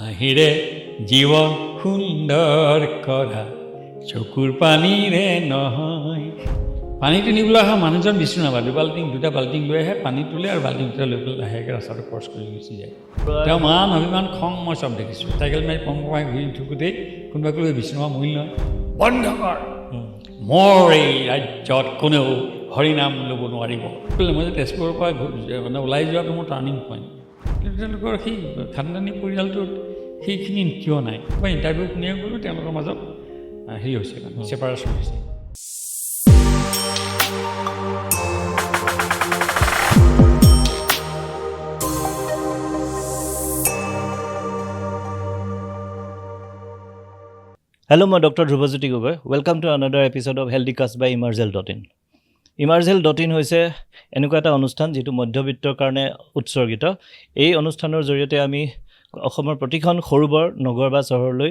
হাঁহিৰে জীৱন সুন্দৰ কৰা চকুৰ পানীৰে নহয়। পানীটো নিবলৈ অহা মানুহজন বিচুৰ নাপায়, দুটা বাল্টিং লৈ আহে, পানী তোলে আৰু বাল্টিং দুটা লৈ পেলাই লাহেকৈ ৰাস্তাটো ক্ৰছ কৰি গুচি যায়। তেওঁ মান অভিমান খং মই চব দেখিছোঁ। চাইকেল মাৰি পংপঙাই ঘূৰি থাকোঁতেই কোনোবাই ক'লে বিষ্ণুমা মৰিল নহয়, বন্ধ কৰ, মোৰ এই ৰাজ্যত কোনেও হৰিনাম ল'ব নোৱাৰিব। মই যে তেজপুৰৰ পৰা মানে ওলাই যোৱাটো মোৰ টাৰ্ণিং পইণ্ট। কিন্তু তেওঁলোকৰ সেই খানদানী পৰিয়ালটোত সেইখিনি কিয় নাই? মই ইণ্টাৰভিউ শুনিয়ে গ'লোঁ, তেওঁলোকৰ মাজত হেৰি হৈছে, ছেপাৰেশ্যন হৈছে। Hello, মই doctor Dhruvajyoti Gogoi. Welcome to another episode of healthcast by ইমাৰ্জেল.in। ইমাৰ্জেল.in হৈছে এনেকুৱা এটা অনুষ্ঠান যিটো মধ্যবিত্তৰ কাৰণে উৎসৰ্গিত। এই অনুষ্ঠানৰ জৰিয়তে আমি অসমৰ প্ৰতিখন সৰু বৰ নগৰ বা চহৰলৈ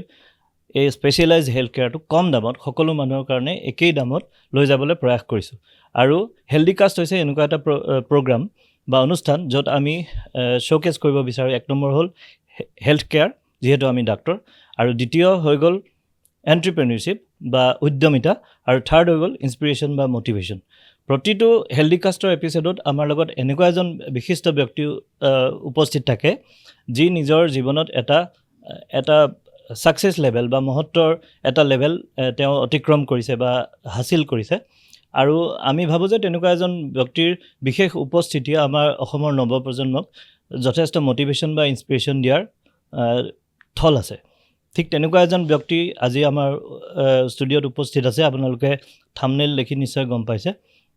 এই স্পেচিয়েলাইজ হেল্থ কেয়াৰটো কম দামত সকলো মানুহৰ কাৰণে একেই দামত লৈ যাবলৈ প্ৰয়াস কৰিছোঁ। আৰু হেল্ডিকাষ্ট হৈছে এনেকুৱা এটা প্ৰগ্ৰাম বা অনুষ্ঠান য'ত আমি শ্ব'কেছ কৰিব বিচাৰোঁ। এক নম্বৰ হ'ল হেল্থ কেয়াৰ, যিহেতু আমি ডাক্তৰ, আৰু দ্বিতীয় হৈ গ'ল এণ্ট্ৰপ্ৰেনিয়ৰশ্বিপ বা উদ্যমিতা, আৰু থাৰ্ড হৈ গ'ল ইনস্পিৰেশ্যন বা মটিভেশ্যন। প্ৰতিটো হেল্ডিকাষ্টৰ এপিছডত আমাৰ লগত এনেকুৱা এজন বিশিষ্ট ব্যক্তি উপস্থিত থাকে, যি নিজৰ জীৱনত এটা ছাকচেছ লেভেল বা মহত্বৰ এটা লেভেল তেওঁ অতিক্ৰম কৰিছে বা হাচিল কৰিছে। আৰু আমি ভাবোঁ যে তেনেকুৱা এজন ব্যক্তিৰ বিশেষ উপস্থিতিয়ে আমাৰ অসমৰ নৱপ্ৰজন্মক যথেষ্ট মটিভেশ্যন বা ইনস্পিৰেশ্যন দিয়াৰ থল আছে। ঠিক তেনেকুৱা এজন ব্যক্তি আজি আমাৰ ষ্টুডিঅ'ত উপস্থিত আছে। আপোনালোকে থাম্বনেইল দেখি নিশ্চয় গম পাইছে,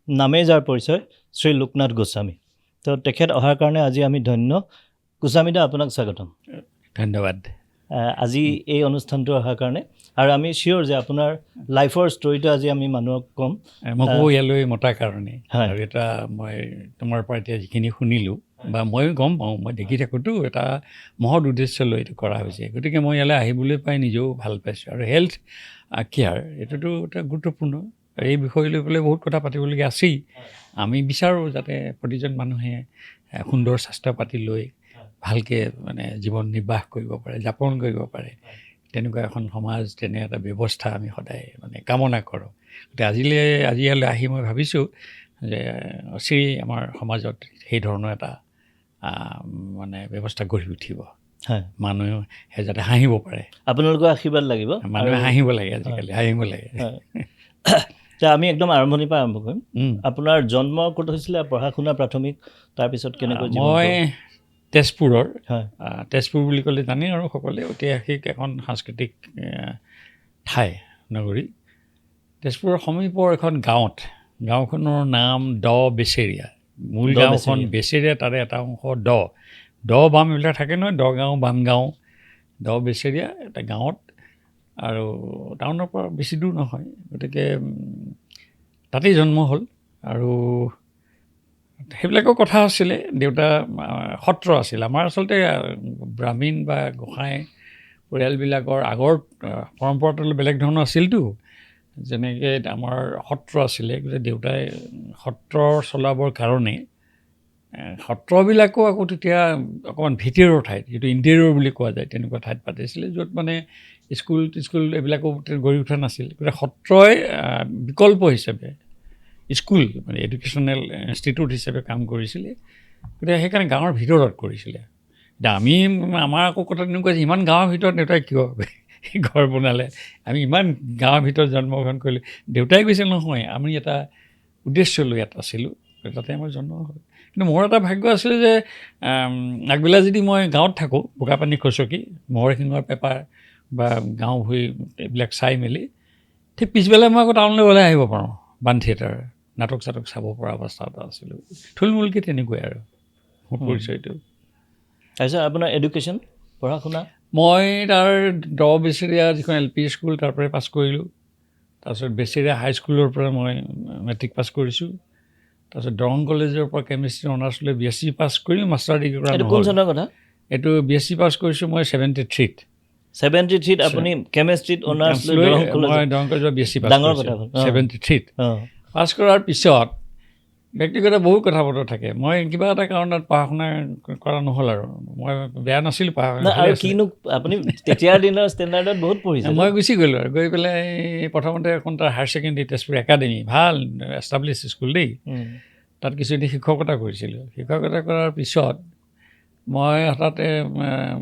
নামেই যাৰ পৰিচয় শ্ৰী লোকনাথ গোস্বামী। তো তেখেত অহাৰ কাৰণে আজি আমি ধন্য। গোস্বামীদা, আপোনাক স্বাগতম। ধন্যবাদ আজি এই অনুষ্ঠানটো অহাৰ কাৰণে। আৰু আমি চিয়'ৰ যে আপোনাৰ লাইফৰ ষ্টৰিটো আজি আমি মানুহক ক'ম। মোকো ইয়ালৈ মতাৰ কাৰণে। হয়। আৰু এটা মই তোমাৰ পৰা এতিয়া যিখিনি শুনিলোঁ বা ময়ো গম পাওঁ, মই দেখি থাকোঁতো এটা মহৎ উদ্দেশ্য লৈ এইটো কৰা হৈছে। গতিকে মই ইয়ালৈ আহিবলৈ পাই নিজেও ভাল পাইছোঁ। আৰু হেল্থ কেয়াৰ এইটোতো এটা গুৰুত্বপূৰ্ণ। এই বিষয় লৈ পেলাই বহুত কথা পাতিবলগীয়া আছেই। আমি বিচাৰোঁ যাতে প্ৰতিজন মানুহে সুন্দৰ স্বাস্থ্য পাতি লৈ ভালকৈ মানে জীৱন নিৰ্বাহ কৰিব পাৰে, যাপন কৰিব পাৰে। তেনেকুৱা এখন সমাজ, তেনে এটা ব্যৱস্থা আমি সদায় মানে কামনা কৰোঁ। গতিকে আজি ইয়ালৈ আহি মই ভাবিছোঁ যে অচিৰেই আমাৰ সমাজত সেই ধৰণৰ এটা মানে ব্যৱস্থা গঢ়ি উঠিব। হয়, মানুহে যাতে হাঁহিব পাৰে। আপোনালোকৰ আশীৰ্বাদ লাগিব। মানুহে হাঁহিব লাগে, আজিকালি হাঁহিব লাগে। এতিয়া আমি একদম আৰম্ভণিৰ পৰা আৰম্ভ কৰিম। আপোনাৰ জন্ম ক'ত হৈছিলে, পঢ়া শুনা প্ৰাথমিক, তাৰপিছত কেনেকৈ? মই তেজপুৰৰ। হয়। তেজপুৰ বুলি ক'লে জানেই আৰু সকলোৱে, ঐতিহাসিক এখন সাংস্কৃতিক ঠাই, নগৰী। তেজপুৰৰ সমীপৰ এখন গাঁওখনৰ নাম বেচেৰীয়া। মূল গাঁওখন বেচেৰীয়া, তাৰে এটা অংশ বাম এইবিলাক থাকে নহয়, গাঁও, বাম গাঁও, বেচেৰীয়া এটা গাঁৱত। আৰু টাউনৰ পৰা বেছি দূৰ নহয়, গতিকে তাতেই জন্ম হ'ল। আৰু সেইবিলাকৰ কথা আছিলে। দেউতা সত্ৰ আছিল। আমাৰ আচলতে ব্ৰাহ্মণ বা গোসাঁই পৰিয়ালবিলাকৰ আগৰ পৰম্পৰাটো অলপ বেলেগ ধৰণৰ আছিলতো। যেনেকৈ আমাৰ সত্ৰ আছিলে, গতিকে দেউতাই সত্ৰ চলাবৰ কাৰণে সত্ৰবিলাকো আকৌ তেতিয়া অকণমান ভিতৰৰ ঠাইত, যিটো ইণ্টেৰিয়ৰ বুলি কোৱা যায়, তেনেকুৱা ঠাইত পাতিছিলে, য'ত মানে স্কুল এইবিলাকো গঢ়ি উঠা নাছিল। গতিকে সত্ৰই বিকল্প হিচাপে স্কুল, মানে এডুকেশ্যনেল ইনষ্টিটিউট হিচাপে কাম কৰিছিলে। গতিকে সেইকাৰণে গাঁৱৰ ভিতৰত কৰিছিলে। এতিয়া আমাৰ আকৌ কথা তেনেকুৱা যে ইমান গাঁৱৰ ভিতৰত দেউতাই কিয় ঘৰ বনালে, আমি ইমান গাঁৱৰ ভিতৰত জন্মগ্ৰহণ কৰিলোঁ। দেউতাই কৈছে নহয়, আমি এটা উদ্দেশ্য লৈ ইয়াত আছিলোঁ, তাতে আমাৰ জন্ম হ'ল। কিন্তু মোৰ এটা ভাগ্য আছিলে যে আগবেলা যদি মই গাঁৱত থাকোঁ, বোকাপানী খচকি, মহৰ শিঙৰ পেপাৰ বা গাঁও ভূঁই এইবিলাক চাই মেলি, ঠিক পিছবেলা মই আকৌ টাউনলৈ ওলাই আহিব পাৰোঁ। বান থিয়েটাৰ, নাটক চাটক চাব পৰা অৱস্থা এটা আছিলোঁ। থুলমূলকৈ তেনেকুৱাই আৰু মোৰ পৰিচয়টো। তাৰপিছত আপোনাৰ এডুকেশ্যন, পঢ়া শুনা? মই তাৰ বেচেৰীয়া যিখন LP স্কুল, তাৰ পৰাই পাছ কৰিলোঁ। তাৰপিছত বেচেৰীয়া হাইস্কুলৰ পৰা মই মেট্ৰিক পাছ কৰিছোঁ। তাৰপিছত দৰং কলেজৰ পৰা কেমিষ্ট্ৰি অনাৰ্ছ লৈ BSc পাছ কৰি মাষ্টাৰ ডিগ্ৰী কৰা। কোন চনৰ কথা? এইটো BSc পাছ কৰিছোঁ মই 73-ত। 73-ত আপুনি কেমিষ্ট্ৰিত অনাৰ্ছ লৈ মই দৰং কলেজৰ BSc পাছ ডাঙৰ কৰিছোঁ কথা। 73-ত। পাছ কৰাৰ পিছত ব্যক্তিগত বহুত কথা বতৰা থাকে। মই কিবা এটা কাৰণত পঢ়া শুনা কৰা নহ'ল আৰু মই বেয়া নাছিলোঁ পঢ়া শুনা। আৰু কিনো আপুনি তেতিয়াৰ দিনৰ ষ্টেণ্ডাৰ্ডত বহুত পঢ়িছে। মই গুচি গ'লোঁ আৰু গৈ পেলাই প্ৰথমতে এখন তাৰ হায়াৰ ছেকেণ্ডেৰী তেজপুৰ একাডেমী ভাল এষ্টাব্লিছ স্কুল দেই, তাত কিছুদিন শিক্ষকতা কৰিছিলোঁ। শিক্ষকতা কৰাৰ পিছত মই হঠাতে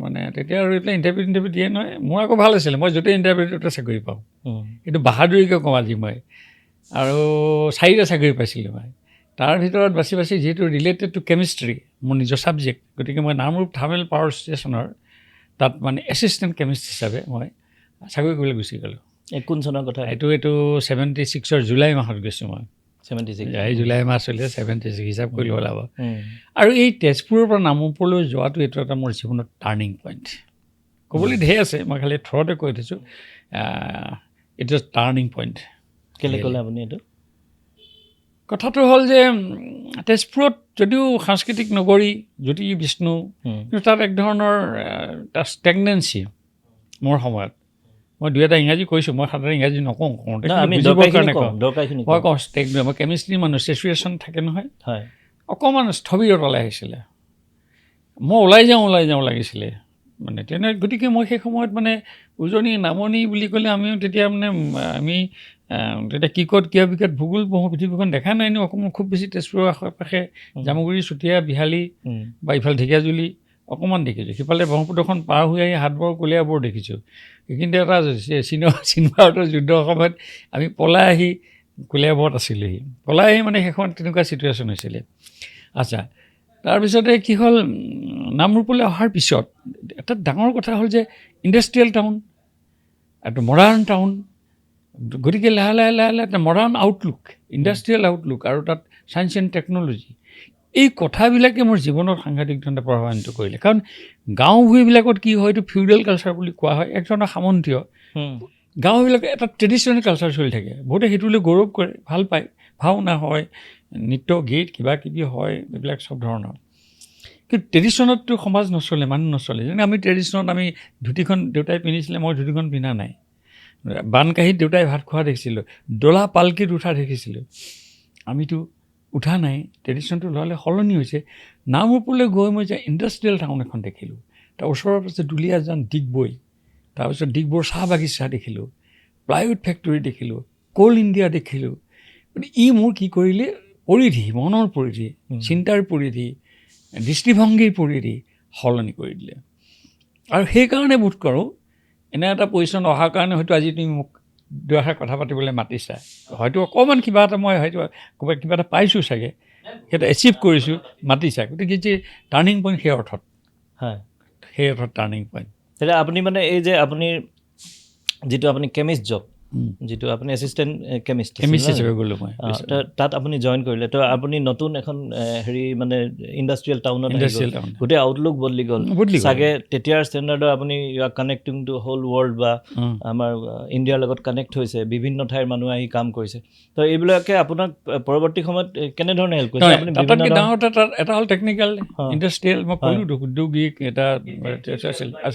মানে তেতিয়া আৰু এইবিলাক ইণ্টাৰভিউ দিয়ে নহয়। মোৰ আকৌ ভাল আছিলে, মই য'তেই ইণ্টাৰভিউতে চাকৰি পাওঁ। এইটো বাহাদুৰিকৈ কওঁ আজি মই। আৰু 4টা চাকৰি পাইছিলোঁ মই। তাৰ ভিতৰত বাছি বাছি যিহেতু ৰিলেটেড টু কেমিষ্ট্ৰি মোৰ নিজৰ ছাবজেক্ট, গতিকে মই নামৰূপ থাৰ্মেল পাৱাৰ ষ্টেচনৰ তাত মানে এছিষ্টেণ্ট কেমিষ্ট হিচাপে মই চাকৰি কৰিবলৈ গুচি গ'লোঁ। কোন চনৰ কথা? এইটো 76ৰ জুলাই মাহত গৈছোঁ মই। 76 এই জুলাই মাহ চলিছে 76 হিচাপ কৰি ল'ব লাগিব। আৰু এই তেজপুৰৰ পৰা নামৰূপলৈ যোৱাটো এইটো এটা মোৰ জীৱনত টাৰ্ণিং পইণ্ট। ক'বলৈ ঢেৰ আছে, মই খালি থ্ৰতে কৈ থৈছোঁ। It is turning point. কেলৈ ক'লে আপুনি এইটো? কথাটো হ'ল যে তেজপুৰত যদিও সাংস্কৃতিক নগৰী জ্যোতি বিষ্ণু, কিন্তু তাত এক ধৰণৰ এটা ষ্টেগনেঞ্চি মোৰ সময়ত। মই 2 এটা ইংৰাজী কৈছোঁ, মই সাধাৰণ ইংৰাজী নকওঁ, কওঁতে বুজিবৰ কাৰণে কওঁ। মই কওঁ মই কেমিষ্ট্ৰি মানুহ, চেচুৱেশ্যন থাকে নহয়, অকণমান স্থবিৰতালৈ আহিছিলে। মই ওলাই যাওঁ লাগিছিলে মানে তেনে। গতিকে মই সেই সময়ত মানে উজনি নামনি বুলি ক'লে আমিও তেতিয়া মানে আমি তেতিয়া কিয় বিকট ভূগোল পৃথিৱীখন দেখা নাই নো অকণমান খুব বেছি তেজপুৰৰ আশে পাশে জামুগুৰি, চুতীয়া, বিহালী বা ইফালে ঢেকীয়াজুলি অকণমান দেখিছোঁ। সিফালে ব্ৰহ্মপুত্ৰখন পাৰ হৈ আহি হাতবৰ কলীয়াবোৰ দেখিছোঁ। কিন্তু এটা চীন ভাৰতৰ যুদ্ধৰ সময়ত আমি পলাই আহি কলীয়াবৰত আছিলোঁহি। পলাই আহি মানে সেইখন তেনেকুৱা ছিটুৱেশ্যন হৈছিলে। আচ্ছা, তাৰপিছতে কি হ'ল, নামৰূপলৈ অহাৰ পিছত এটা ডাঙৰ কথা হ'ল যে ইণ্ডাষ্ট্ৰিয়েল টাউন, এটা মডাৰ্ণ টাউন। গতিকে লাহে লাহে এটা মডাৰ্ণ আউটলুক, ইণ্ডাষ্ট্ৰিয়েল আউটলুক, আৰু তাত ছায়েন্স এণ্ড টেকন'লজি, এই কথাবিলাকে মোৰ জীৱনত সাংঘাতিক ধৰণে প্ৰভাৱান্বিত কৰিলে। কাৰণ গাঁও ভূঞবিলাকত কি হয়, এইটো ফিউডেল কালচাৰ বুলি কোৱা হয়, এক ধৰণৰ সামন্তীয়। গাঁওবিলাকে এটা ট্ৰেডিশ্যনেল কালচাৰ চলি থাকে, বহুতে সেইটোলৈ গৌৰৱ কৰে, ভাল পায়। ভাওনা হয়, নৃত্য গীত কিবা কিবি হয়, এইবিলাক চব ধৰণৰ। কিন্তু ট্ৰেডিশ্যনততো সমাজ নচলে, মানুহ নচলে। যেনে আমি ট্ৰেডিশ্যনত আমি ধুতিখন দেউতাই পিন্ধিছিলে, মই ধুতিখন পিন্ধা নাই। বানকাঁহীত দেউতাই ভাত খোৱা দেখিছিলোঁ, ডলা পালকিত উঠা দেখিছিলোঁ, আমিতো উঠা নাই। ট্ৰেডিশ্যনটো ল'লে সলনি হৈছে। নামৰূপলৈ গৈ মই যে ইণ্ডাষ্ট্ৰিয়েল টাউন এখন দেখিলোঁ, তাৰ ওচৰৰ পাছত দুলীয়াজান, ডিগবৈ, তাৰপিছত ডিগবৈৰ চাহ বাগিচা দেখিলোঁ, প্লাইউড ফেক্টৰী দেখিলোঁ, কোল ইণ্ডিয়া দেখিলোঁ। গতিকে ই মোৰ কি কৰিলে, পৰিধি, মনৰ পৰিধি, চিন্তাৰ পৰিধি, দৃষ্টিভংগীৰ পৰিধি সলনি কৰি দিলে। আৰু সেইকাৰণে বোধ কৰোঁ এনে এটা পজিশ্যন অহাৰ কাৰণে হয়তো আজি তুমি মোক 2 এষাৰ কথা পাতিবলৈ মাতিছা। হয়তো অকণমান কিবা এটা মই হয়তো ক'ৰবাত কিবা এটা পাইছোঁ চাগে, সেইটো এচিভ কৰিছোঁ, মাতিছা। গতিকে যে টাৰ্ণিং পইণ্ট সেই অৰ্থত টাৰ্ণিং পইণ্ট। তেতিয়া আপুনি মানে এই যে আপুনি যিটো আপুনি কেমিষ্ট জব, যিটো আপুনি এছিষ্টেণ্ট কেমিষ্ট হিচাপে গ'লোঁ মই, তাত আপুনি জইন কৰিলে, তো আপুনি নতুন এখন হেৰি মানে ইণ্ডাষ্ট্ৰিয়েল টাউনত গোটেই আউটলুক বদলি গ'ল চাগে। তেতিয়াৰ ষ্টেণ্ডাৰ্ডৰ আপুনি you are connecting to whole world বা আমাৰ ইণ্ডিয়াৰ লগত কানেক্ট হৈছে, বিভিন্ন ঠাইৰ মানুহ আহি কাম কৰিছে। তো এইবিলাকে আপোনাক পৰৱৰ্তী সময়ত কেনেধৰণে হেল্প কৰিছে? এটা হ'ল টেকনিকেল, ইণ্ডাষ্ট্ৰিয়েল, মই ক'লোঁ ঔদ্যোগিক এটা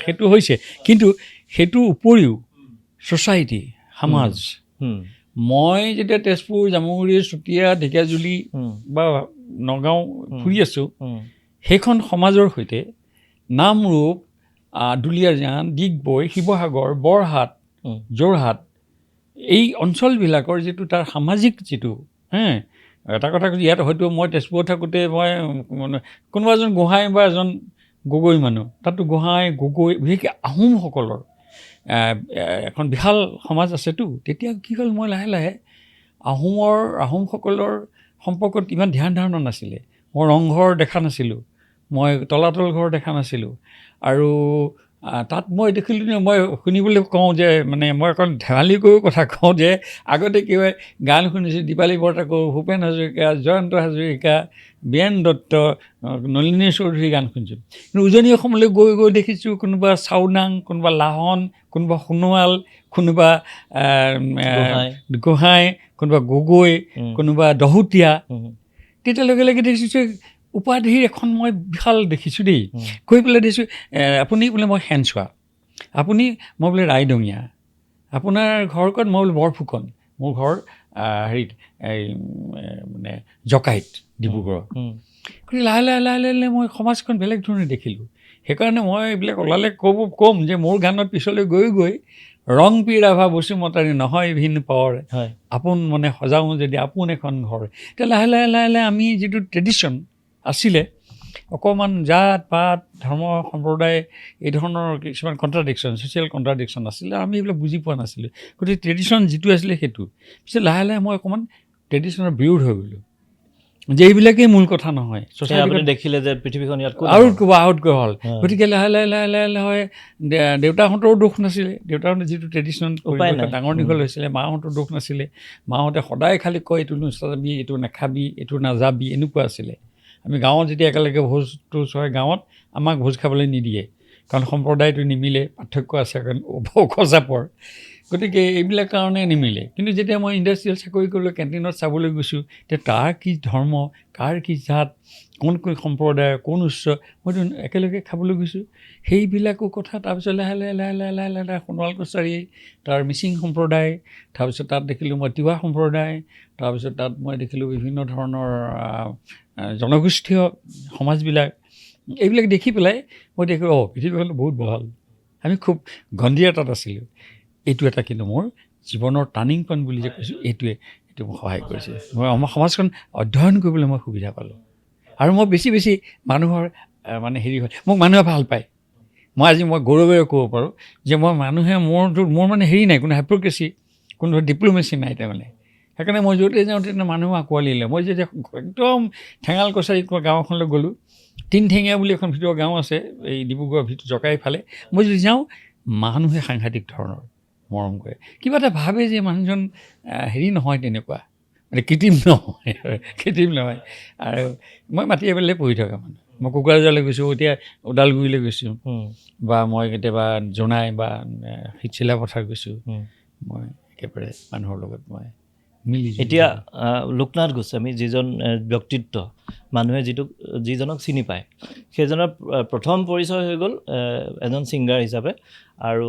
সেইটো হৈছে। কিন্তু সেইটোৰ উপৰিও ছ'চাইটি, সমাজ, মই যেতিয়া তেজপুৰ, জামুগুৰি, চুতীয়া, ঢেকীয়াজুলি বা নগাঁও ফুৰি আছোঁ, সেইখন সমাজৰ সৈতে নামৰূপ, দুলীয়াজান, ডিগবৈ, শিৱসাগৰ, বৰহাট, যোৰহাট, এই অঞ্চলবিলাকৰ যিটো তাৰ সামাজিক যিটো এটা কথা কৈছোঁ, ইয়াত হয়তো মই তেজপুৰত থাকোঁতে মই কোনোবা এজন গোহাঁই বা এজন গগৈ মানুহ, তাততো গোহাঁই গগৈ বিশেষকৈ আহোমসকলৰ এখন বিশাল সমাজ আছেতো। তেতিয়া কি হ'ল, মই লাহে লাহে আহোমসকলৰ সম্পৰ্কত ইমান ধ্যান ধাৰণা নাছিলে। মই ৰংঘৰ দেখা নাছিলোঁ, মই তলাতল ঘৰ দেখা নাছিলোঁ। আৰু তাত মই দেখিলোঁ, মই শুনিবলৈ কওঁ যে মানে মই অকণ ধেমালি কৰিও কথা কওঁ যে আগতে কি হয়, গান শুনিছোঁ দীপালী বৰঠাকুৰ, ভূপেন হাজৰিকা, জয়ন্ত হাজৰিকা, বীৰেণ দত্ত, নলিনী চৌধুৰী গান শুনিছোঁ। কিন্তু উজনি অসমলৈ গৈ গৈ দেখিছোঁ কোনোবা চাওনাং, কোনোবা লাহন, কোনোবা সোণোৱাল, কোনোবা গোহাঁই, কোনোবা গগৈ, কোনোবা দহোটীয়া। তেতিয়া লগে লগে দেখিছোঁ উপাধিৰ এখন মই বিশাল দেখিছোঁ দেই। কৈ পেলাই দেখিছোঁ আপুনি বোলে মই সেনচোৱা, আপুনি মই বোলে ৰাইডঙীয়া, আপোনাৰ ঘৰ ক'ত, মই বোলে বৰফুকন, মোৰ ঘৰ হেৰিত এই মানে জকাইত ডিব্ৰুগড় গতিকে লাহে লাহে লাহে লাহে মই সমাজখন বেলেগ ধৰণে দেখিলোঁ সেইকাৰণে মই এইবিলাক ওলালে ক'ম যে মোৰ গানত পিছলৈ গৈ ৰং পিৰাভা বসুমতাৰী নহয় ভিন পৰ আপোন মানে সজাওঁ যদি আপোন এখন ঘৰ এতিয়া লাহে লাহে লাহে লাহে আমি যিটো ট্ৰেডিশ্যন আছিলে অকণমান জাত পাত ধৰ্ম সম্প্ৰদায় এই ধৰণৰ কিছুমান কণ্ট্ৰাডিকশ্যন ছ'চিয়েল কণ্ট্ৰাডিকশ্যন আছিলে আমি এইবিলাক বুজি পোৱা নাছিলোঁ গতিকে ট্ৰেডিশ্যন যিটো আছিলে সেইটো পিছত লাহে লাহে মই অকণমান ট্ৰেডিশ্যনৰ বিৰোধ হৈ গ'লোঁ যে এইবিলাকেই মূল কথা নহয় আপুনি দেখিলে যে পৃথিৱীখন ইয়াত আউটকৈ হ'ল গতিকে লাহে লাহে লাহে লাহে লাহে দেউতাহঁতৰো দুখ নাছিলে দেউতাহঁতে যিটো ট্ৰেডিশ্যন ডাঙৰ দীঘল হৈছিলে মাহঁতৰ দুখ নাছিলে মাহঁতে সদায় খালি কয় এইটো নাচাবি এইটো নাখাবি এইটো নাযাবি এনেকুৱা আছিলে আমি গাঁৱত যেতিয়া একেলগে ভোজ তোজ হয় গাঁৱত আমাক ভোজ খাবলৈ নিদিয়ে কাৰণ সম্প্ৰদায়টো নিমিলে পাৰ্থক্য আছে কাৰণ ওখচাপৰ গতিকে এইবিলাক কাৰণে নিমিলে কিন্তু যেতিয়া মই ইণ্ডাষ্ট্ৰিয়েল চাকৰি কৰিলোঁ কেণ্টিনত চাবলৈ গৈছোঁ তেতিয়া তাৰ কি ধৰ্ম কাৰ কি জাত কোন সম্প্ৰদায় কোন উচ্চ মইতো একেলগে খাবলৈ গৈছোঁ সেইবিলাকো কথা তাৰপিছত লাহে লাহে লাহে লাহে লাহে লাহে সোণোৱাল কছাৰী তাৰ মিচিং সম্প্ৰদায় তাৰপিছত তাত দেখিলোঁ মই তিৱা সম্প্ৰদায় তাৰপিছত তাত মই দেখিলোঁ বিভিন্ন ধৰণৰ জনগোষ্ঠীয় সমাজবিলাক এইবিলাক দেখি পেলাই মই দেখিলোঁ পৃথিৱীখন বহুত ভাল আমি খুব গন্ধিয়া তাত আছিলোঁ এইটো এটা কিন্তু মোৰ জীৱনৰ টাৰ্ণিং পইণ্ট বুলি যে কৈছোঁ এইটো মোক সহায় কৰিছে মই আমাৰ সমাজখন অধ্যয়ন কৰিবলৈ মই সুবিধা পালোঁ আৰু মই বেছি বেছি মানুহৰ মানে হেৰি হয় মোক মানুহে ভাল পায় মই গৌৰৱেৰে ক'ব পাৰোঁ যে মই মানুহে মোৰ মানে হেৰি নাই কোনো হিপক্ৰেচি কোনো ডিপ্ল'মেচি নাই তাৰমানে সেইকাৰণে মই য'তে যাওঁ তেতিয়া মানুহ আঁকোৱালি লয় মই যেতিয়া একদম ঠেঙাল কছাৰী গাঁও এখনলৈ গ'লোঁ তিনঠেঙীয়া বুলি এখন ভিতৰৰ গাঁও আছে এই ডিব্ৰুগড়ৰ ভিতৰত জকাই ফালে মই যদি যাওঁ মানুহে সাংঘাতিক ধৰণৰ মৰম কৰে কিবা এটা ভাবে যে মানুহজন হেৰি নহয় তেনেকুৱা মানে কৃত্ৰিম নহয় আৰু মই মাটি এবেলাই পঢ়ি থকা মানুহ মই কোকৰাঝাৰলৈ গৈছোঁ এতিয়া ওদালগুৰিলৈ গৈছোঁ বা মই কেতিয়াবা জোনাই বা চিলা পথাৰ গৈছোঁ মই একেবাৰে মানুহৰ লগত মই মিলি এতিয়া লোকনাথ গোস্বামী যিজন ব্যক্তিত্ব মানুহে যিজনক চিনি পায় সেইজনৰ প্ৰথম পৰিচয় হৈ গ'ল এজন ছিংগাৰ হিচাপে আৰু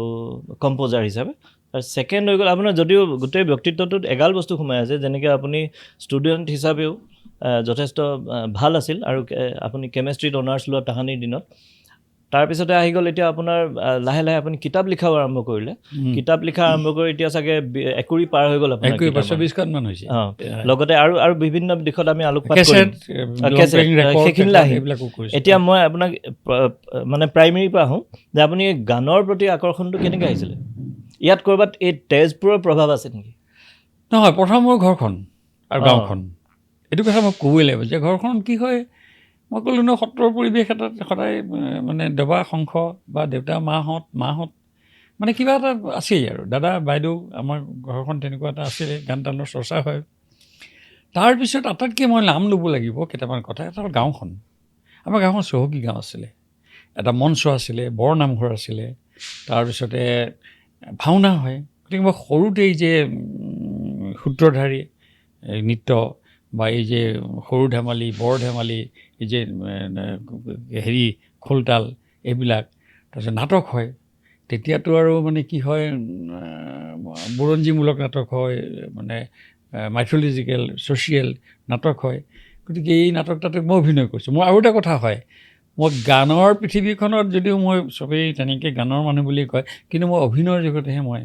কম্প'জাৰ হিচাপে আৰু ছেকেণ্ড হৈ গ'ল আপোনাৰ যদিও গোটেই ব্যক্তিত্বটোত এগাল বস্তু সোমাই আছে যেনেকৈ আপুনি ষ্টুডেণ্ট হিচাপেও যথেষ্ট ভাল আছিল আৰু আপুনি কেমেষ্ট্ৰিত অনাৰ্ছ লোৱা তাহানিৰ দিনত তাৰপিছতে আহি গ'ল এতিয়া আপোনাৰ লাহে লাহে আপুনি কিতাপ লিখাও আৰম্ভ কৰিলে কিতাপ লিখা আৰম্ভ কৰি এতিয়া চাগে 20 পাৰ হৈ গ'ল আপোনাৰ 24 হৈছে লগতে আৰু বিভিন্ন দিশত আমি আলোকপাত কৰিম সেইখিনিলৈ আহিম এতিয়া মই আপোনাক মানে প্ৰাইমেৰীৰ পৰা আহোঁ যে আপুনি গানৰ প্ৰতি আকৰ্ষণটো কেনেকৈ আহিছিলে ইয়াত ক'ৰবাত এই তেজপুৰৰ প্ৰভাৱ আছে নেকি নহয় প্ৰথম মোৰ ঘৰখন আৰু গাঁওখন এইটো কথা মই ক'বই লাগিব যে ঘৰখন কি হয় মই ক'লোঁ ন সত্ৰৰ পৰিৱেশ এটাত সদায় মানে দবা শংখ বা দেউতা মাহঁত মানে কিবা এটা আছেই আৰু দাদা বাইদেউ আমাৰ ঘৰখন তেনেকুৱা এটা আছিলে গান টানৰ চৰ্চা হয় তাৰপিছত আটাইতকৈ মই নাম ল'ব লাগিব কেইটামান কথা এটা হ'ল গাঁওখন আমাৰ গাঁওখন চহকী গাঁও আছিলে এটা মঞ্চ আছিলে বৰ নামঘৰ আছিলে তাৰপিছতে ভাওনা হয় গতিকে মই সৰুতেই যে সূত্ৰধাৰী নৃত্য বা এই যে সৰু ধেমালি বৰ ধেমালি এই যে হেৰি খোলতাল এইবিলাক তাৰপিছত নাটক হয় তেতিয়াতো আৰু মানে কি হয় বুৰঞ্জীমূলক নাটক হয় মানে মাইথলজিকেল ছ'চিয়েল নাটক হয় গতিকে এই নাটক মই অভিনয় কৰিছোঁ মোৰ আৰু এটা কথা হয় মই গানৰ পৃথিৱীখনত যদিও মই চবেই তেনেকৈ গানৰ মানুহ বুলি কয় কিন্তু মই অভিনয়ৰ জগতেহে মই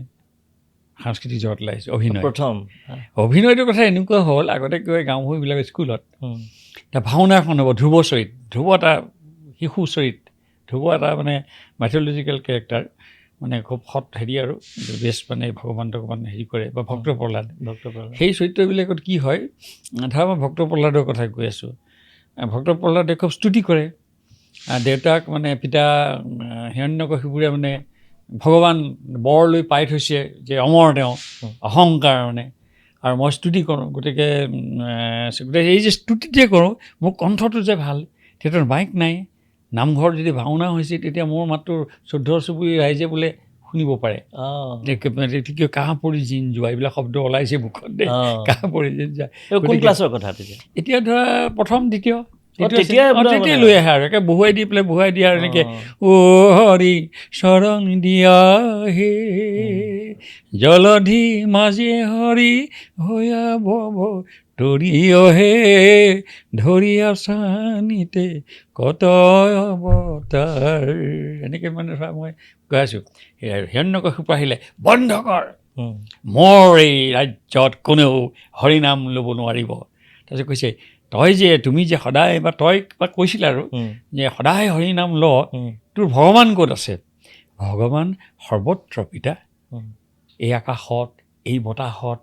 সাংস্কৃতিক জগত ওলাইছোঁ অভিনয়টোৰ কথা এনেকুৱা হ'ল আগতে কি হয় গাঁওবিলাক স্কুলত এতিয়া ভাওনা এখন হ'ব ধ্ৰুৱ এটা শিশু চৰিত ধ্ৰুৱ এটা মানে মাইথলজিকেল কেৰেক্টাৰ মানে খুব সৎ হেৰি আৰু বেষ্ট মানে ভগৱানক মানে হেৰি কৰে বা ভক্ত প্ৰহ্লাদ সেই চৰিত্ৰবিলাকত কি হয় ধৰা মই ভক্ত প্ৰহ্লাদৰ কথা কৈ আছোঁ ভক্ত প্ৰহ্লাদে খুব স্তুতি কৰে দেউতাক মানে পিতা হিৰণ্যকশিপুৰে মানে ভগৱান বৰ লৈ পাই থৈছে যে অমৰ তেওঁ অহংকাৰ মানে আৰু মই স্তুতি কৰোঁ গতিকে এই যে স্তুতিতে কৰোঁ মোৰ কণ্ঠটো যে ভাল তেতিয়াতো মাইক নাই নামঘৰত যদি ভাওনা হৈছে তেতিয়া মোৰ মাতটো 14 চুবুৰী ৰাইজে বোলে শুনিব পাৰে তেতিয়া কাহ পৰি জিন যোৱা এইবিলাক শব্দ ওলাইছে মুখত দেই কাহ পৰি জিন যোৱা কোন ক্লাছৰ কথা এতিয়া ধৰা প্ৰথম দ্বিতীয় তেতিয়াই লৈ আহে আৰু একে বহুৱাই দি পেলাই বহুৱাই দিয়ে আৰু এনেকৈ অ হৰি চৰণ দিয়া হে জলধি মাজে হৰি হৈয়া ভৱ তৰিয়হে ধৰিয়া চানিতে কত অৱতাৰ এনেকৈ মানে ধৰা মই কৈ আছোঁ হিৰণ্যকশিপু আহিলে বন্ধ কৰ মোৰ এই ৰাজ্যত কোনেও হৰিনাম ল'ব নোৱাৰিব। তাৰপিছত কৈছে তুমি যে সদায় বা তই কিবা কৈছিল আৰু যে সদায় হৰিনাম ল তোৰ ভগৱান ক'ত আছে? ভগৱান সৰ্বত্ৰ পিতা, এই আকাশত এই বতাহত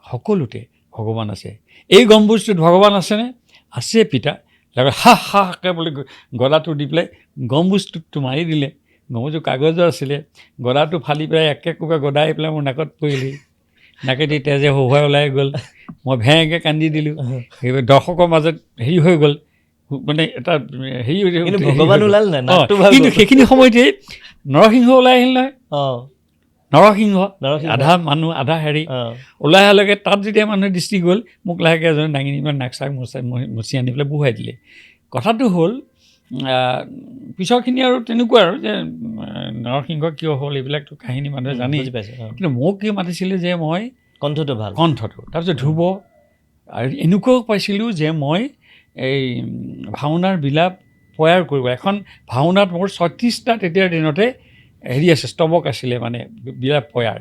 সকলোতে ভগৱান আছে। এই গম্বুজটোত ভগৱান আছেনে? আছে পিতা। লগত হাকে বুলি গদাটো দি পেলাই গম্বুজটোতটো মাৰি দিলে। গম্বুজটো কাগজৰ আছিলে, গদাটো ফালি পেলাই একে কোবে গদাই পেলাই মোৰ নাকত পৰিলি, নাকেদি তেজে হুহুৱাই ওলাই গ'ল। মই ভেঁকৈ কান্দি দিলোঁ। সেইবাবে দৰ্শকৰ মাজত হেৰি হৈ গ'ল, মানে এটা হেৰি কিন্তু সেইখিনি সময়তেই নৰসিংহ ওলাই আহিল নহয়। নৰসিংহ আধা মানুহ আধা হেৰি ওলাই অহালৈকে তাত যেতিয়া মানুহে দৃষ্টি গ'ল, মোক লাহেকৈ এজনে দাঙি নি পেলাই নাক চাক মচি আনি পেলাই বহুৱাই দিলে। কথাটো হ'ল পিছৰখিনি আৰু তেনেকুৱা আৰু যে নৰসিংহ কিয় হ'ল এইবিলাকতো কাহিনী মানুহে জানেই। কিন্তু মোক কি মাতিছিলে যে মই কণ্ঠটো তাৰপিছত ধ্ৰুৱ আৰু এনেকুৱাও পাইছিলোঁ যে মই এই ভাওনাৰ বিলাপ পয়াৰ কৰিব। এখন ভাওনাত মোৰ 36টা তেতিয়াৰ দিনতে হেৰি আছে, স্তৱক আছিলে, মানে বিলাপ পয়াৰ।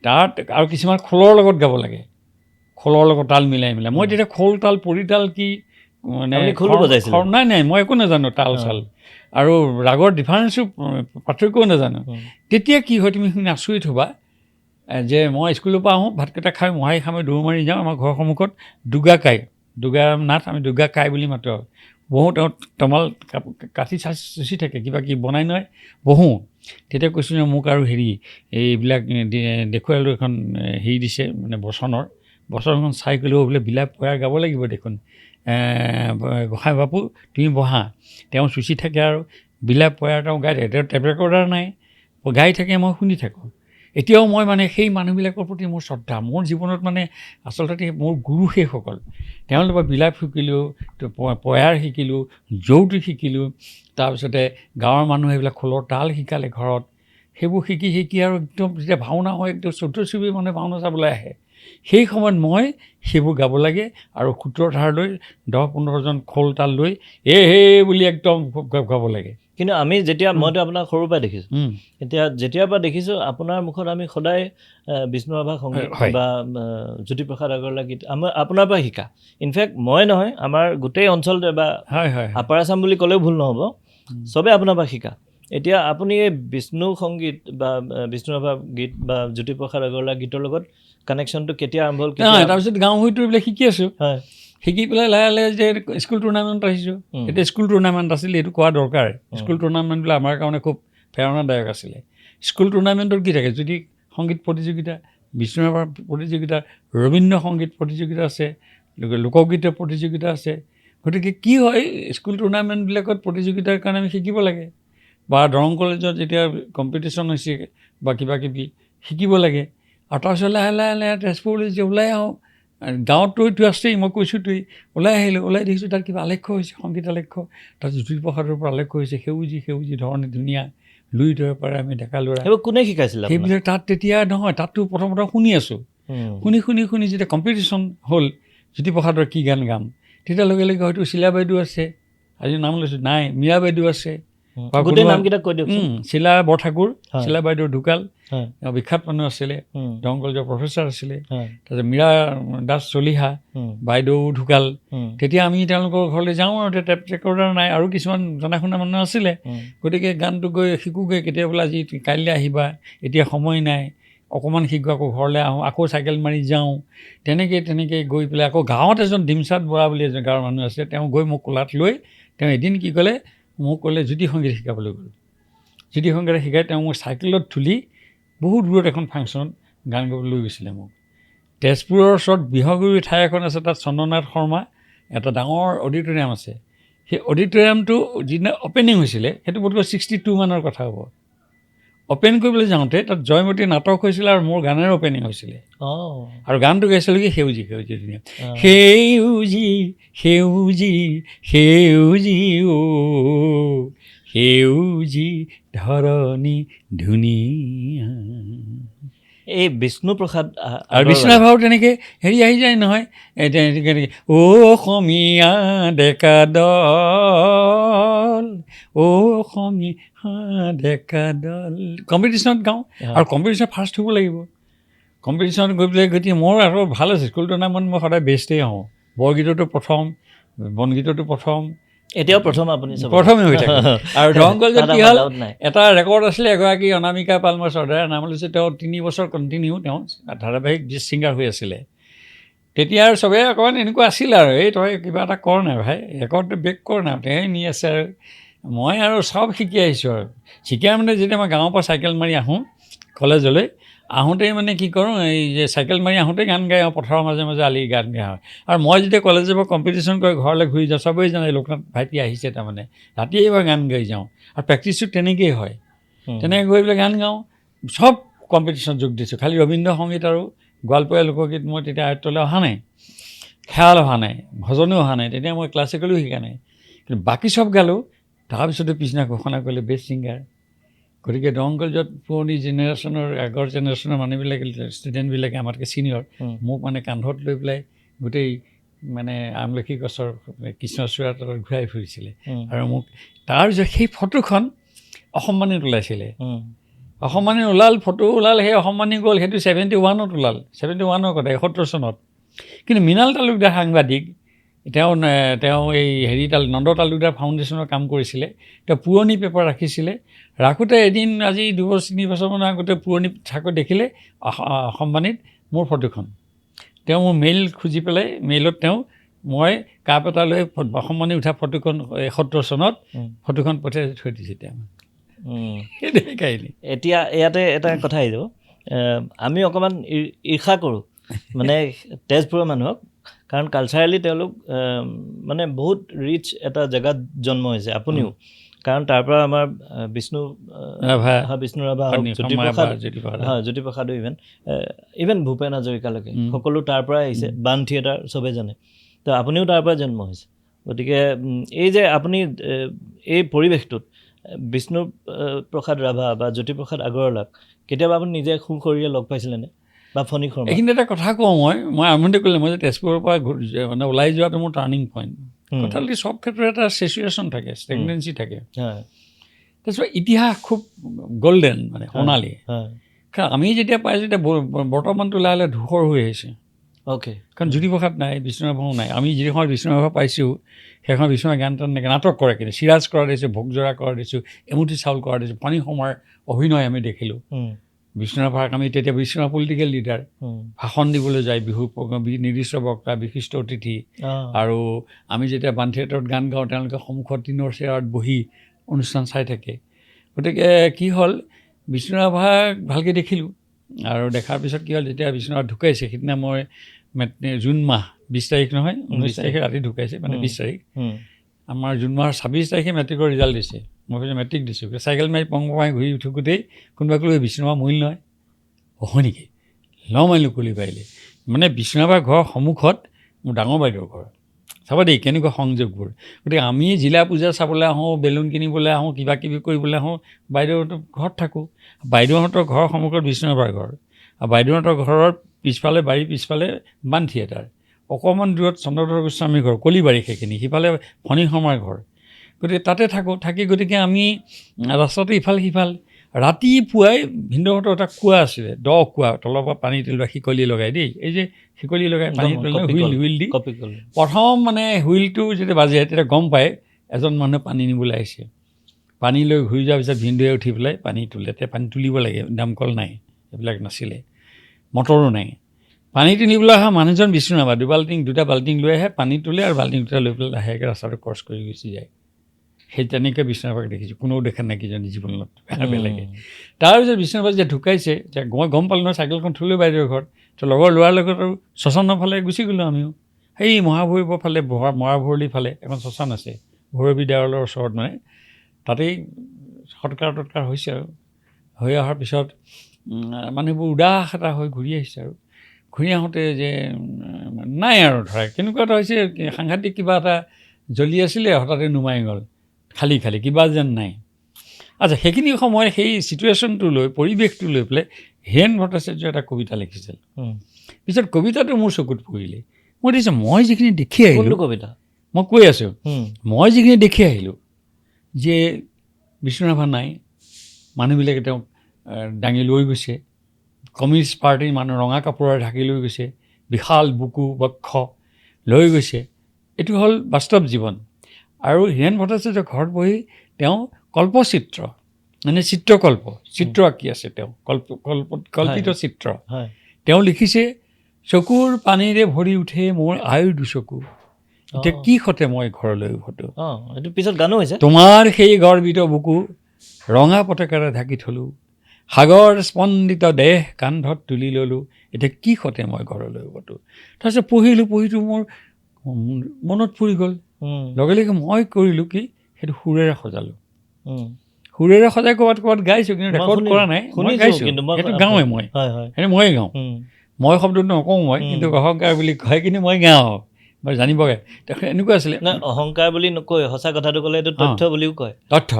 তাত আৰু কিছুমান খোলৰ লগত গাব লাগে, খোলৰ লগত তাল মিলাই মই তেতিয়া খোল তাল পৰিতাল কি মানে নাই মই একো নাজানো, তাল চাল আৰু ৰাগৰ ডিফাৰেঞ্চো পাৰ্থক্যও নাজানো। তেতিয়া কি হয় তুমি শুনি আচৰিত হ'বা যে মই স্কুলৰ পৰা আহোঁ, ভাতকেইটা খাই মহাই খামে দৌৰ মাৰি যাওঁ। আমাৰ ঘৰৰ সন্মুখত দুগা নাথ, আমি দুগা কাই বুলি মাতোঁ। বহোঁ, তেওঁ তমাল কাঠি চুচি থাকে, কিবা কিবি বনাই নহয়, বহোঁ। তেতিয়া কৈছোঁ যে মোক আৰু হেৰি এইবিলাক দেখুৱালোঁ, এখন হেৰি দিছে মানে বচনখন চাই গ'লেও বোলে বিলাপ পয়াৰ গাব লাগিব দেখোন। গোসাঁই বাপু তুমি বহা। তেওঁ চুচি থাকে আৰু বিলাপ পয়াৰ তেওঁ গাই থাকে। তেওঁ টেপ ৰেকৰ্ডাৰ নাই, গাই থাকে, মই শুনি থাকোঁ। এতিয়াও মই মানে সেই মানুহবিলাকৰ প্ৰতি মোৰ শ্ৰদ্ধা। মোৰ জীৱনত মানে আচলতে মোৰ গুৰু সেইসকল। তেওঁলোকৰ বিলাপ শিকিলোঁ, পয়াৰ শিকিলোঁ, যৌতুক শিকিলোঁ। তাৰপিছতে গাঁৱৰ মানুহে এইবিলাক খোলৰ তাল শিকালে ঘৰত। সেইবোৰ শিকি আৰু একদম যেতিয়া ভাওনা হয়, একদম চতুৰ্চুবুৰীয়া মানুহে ভাওনা চাবলৈ আহে। সেই সময়ত মই সেইবোৰ গাব লাগে আৰু সূত্ৰধাৰ লৈ 10-15জন খোল তাল লৈ বুলি একদম গাব লাগে। কিন্তু আমি মইতো আপোনাক সৰুৰ পৰাই দেখিছোঁ, এতিয়া যেতিয়াৰ পৰা দেখিছোঁ আপোনাৰ মুখত আমি সদায় বিষ্ণুৰাভা সংগীত বা জ্যোতিপ্ৰসাদ আগৰৱালা গীত আপোনাৰ পৰা শিকা। ইনফেক্ট মই নহয়, আমাৰ গোটেই অঞ্চলটোৱে বা আপাৰ আছাম বুলি ক'লেও ভুল নহ'ব, চবেই আপোনাৰ পৰা শিকা। এতিয়া আপুনি এই বিষ্ণু সংগীত বা বিষ্ণুৰাভা গীত বা জ্যোতিপ্ৰসাদ আগৰৱালা গীতৰ লগত কানেকশ্যনটো কেতিয়া আৰম্ভ হ'ল? তাৰপিছত গাঁও হয়তো এইবিলাক শিকি আছোঁ, শিকি পেলাই লাহে লাহে যে স্কুল টুৰ্ণামেণ্ট আহিছোঁ। এতিয়া স্কুল টুৰ্ণামেণ্ট আছিলে, এইটো কোৱা দৰকাৰ। স্কুল টুৰ্ণামেণ্টবিলাক আমাৰ কাৰণে খুব প্ৰেৰণাদায়ক আছিলে। স্কুল টুৰ্ণামেণ্টত কি থাকে? যদি সংগীত প্ৰতিযোগিতা, বিষ্ণুৰাভাৰ প্ৰতিযোগিতা, ৰবীন্দ্ৰ সংগীত প্ৰতিযোগিতা আছে, লোকগীতৰ প্ৰতিযোগিতা আছে। গতিকে কি হয়, স্কুল টুৰ্ণামেণ্টবিলাকত প্ৰতিযোগিতাৰ কাৰণে আমি শিকিব লাগে, বা দৰং কলেজত যেতিয়া কম্পিটিশ্যন হৈছে বা কিবা কিবি শিকিব লাগে। আৰু তাৰপিছত লাহে লাহে লাহে তেজপুৰলৈ যে ওলাই আহোঁ, গাঁৱততো এইটো আছেই, মই কৈছোঁতোৱেই। ওলাই আহিলোঁ, ওলাই দেখিছোঁ তাত কিবা আলেখ্য হৈছে, সংগীত আলেখ্য। তাত জ্যোতিপ্ৰসাদৰ পৰা আলেখ্য হৈছে, সেউজী ধৰণে ধুনীয়া লুই ধৰে পাৰে আমি ডেকা ল'ৰা। সেইবোৰ কোনে শিকাইছিলে? সেইবিলাক তাত তেতিয়া নহয়, তাততো প্ৰথমতে শুনি আছোঁ। শুনি যেতিয়া কম্পিটিশ্যন হ'ল জ্যোতিপ্ৰসাদৰ কি গান গাম, তেতিয়া লগে লগে হয়তো চিলা বাইদেউ আছে, আজি নাম লৈছোঁ, নাই মীৰা বাইদেউ আছে, গোটেই নামকেইটা কৈ দিয়ক। চিলা বৰঠাকুৰ, চিলা বাইদেউ ঢুকাল, বিখ্যাত মানুহ আছিলে, দৰং কলেজৰ প্ৰফেচাৰ আছিলে। তাৰপিছত মীৰা দাস চলিহা বাইদেউ ঢুকাল। তেতিয়া আমি তেওঁলোকৰ ঘৰলৈ যাওঁ আৰু টেপ ৰেকৰ্ডাৰ নাই, আৰু কিছুমান জনা শুনা মানুহ আছিলে। গতিকে গানটো গৈ শিকোগৈ, কেতিয়াবা আজি কাইলৈ আহিবা, এতিয়া সময় নাই, অকণমান শিকোঁ, আকৌ ঘৰলৈ আহোঁ, আকৌ চাইকেল মাৰি যাওঁ। তেনেকৈ গৈ পেলাই আকৌ গাঁৱত এজন ডিমচাঁদ বৰা বুলি এজন গাঁৱৰ মানুহ আছিলে, তেওঁ গৈ মোক কোলাত লৈ তেওঁ এদিন কি ক'লে, মোক ক'লে জ্যোতি সংগীত শিকাবলৈ গ'ল। জ্যোতি সংগীত শিকাই তেওঁ মোক চাইকেলত তুলি বহুত দূৰত এখন ফাংচনত গান গাবলৈ লৈ গৈছিলে মোক। তেজপুৰৰ ওচৰত বিহগুৰি ঠাই এখন আছে, তাত চন্দ্ৰনাথ শৰ্মা এটা ডাঙৰ অডিটৰিয়াম আছে। সেই অডিটৰিয়ামটো যিদিনা অ'পেনিং হৈছিলে, সেইটো বোধহয় 62 মানৰ কথা হ'ব। অ'পেন কৰিবলৈ যাওঁতে তাত জয়মতী নাটক হৈছিলে আৰু মোৰ গানেৰে অ'পেনিং হৈছিলে আৰু গানটো গাইছিলোঁ কি সেউজী সেউজী ধুনীয়া সেউজী সেউজী সেউজী সেউজী ধৰণী ধুনীয়া। এই বিষ্ণুপ্ৰসাদ আৰু বিষ্ণুৰাভাও তেনেকৈ হেৰি আহি যায় নহয়, তেনেকৈ অসমীয়া ডেকা দল অসমীয়া ডেকা দল কম্পিটিশ্যনত গাওঁ আৰু কম্পিটিশ্যনত ফাৰ্ষ্ট হ'ব লাগিব। কম্পিটিশ্যনত গৈ পেলাই গতিকে মোৰ আৰু ভাল আছে স্কুল টুৰ্ণামেণ্ট মই সদায় বেষ্টেই হওঁ। বৰগীততো প্ৰথম, বনগীততো প্ৰথম, এতিয়াও প্ৰথম আপুনি প্ৰথমেই হৈ থাকে। আৰু দৰংগজত কি হ'ল এটা ৰেকৰ্ড আছিলে, এগৰাকী অনামিকা পালমাৰ চৰ্দাৰে নাম লৈছে, তেওঁ 3 বছৰ কণ্টিনিউ তেওঁ ধাৰাবাহিক ছিংগাৰ হৈ আছিলে। তেতিয়া আৰু চবেই অকণমান এনেকুৱা আছিলে আৰু এই তই কিবা এটা কৰ নাই ভাই, ৰেকৰ্ডটো ব্ৰেক কৰ নাই, তেওঁ নি আছে আৰু মই আৰু চব শিকি আহিছোঁ আৰু শিকাই মানে যেতিয়া মই গাঁৱৰ পৰা চাইকেল মাৰি আহোঁ কলেজলৈ, আহোঁতেই মানে কি কৰোঁ, এই যে চাইকেল মাৰি আহোঁতেই গান গাই পথাৰৰ মাজে মাজে আলি গান গাই হয়। আৰু মই যেতিয়া কলেজৰ পৰা কম্পিটিশ্যন কৰি ঘৰলৈ ঘূৰি যাওঁ, চবেই জানে লোকনাথ ভাইটি আহিছে, তাৰমানে ৰাতিয়েই মই গান গাই যাওঁ আৰু প্ৰেক্টিচটো তেনেকেই হয়। তেনেকৈ গৈ পেলাই গান গাওঁ, চব কম্পিটিশ্যনত যোগ দিছোঁ। খালি ৰবীন্দ্ৰ সংগীত আৰু গোৱালপৰীয়া লোকগীত মই তেতিয়া আয়ত্তলৈ অহা নাই, খেয়াল অহা নাই, ভজনো অহা নাই, তেতিয়া মই ক্লাছিকেলো শিকা নাই, কিন্তু বাকী চব গালোঁ। তাৰপিছতে পিছদিনা ঘোষণা কৰিলে বেষ্ট ছিংগাৰ। গতিকে দৰং কলেজত পুৰণি জেনেৰেশ্যনৰ আগৰ জেনেৰেশ্যনৰ মানুহবিলাকে ষ্টুডেণ্টবিলাকে আমাতকৈ ছিনিয়ৰ মোক মানে কান্ধত লৈ পেলাই গোটেই মানে আমলখি গছৰ কৃষ্ণচূড়া তলত ঘূৰাই ফুৰিছিলে। আৰু মোক তাৰপিছত সেই ফটোখন অসন্মানিত ওলাইছিলে, অসন্মানিত ওলাল, ফটো ওলাল, সেই অসন্মানি গ'ল, সেইটো 71ত ওলাল, 71ৰ কথা, 71 চনত। কিন্তু মৃণাল তালুকদাৰ সাংবাদিক, তেওঁ এই হেৰি নন্দ তালুকদাৰ ফাউণ্ডেশ্যনৰ কাম কৰিছিলে, তেওঁ পুৰণি পেপাৰ ৰাখিছিলে। ৰাখোঁতে এদিন আজি 2-3 বছৰমানৰ আগতে পুৰণি চাকৰি দেখিলে অসন্মানিত মোৰ ফটোখন। তেওঁ মোৰ মেইল খুজি পেলাই, মেইলত মই কাপ এটা লৈ অসন্মানি উঠা ফটোখন 71 চনত ফটোখন পঠিয়াই থৈ দিছে তেওঁ। সেইটোৱে কাহিনী। এতিয়া ইয়াতে এটা কথা আহি যাব, আমি অকণমান ঈৰ্ষা কৰোঁ মানে তেজপুৰৰ মানুহক, কাৰণ কালচাৰেলি তেওঁলোক মানে বহুত ৰিচ এটা জেগাত জন্ম হৈছে, আপুনিও, কাৰণ তাৰ পৰা আমাৰ বিষ্ণু ৰাভা হওক, জ্যোতিপ্ৰসাদো ইভেন ভূপেন হাজৰিকালৈকে সকলো তাৰ পৰাই আহিছে, বাণ থিয়েটাৰ চবেই জানে, তো আপুনিও তাৰ পৰা জন্ম হৈছে। গতিকে এই যে আপুনি এই পৰিৱেশটোত বিষ্ণুপ্ৰসাদ ৰাভা বা জ্যোতিপ্ৰসাদ আগৰৱালাক কেতিয়াবা আপুনি নিজে সুখৰিয়ে লগ পাইছিলেনে বা ফণী শৰ্মা? এইখিনি এটা কথা কওঁ, মই আৰম্ভণি কৰিলোঁ, মই যে তেজপুৰৰ পৰা মানে ওলাই যোৱাটো মোৰ টাৰ্ণিং পইণ্ট। কথাটো চব ক্ষেত্ৰত এটা ছিচুৱেশ্যন থাকে, ষ্টেগনেঞ্চি থাকে। তাৰপিছত ইতিহাস খুব গল্ডেন, মানে সোণালী। কাৰণ আমি যেতিয়া পাইছোঁ, এতিয়া বৰ্তমানটো লাহে লাহে ধূসৰ হৈ আহিছে। কাৰণ জ্যোতিপ্ৰসাদ নাই, বিষ্ণুৰাভাও নাই। আমি যি সময়ত বিষ্ণুৰাভা পাইছোঁ, সেইখন বিষ্ণুৰাভা গান তেনেকৈ নাটক কৰে, কিন্তু চিৰাজ কৰা দিছোঁ, ভোগজৰা কৰা দিছোঁ, এমুঠি চাউল কৰা দিছোঁ, পানী সমাৰ অভিনয় আমি দেখিলোঁ। বিষ্ণুৰাভাক আমি তেতিয়া বিষ্ণুৰাভা পলিটিকেল লিডাৰ, ভাষণ দিবলৈ যায়, বিহু নিৰ্দিষ্ট বক্তা, বিশিষ্ট অতিথি। আৰু আমি যেতিয়া বাণ থিয়েটাৰত গান গাওঁ, তেওঁলোকে সন্মুখত টিনৰ চেয়াৰত বহি অনুষ্ঠান চাই থাকে। গতিকে কি হ'ল, বিষ্ণুৰাভাক ভালকৈ দেখিলোঁ। আৰু দেখাৰ পিছত কি হ'ল, যেতিয়া বিষ্ণুৰাভা ঢুকাইছে, সেইদিনা মই জুন মাহ 20 তাৰিখ নহয়, 19 তাৰিখে ৰাতি ঢুকাইছে, মানে 20 তাৰিখ। আমাৰ জুন মাহৰ 26 তাৰিখে মেট্ৰিকৰ ৰিজাল্ট দিছে। মই কৈছোঁ মেট্ৰিক দিছোঁ, চাইকেল মাৰি পংপঙাই ঘূৰি উঠোঁতেই কোনোবাই ক'লে বিষ্ণুৰাভা মৰিল নহয়। হয় নেকি? মাৰিলোঁ কুলি পাৰিলে। মানে বিষ্ণুৰাভাৰ ঘৰৰ সন্মুখত মোৰ ডাঙৰ বাইদেউৰ ঘৰ। চাব দেই কেনেকুৱা সংযোগবোৰ। গতিকে আমি জিলা পূজা চাবলৈ আহোঁ, বেলুন কিনিবলৈ আহোঁ, কিবা কিবি কৰিবলৈ আহোঁ, বাইদেউহঁতৰ ঘৰত থাকোঁ। বাইদেউহঁতৰ ঘৰৰ সন্মুখত বিষ্ণুৰাভাৰ ঘৰ, আৰু বাইদেউহঁতৰ ঘৰৰ পিছফালে, বাৰীৰ পিছফালে বাণ থিয়েটাৰ, অকণমান দূৰত চন্দ্ৰধৰ গোস্বামীৰ ঘৰ, কলিবাৰী সেইখিনি, সিফালে ফণী শৰ্মাৰ ঘৰ। গতিকে তাতে থাকোঁ, থাকি গতিকে আমি ৰাস্তাতে ইফাল সিফাল। ৰাতিপুৱাই ভিনদেউহঁতৰ এটা কুঁৱা আছিলে, দ কুঁৱা, তলৰ পৰা পানী তুলিবা, শিকলি লগাই দেই, এই যে শিকলি লগাই পানী তুলিলে হুইল দি, প্ৰথম মানে হুইলটো যেতিয়া বাজে তেতিয়া গম পায় এজন মানুহে পানী নিবলৈ আহিছে। পানী লৈ ঘূৰি যোৱাৰ পিছত ভিনদেউৱে উঠি পেলাই পানী তোলে। তেতিয়া পানী তুলিব লাগে, দামকল নাই, এইবিলাক নাছিলে, মটৰো নাই। পানী তুলিবলৈ অহা মানুহজন বিষ্ণুৰাভা দুটা বাল্টিং লৈ আহে, পানী তোলে আৰু বাল্টিং দুটা লৈ পেলাই লাহেকৈ ৰাস্তাটো ক্ৰছ কৰি গুচি যায়। সেই তেনেকৈ বিষ্ণুৰাভাক দেখিছোঁ, কোনেও দেখা নাই কিজনী জীৱনত বেলেগে। তাৰপিছত বিষ্ণুৰাভা যেতিয়া ঢুকাইছে, মই গম পালোঁ নহয়, চাইকেলখন থ'লোঁ বাইদেউৰ ঘৰত, তো লগৰ ল'ৰাৰ লগত আৰু শ্মশানৰ ফালে গুচি গ'লোঁ আমিও। সেই মহাভৈৰৱৰ ফালে, মৰাভৰলীৰ ফালে এখন শ্মশান আছে, ভৈৰৱী দেৱালৰ ওচৰত, মানে তাতেই সৎকাৰ তৎকাৰ হৈছে আৰু হৈ অহাৰ পিছত মানুহবোৰ উদাস এটা হৈ ঘূৰি আহিছে আৰু ঘূৰি আহোঁতে যে নাই আৰু ধৰা কেনেকুৱা এটা হৈছে সাংঘাতিক কিবা এটা জ্বলি আছিলে হঠাতে নুমাই গ'ল খালী কিবা যেন নাই। আচ্ছা, সেইখিনি সময়ত সেই চিটুৱেশ্যনটো লৈ পৰিৱেশটো লৈ পেলাই হীৰেণ ভট্টাচাৰ্য এটা কবিতা লিখিছিল। পিছত কবিতাটো মোৰ চকুত পৰিলে। মই দেখিছোঁ মই যিখিনি দেখি আহিলোঁ, কবিতা মই কৈ আছোঁ, মই যিখিনি দেখি আহিলোঁ যে বিষ্ণুৰাভা নাই, মানুহবিলাকে তেওঁক দাঙি লৈ গৈছে, কমিউনিষ্ট পাৰ্টিৰ মানুহ ৰঙা কাপোৰেৰে ঢাকি লৈ গৈছে, বিশাল বুকু বক্ষ লৈ গৈছে। এইটো হ'ল বাস্তৱ জীৱন। আৰু হীৰেণ ভট্টাচাৰ্যৰ ঘৰত বহি তেওঁ কল্পচিত্ৰ মানে চিত্ৰ আঁকি আছে। তেওঁ কল্পিত চিত্ৰ তেওঁ লিখিছে, চকুৰ পানীৰে ভৰি উঠে মোৰ আয়ুৰ দুচকু, এতিয়া কি সতে মই ঘৰলৈ উভতো, এইটো পিছত গানো হৈছে। তোমাৰ সেই গৰ্বিত বুকু ৰঙা পতাকাৰে ঢাকি থলোঁ, সাগৰ স্পন্দিত দেহ কান্ধত তুলি ল'লোঁ, এতিয়া কি সতে মই ঘৰলৈ উভতো। তাৰপিছত পঢ়িটো মোৰ মনত পৰি গ'ল। লগে লগে মই কৰিলোঁ কি, সেইটো সুৰেৰে সজালোঁ। সুৰেৰে সজাই ক'ৰবাত গাইছোঁ, কিন্তু ৰেকৰ্ড কৰা নাই। মই গাইছোঁ, সেইটো গাওঁৱে মই, সেইটো ময়ে গাওঁ। মই শব্দটো নকওঁ মই, কিন্তু অহংকাৰ বুলি কয়, কিন্তু মই গাওঁ বাৰু জানিবগৈ। এনেকুৱা আছিলে, অহংকাৰ বুলি নকয়, সঁচা কথাটো ক'লে এইটো তথ্য বুলিও কয়। তথ্য।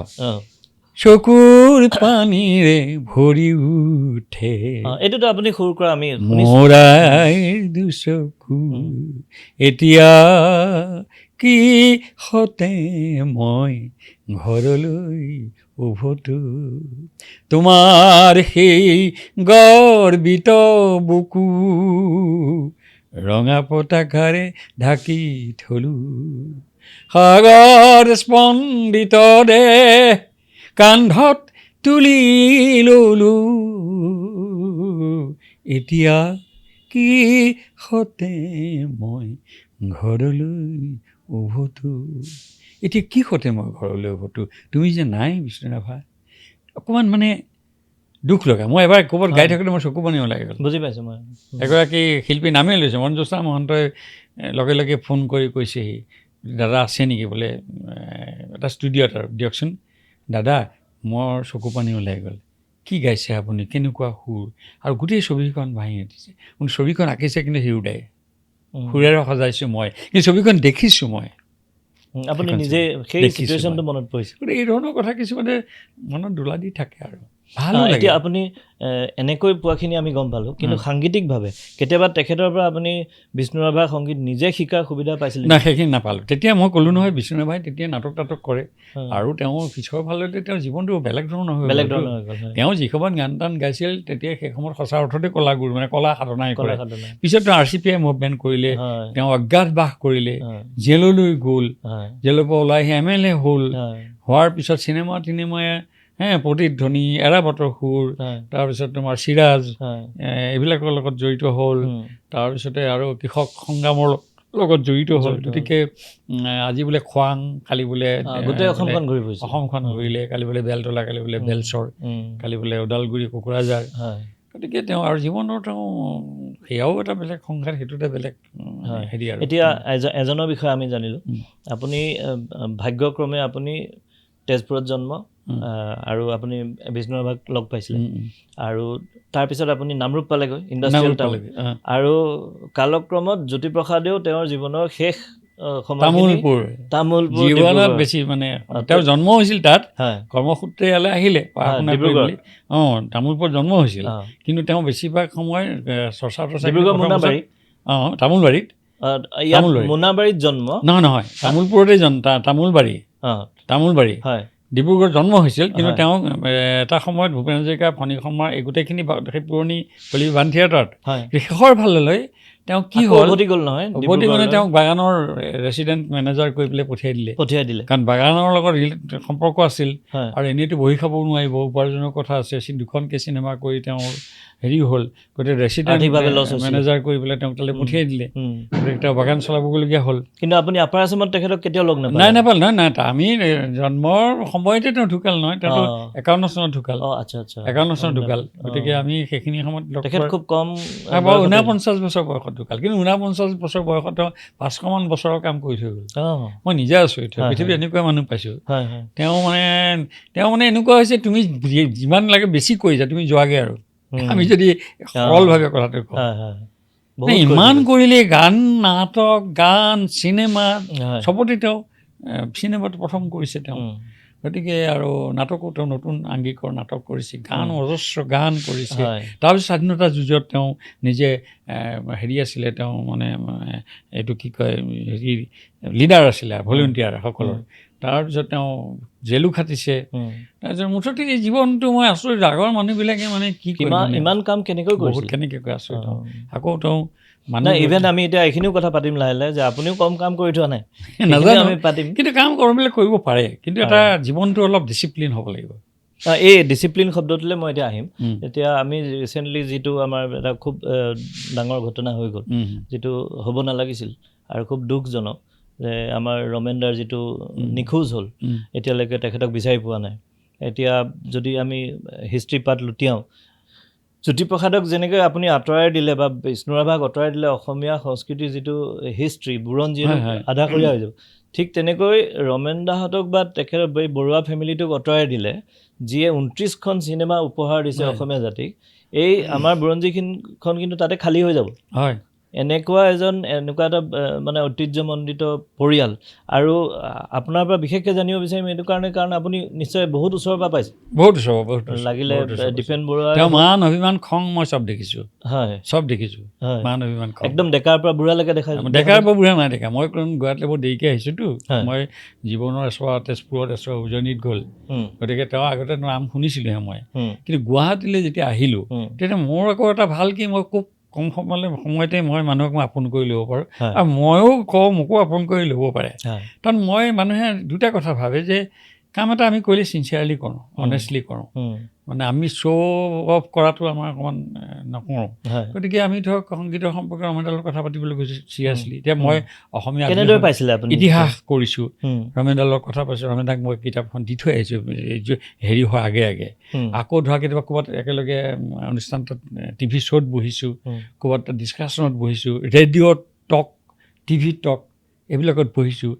চকুৰ পানীৰে ভৰি উঠে, এইটোতো আপুনি সুৰ কৰা আমি মোৰ আয়ুৰ দুচকু, এতিয়া কি সতে মই ঘৰলৈ উভতো, তোমাৰ সেই গৰ্বিত বুকু ৰঙা পতাকাৰে ঢাকি থলোঁ, সাগৰ স্পন্দিত দেহ কান্ধত তুলি ল'লোঁ, এতিয়া কি সতে মই ঘৰলৈ উভতো, এতিয়া কি সতে মই ঘৰলৈ উভতো, তুমি যে নাই বিষ্ণুৰাভা। অকণমান মানে দুখ লগা। মই এবাৰ ক'ৰবাত গাই থাকোঁতে মোৰ চকু পানী ওলাই গ'ল। বুজি পাইছোঁ মই। এগৰাকী শিল্পী নামেই লৈছে, মঞ্জুষা মহন্তই লগে লগে ফোন কৰি কৈছেহি, দাদা আছে নেকি বোলে এটা ষ্টুডিঅ'ত আৰু দিয়কচোন। দাদা মোৰ চকু পানী ওলাই গ'ল, কি গাইছে আপুনি, কেনেকুৱা সুৰ, আৰু গোটেই ছবিখন ভাঙি উঠিছে। ছবিখন আঁকিছে কিন্তু হিৰুদাই, সুৰেৰে সজাইছোঁ মই, কিন্তু ছবিখন দেখিছোঁ মই। আপুনি নিজে সেই চিটুৱেশ্যনটো মনত পৰিছে। গতিকে এই ধৰণৰ কথা কিছুমানে মনত দোলা দি থাকে আৰু ভাল। এতিয়া আপুনি এনেকৈ পোৱাখিনি আমি গম পালোঁ, কিন্তু সাংগীতিকভাৱে কেতিয়াবা তেখেতৰ পৰা আপুনি বিষ্ণুৰাভাৰ সংগীত নিজে শিকাৰ সুবিধা পাইছিলে? নাই, সেইখিনি নাপালোঁ। তেতিয়া মই ক'লোঁ নহয়, বিষ্ণুৰাভাই তেতিয়া নাটক কৰে, আৰু তেওঁৰ পিছৰ ফালতে তেওঁৰ জীৱনটো বেলেগ ধৰণৰ হৈ গ'ল। তেওঁ যিসময়ত গান টান গাইছিল, তেতিয়া সেই সময়ত সঁচা অৰ্থতে কলাগুৰু, মানে কলা সাধনাই কৰে। পিছত তেওঁ RCPI মুভমেণ্ট কৰিলে, তেওঁ অজ্ঞাতবাস কৰিলে, জেললৈ গ'ল, জেলৰ পৰা ওলাই আহি MLA হ'ল, হোৱাৰ পিছত চিনেমাই প্ৰতিধ্বনি, এৰাবতৰ সুৰ, তাৰপিছত তোমাৰ চিৰাজ, এইবিলাকৰ লগত জড়িত হ'ল। তাৰপিছতে আৰু কৃষক সংগ্ৰামৰ লগত জড়িত হ'ল। গতিকে আজি বোলে খোৱাং, কালি বোলে গোটেই অসমখন ঘূৰিলে, কালি বোলে বেলতলা, কালি বোলে বেলচৰ, কালি বোলে ওদালগুৰি, কোকৰাঝাৰ। গতিকে তেওঁ আৰু জীৱনৰ তেওঁ সেয়াও এটা বেলেগ সংঘাত, সেইটো এটা বেলেগ হেৰি। আৰু এতিয়া এজনৰ বিষয়ে আমি জানিলোঁ, আপুনি ভাগ্যক্ৰমে আপুনি তেজপুৰত জন্ম, আৰু আপুনি বিষ্ণুৰাভাক লগ পাইছিলে, আৰু তাৰপিছত আপুনি নামৰূপ পালেগৈ, ইণ্ডাষ্ট্ৰিয়েল টাউন, আৰু কালক্ৰমত জ্যোতিপ্ৰসাদেও তেওঁৰ জীৱনৰ শেষ তামোলপুৰ জীৱনত বেছি, মানে তেওঁৰ জন্ম হৈছিল তাত, কৰ্মসূত্ৰে ইয়ালৈ আহিলে ডিব্ৰুগড়, তামোলপুৰত জন্ম হৈছিল, কিন্তু তেওঁ বেছিভাগ সময় চৰ্চা তামোলবাৰীত। মোনাবাৰীত জন্ম নহয়, তামোলপুৰতে তামোলবাৰী ডিব্ৰুগড়ত জন্ম হৈছিল, কিন্তু তেওঁ এটা সময়ত ভূপেন হাজৰিকা, ফণী শৰ্মা, এই গোটেইখিনি সেই পুৰণি বাণ থিয়েটাৰত শেষৰ ফাললৈ তেওঁ কি হ'ল, উভতি গ'ল নহয়, উভতি মানে তেওঁক বাগানৰ ৰেচিডেণ্ট মেনেজাৰ কৰি পেলাই পঠিয়াই দিলে, কাৰণ বাগানৰ লগত সম্পৰ্ক আছিল, আৰু এনেইতো বহি খাবও নোৱাৰিব, উপাৰ্জনৰ কথা আছে, দুখনকৈ চিনেমা কৰি তেওঁৰ হেৰি হ'ল, গতিকে ৰেচিডেণ্ট মেনেজাৰ কৰি পেলাই তেওঁক তালৈ পঠিয়াই দিলে, গতিকে তেওঁ বাগান চলাবগীয়া হ'ল। কিন্তু আপুনি আপাৰ আছামত তেখেতক কেতিয়াও লগ নাপালে? নাপালোঁ, নাই, আমি জন্মৰ সময়তে তেওঁ ঢুকাল নহয়, তেওঁতো 51 চনত ঢুকাল, 51 চনত ঢুকাল। গতিকে আমি সেইখিনি সময়ত তেখেত খুব কম 49 বছৰ বয়সত ঢুকাল, কিন্তু 49 বছৰ বয়সত তেওঁ 500মান বছৰৰ কাম কৰি থৈ গ'ল। মই নিজে আচৰিত হয়, পৃথিৱীত এনেকুৱা মানুহ পাইছোঁ। তেওঁ মানে এনেকুৱা হৈছে, তুমি যিমান লাগে বেছি কৰিছা, তুমি যোৱাগৈ আৰু, আমি যদি সৰলভাৱে কথাটো কওঁ। ইমান কৰিলে, গান, নাটক, গান, চিনেমা চবতে তেওঁ, চিনেমাত প্ৰথম কৰিছে তেওঁ, গতিকে আৰু নাটকো তেওঁ নতুন আংগিকৰ নাটক কৰিছে, গান অজস্ৰ গান কৰিছে। তাৰপিছত স্বাধীনতা যুঁজত তেওঁ নিজে হেৰি আছিলে, তেওঁ মানে এইটো কি কয়, হেৰি লিডাৰ আছিলে, ভলেণ্টিয়াৰ সকলৰ। তাৰপিছত তেওঁ জেলো খাটিছে। তাৰপিছত মুঠতে এই জীৱনটো মই আচৰিত, আগৰ মানুহবিলাকে মানে কি ইমান কাম কেনেকৈ কৰিছে, বহুত কেনেকৈ কৰে আচৰিত। আকৌ তেওঁ মানে ইভেন আমি এতিয়া এইখিনিও কথা পাতিম লাহে লাহে, যে আপুনিও কম কাম কৰি থোৱা নাই, নাজানো আমি পাতিম। কিন্তু কাম কৰ্মবিলাক কৰিব পাৰে, কিন্তু এটা জীৱনটো অলপ ডিচিপ্লিন হ'ব লাগিব। এই ডিচিপ্লিন শব্দটোলৈ মই এতিয়া আহিম। এতিয়া আমি ৰিচেণ্টলি যিটো আমাৰ এটা খুব ডাঙৰ ঘটনা হৈ গ'ল, যিটো হ'ব নালাগিছিল আৰু খুব দুখজনক, যে আমাৰ ৰমেনদাৰ যিটো নিখোজ হ'ল, এতিয়ালৈকে তেখেতক বিচাৰি পোৱা নাই। এতিয়া যদি আমি হিষ্ট্ৰী পাত লুটিয়াওঁ, জ্যোতিপ্ৰসাদক যেনেকৈ আপুনি আঁতৰাই দিলে বা বিষ্ণুৰাভাক আঁতৰাই দিলে, অসমীয়া সংস্কৃতিৰ যিটো হিষ্ট্ৰী বুৰঞ্জী আধাখৰীয়া হৈ যাব, ঠিক তেনেকৈ ৰমেন দাহঁতক বা তেখেতৰ বৰুৱা ফেমিলিটোক আঁতৰাই দিলে, যিয়ে 29খন চিনেমা উপহাৰ দিছে অসমীয়া জাতিক, এই আমাৰ বুৰঞ্জীখন কিন্তু তাতে খালী হৈ যাব। এনেকুৱা এটা মানে ঐতিহ্যমণ্ডিত পৰিয়াল। আৰু আপোনাৰ পৰা বিশেষকৈ জানিব বিচাৰিম এইটো কাৰণে, কাৰণ আপুনি নিশ্চয় বহুত ওচৰৰ পৰা পাইছে, বহুত ওচৰ, লাগিলে দীপেন বৰুৱা, মান অভিমান, খং, মই চব দেখিছোঁ। চব দেখিছোঁ, মান অভিমান, খং, একদম ডেকাৰ পৰা বুঢ়ালৈকে ডেকাৰ পৰা বুঢ়া নাই দেখা। মই গুৱাহাটীলৈ বহুত দেৰিকৈ আহিছোঁতো, মই জীৱনৰ তেজপুৰত উজনিত গ'ল, গতিকে তেওঁ আগতে নাম শুনিছিলোঁহে মই। কিন্তু গুৱাহাটীলৈ যেতিয়া আহিলোঁ, তেতিয়া মোৰ আকৌ এটা ভাল কি, মই খুব কম সময়তে মই মানুহক মই আপোন কৰি ল'ব পাৰোঁ, আৰু ময়ো কওঁ মোকো আপোন কৰি ল'ব পাৰে। কাৰণ মই, মানুহে দুটা কথা ভাবে যে কাম এটা আমি কৰিলে চিনচিয়াৰলি কৰোঁ, অনেষ্টলি কৰোঁ, মানে আমি শ্ব' অফ কৰাটো আমাৰ অকণমান নকৰোঁ। গতিকে আমি ধৰক সংগীতৰ সম্পৰ্কে ৰমেনদাৰ লগত কথা পাতিবলৈ গৈছোঁ চিৰিয়াছলি। এতিয়া মই অসমীয়া ইতিহাস কৰিছোঁ, ৰমেনদাৰ লগত কথা পাতিছোঁ, ৰমেনদাক মই কিতাপখন দি থৈ আহিছোঁ হেৰি হোৱাৰ আগে আগে। আকৌ ধৰা কেতিয়াবা ক'ৰবাত একেলগে অনুষ্ঠানটোত টিভি শ্ব'ত বহিছোঁ, ক'ৰবাত ডিছকাশ্যনত বহিছোঁ, ৰেডিঅ'ত টক, টিভি টক, এইবিলাকত বহিছোঁ,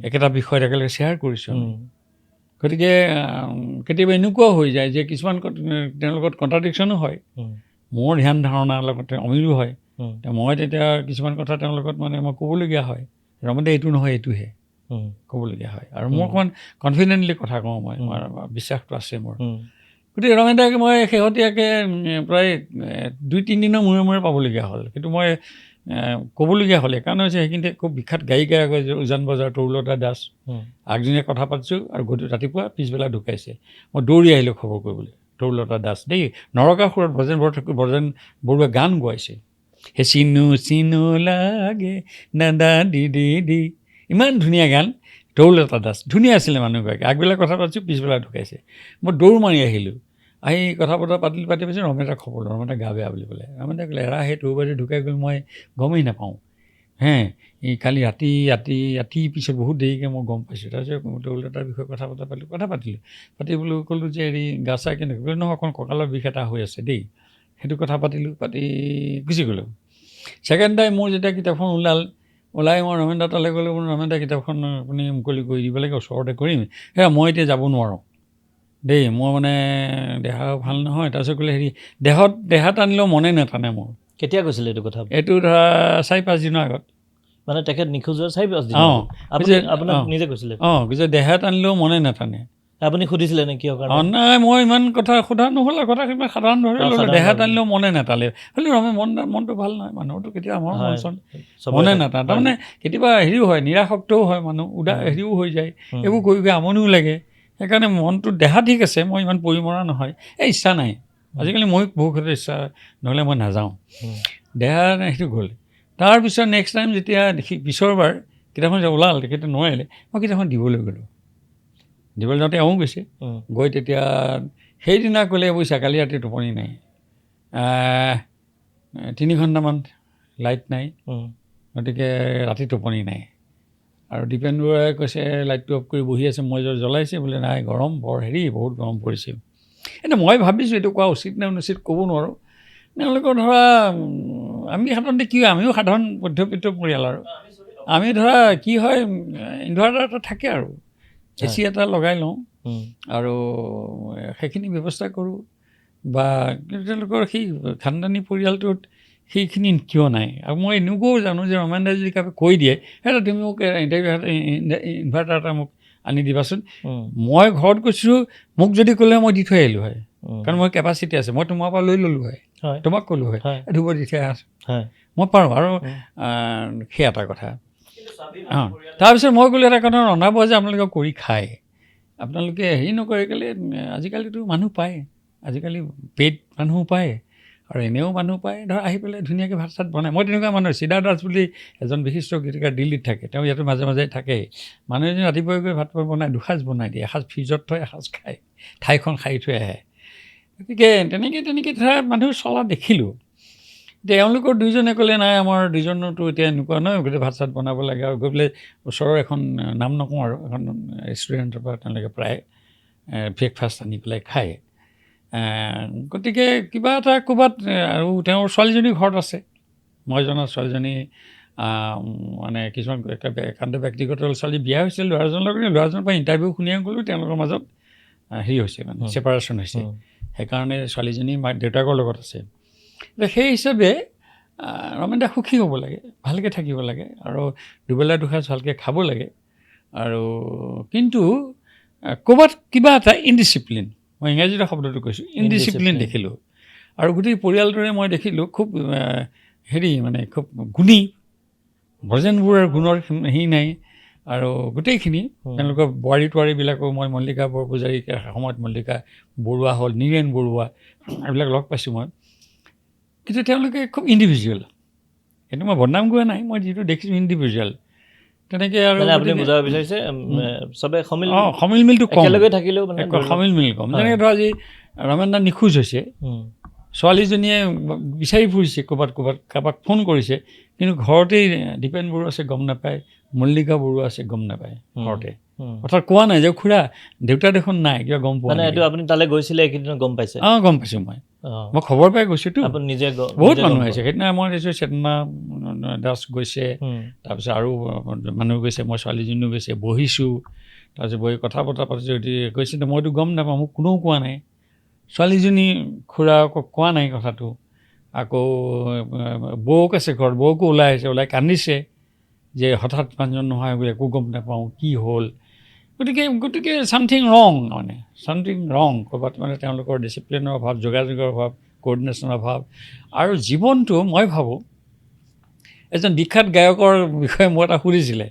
একেটা বিষয়ত একেলগে শ্বেয়াৰ কৰিছোঁ আমি। গতিকে কেতিয়াবা এনেকুৱাও হৈ যায় যে কিছুমান তেওঁৰ লগত কণ্ট্ৰাডিকশ্যনো হয়, মোৰ ধ্যান ধাৰণাৰ লগতে অমিলো হয়। মই তেতিয়া কিছুমান কথা তেওঁৰ লগত মানে মই ক'বলগীয়া হয়, ৰমেনদা এইটো নহয় এইটোহে ক'বলগীয়া হয়, আৰু মোৰ অকণমান কনফিডেণ্টলি কথা কওঁ, মই বিশ্বাসটো আছে মোৰ। গতিকে ৰমেনদাক মই শেহতীয়াকৈ প্ৰায় 2-3 দিনৰ মূৰে মূৰে পাবলগীয়া হ'ল, কিন্তু মই ক'বলগীয়া হ'লে কাৰণ হৈছে সেইখিনিতে খুব বিখ্যাত গায়িকা উজান বজাৰ তৰুলতা দাস, আগদিনে কথা পাতিছোঁ, আৰু ৰাতিপুৱা পিছবেলা ঢুকাইছে। মই দৌৰি আহিলোঁ খবৰ কৰিবলৈ, তৰুলতা দাস দেই, নৰকাসুৰত ব্ৰজেন বৰুৱাই গান গোৱাইছে, হে চিনু চিনু লাগে দাদা দি দি দি, ইমান ধুনীয়া গান, তৰুলতা দাস, ধুনীয়া আছিলে মানুহগৰাকী। আগবেলা কথা পাতিছোঁ, পিছবেলা ঢুকাইছে। মই দৌৰ মাৰি আহিলোঁ, আহি কথা বতৰা পাতি পাইছোঁ, ৰমেনদাক খবৰ লওঁ, ৰমেনদা গা বেয়া বুলি ক'লে। ৰমেনদাই ক'লে এৰা, সেই তোৰ বাইদেউ ঢুকাই গ'ল, মই গমেই নাপাওঁ, এই কালি ৰাতি পিছত বহুত দেৰিকৈ মই গম পাইছোঁ। তাৰপিছত তৰুলতাৰ বিষয়ে কথা পাতিলোঁ, পাতিবলৈ ক'লোঁ যে হেৰি গা চা কেনেকৈ, ক'লে নহয় অকণ কঁকালৰ বিষ এটা হৈ আছে দেই, সেইটো কথা পাতিলোঁ, পাতি গুচি গ'লোঁ। ছেকেণ্ড টাইম মোৰ যেতিয়া কিতাপখন ওলাই মই ৰমেনদা তালৈ গ'লোঁ, ৰমেনদা কিতাপখন আপুনি মুকলি কৰি দিব লাগে, ওচৰতে কৰিম, মই এতিয়া যাব নোৱাৰোঁ দেই, মই মানে দেহাও ভাল নহয়। তাৰপিছত ক'লে হেৰি দেহা টানিলেও মনে নাটানে মোৰ। কেতিয়া কৈছিলে এইটো কথা? এইটো ধৰা 4-5 দিনৰ আগত, মানে তেখেত নিখোজ হোৱাৰ 4-5 দিন আপোনাক নিজে কৈছিলে? কৈছে দেহা টানিলেও মনে নাটানে। আপুনি সুধিছিলে নে কিয় কাৰণে? নাই, মই ইমান কথা সোধা নহ'ল, কথাখিনি সাধাৰণভাৱে ল'লোঁ, দেহা টানিলেও মনে নাটালে। হ'লেও মনটো ভাল নহয় মানুহৰতো, কেতিয়াবা আমাৰ মন চন মনে নাটানে, তাৰমানে কেতিয়াবা হেৰিও হয়, নিৰাসক্তও হয় মানুহ, হেৰিও হৈ যায়, এইবোৰ কৰি আমনিও লাগে। সেইকাৰণে মনটো, দেহা ঠিক আছে, মই ইমান পৰিমৰা নহয়, ইচ্ছা নাই। আজিকালি মই বহু ক্ষেত্ৰত ইচ্ছা নহ'লে মই নাযাওঁ, দেহা সেইটো গ'ল। তাৰপিছত নেক্সট টাইম যেতিয়া পিছৰবাৰ কিতাপখন ওলাল, তেখেতে নোৱাৰিলে, মই কিতাপখন দিবলৈ গ'লোঁ। দিবলৈ যাওঁতে এওঁ গৈছে, গৈ তেতিয়া সেইদিনা ক'লে বুজিছা, কালি ৰাতি টোপনি নাই, 3 ঘণ্টামান লাইট নাই, গতিকে ৰাতি টোপনি নাই। আৰু দীপেন বৰুৱাই কৈছে লাইটটো অফ কৰি বহি আছে, মই জ্বলাইছে বোলে, নাই গৰম বহুত গৰম পৰিছে। এতিয়া মই ভাবিছোঁ এইটো কোৱা উচিত নে অনুচিত ক'ব নোৱাৰোঁ। তেওঁলোকৰ ধৰা আমি সাধাৰণতে কি হয়, আমিও সাধাৰণ মধ্যবিত্ত পৰিয়াল আৰু আমি ধৰা কি হয় ইনভাৰ্টাৰ এটা থাকে আৰু AC এটা লগাই লওঁ আৰু সেইখিনি ব্যৱস্থা কৰোঁ বা তেওঁলোকৰ সেই খানদানী পৰিয়ালটোত সেইখিনি কিয় নাই। আৰু মই এনেকুৱাও জানো যে ৰমেন দাই যদি কাৰোবাক কৈ দিয়ে সেইটো তুমি মোক ইনভাৰ্টাৰ এটা মোক আনি দিবাচোন, মই ঘৰত কৈছোঁ মোক যদি ক'লে মই দি থৈ আহিলোঁ হয়, কাৰণ মোৰ কেপাচিটি আছে, মই তোমাৰ পৰা লৈ ল'লোঁ হয়, তোমাক ক'লোঁ হয় ধুব দি থৈ আছোঁ, মই পাৰোঁ। আৰু সেই এটা কথা। তাৰপিছত মই ক'লোঁ এটা কথা, ৰন্ধা বঢ়া যে আপোনালোকে কৰি খায়, আপোনালোকে হেৰি নকৰে কেলৈ, আজিকালিতো মানুহ পায়, আজিকালি পেইড মানুহো পায় আৰু এনেও মানুহ পায়, ধৰ আহি পেলাই ধুনীয়াকৈ ভাত চাত বনায়। মই তেনেকুৱা মানুহ, চিদা দাস বুলি এজন বিশিষ্ট গীতিকাৰ দিল্লীত থাকে, তেওঁ ইয়াতো মাজে মাজে থাকেই। মানুহ এজনে ৰাতিপুৱাই গৈ ভাত বনাই দুসাঁজ বনাই দিয়ে, এসাঁজ ফ্ৰিজত থৈ এসাঁজ খায়, ঠাইখন সাৰি থৈ আহে। গতিকে তেনেকৈ ধৰা মানুহ চলা দেখিলোঁ। তেওঁলোকৰ দুইজনে ক'লে নাই আমাৰ দুইজনৰতো এতিয়া এনেকুৱা নহয়, গোটেই ভাত চাত বনাব লাগে আৰু গৈ পেলাই ওচৰৰ এখন নাম নকওঁ আৰু এখন ৰেষ্টুৰেণ্টৰ পৰা তেওঁলোকে প্ৰায় ব্ৰেকফাষ্ট আনি পেলাই খায়। গতিকে কিবা এটা ক'ৰবাত, আৰু তেওঁৰ ছোৱালীজনী ঘৰত আছে, মই জনা ছোৱালীজনী মানে কিছুমান একান্ত ব্যক্তিগত ছোৱালী বিয়া হৈছিল ল'ৰাজনৰ লগত, ল'ৰাজনৰ পৰা ইণ্টাৰভিউ শুনিয়ে গ'লোঁ তেওঁলোকৰ মাজত হেৰি হৈছে, মানে ছেপাৰেশ্যন হৈছে, সেইকাৰণে ছোৱালীজনী দেউতাকৰ লগত আছে। সেই হিচাপে ৰমেন দা সুখী হ'ব লাগে, ভালকৈ থাকিব লাগে আৰু দুবেলা দুসাঁজ ভালকৈ খাব লাগে। আৰু কিন্তু ক'ৰবাত কিবা এটা ইনডিচিপ্লিন, মই ইংৰাজীতে শব্দটো কৈছোঁ, ইনডিচিপ্লিন দেখিলোঁ। আৰু গোটেই পৰিয়ালটোৰে মই দেখিলোঁ খুব হেৰি মানে খুব গুণী, ব্ৰজেনবোৰৰ গুণৰ হেৰি নাই। আৰু গোটেইখিনি তেওঁলোকৰ বোৱাৰী তোৱাৰীবিলাকো মই মল্লিকা বৰপূজাৰী সময়ত মল্লিকা বৰুৱা হ'ল, নীৰেণ বৰুৱা এইবিলাক লগ পাইছোঁ মই, কিন্তু তেওঁলোকে খুব ইণ্ডিভিজুৱেল। সেইটো মই বদনাম কৰা নাই, মই যিটো দেখিছোঁ ইণ্ডিভিজুৱেল তেনেকৈ। আৰু আপুনি বুজাব বিচাৰিছে চবে সমিল মিলটো কম, থাকিলেও সমিল মিল কম। যেনেকৈ ধৰা আজি ৰমেন দা নিখোজ হৈছে, ছোৱালীজনীয়ে বিচাৰি ফুৰিছে, ক'ৰবাত কাৰোবাক ফোন কৰিছে, কিন্তু ঘৰতেই দীপেন বৰুৱা আছে গম নাপায়, মল্লিকা বৰুৱা আছে গম নাপায় ঘৰতে, অৰ্থাৎ কোৱা নাই যে খুৰা দেউতা দেখোন নাই, কিবা গম পোৱা নাই। এইটো আপুনি তালৈ গৈছিলে এইকেইদিনত গম পাইছে? গম পাইছোঁ, মই খবৰ পাই গৈছোঁতো, নিজে বহুত মানুহ আহিছে। সেইদিনা মই দেখিছোঁ চেতনা দাস গৈছে, তাৰপিছত আৰু মানুহ গৈছে, মই ছোৱালীজনীও গৈছে, বহিছোঁ, তাৰপিছত বহি কথা বতৰা পাতিছোঁ। কৈছে মইতো গম নাপাওঁ, মোক কোনেও কোৱা নাই, ছোৱালীজনী খুৰাক কোৱা নাই কথাটো। আকৌ বৌক আছে ঘৰত, বৌকো ওলাই আহিছে, ওলাই কান্দিছে যে হঠাৎ মানুহজন নোহোৱা হৈ গ'ল, একো গম নাপাওঁ কি হ'ল। গতিকে ছামথিং ৰং, মানে ছামথিং ৰং ক'ৰবাত, মানে তেওঁলোকৰ ডিচিপ্লিনৰ অভাৱ, যোগাযোগৰ অভাৱ, কোঅৰ্ডিনেশ্যনৰ অভাৱ। আৰু জীৱনটো মই ভাবোঁ, এজন বিখ্যাত গায়কৰ বিষয়ে মই এটা সুধিছিলে,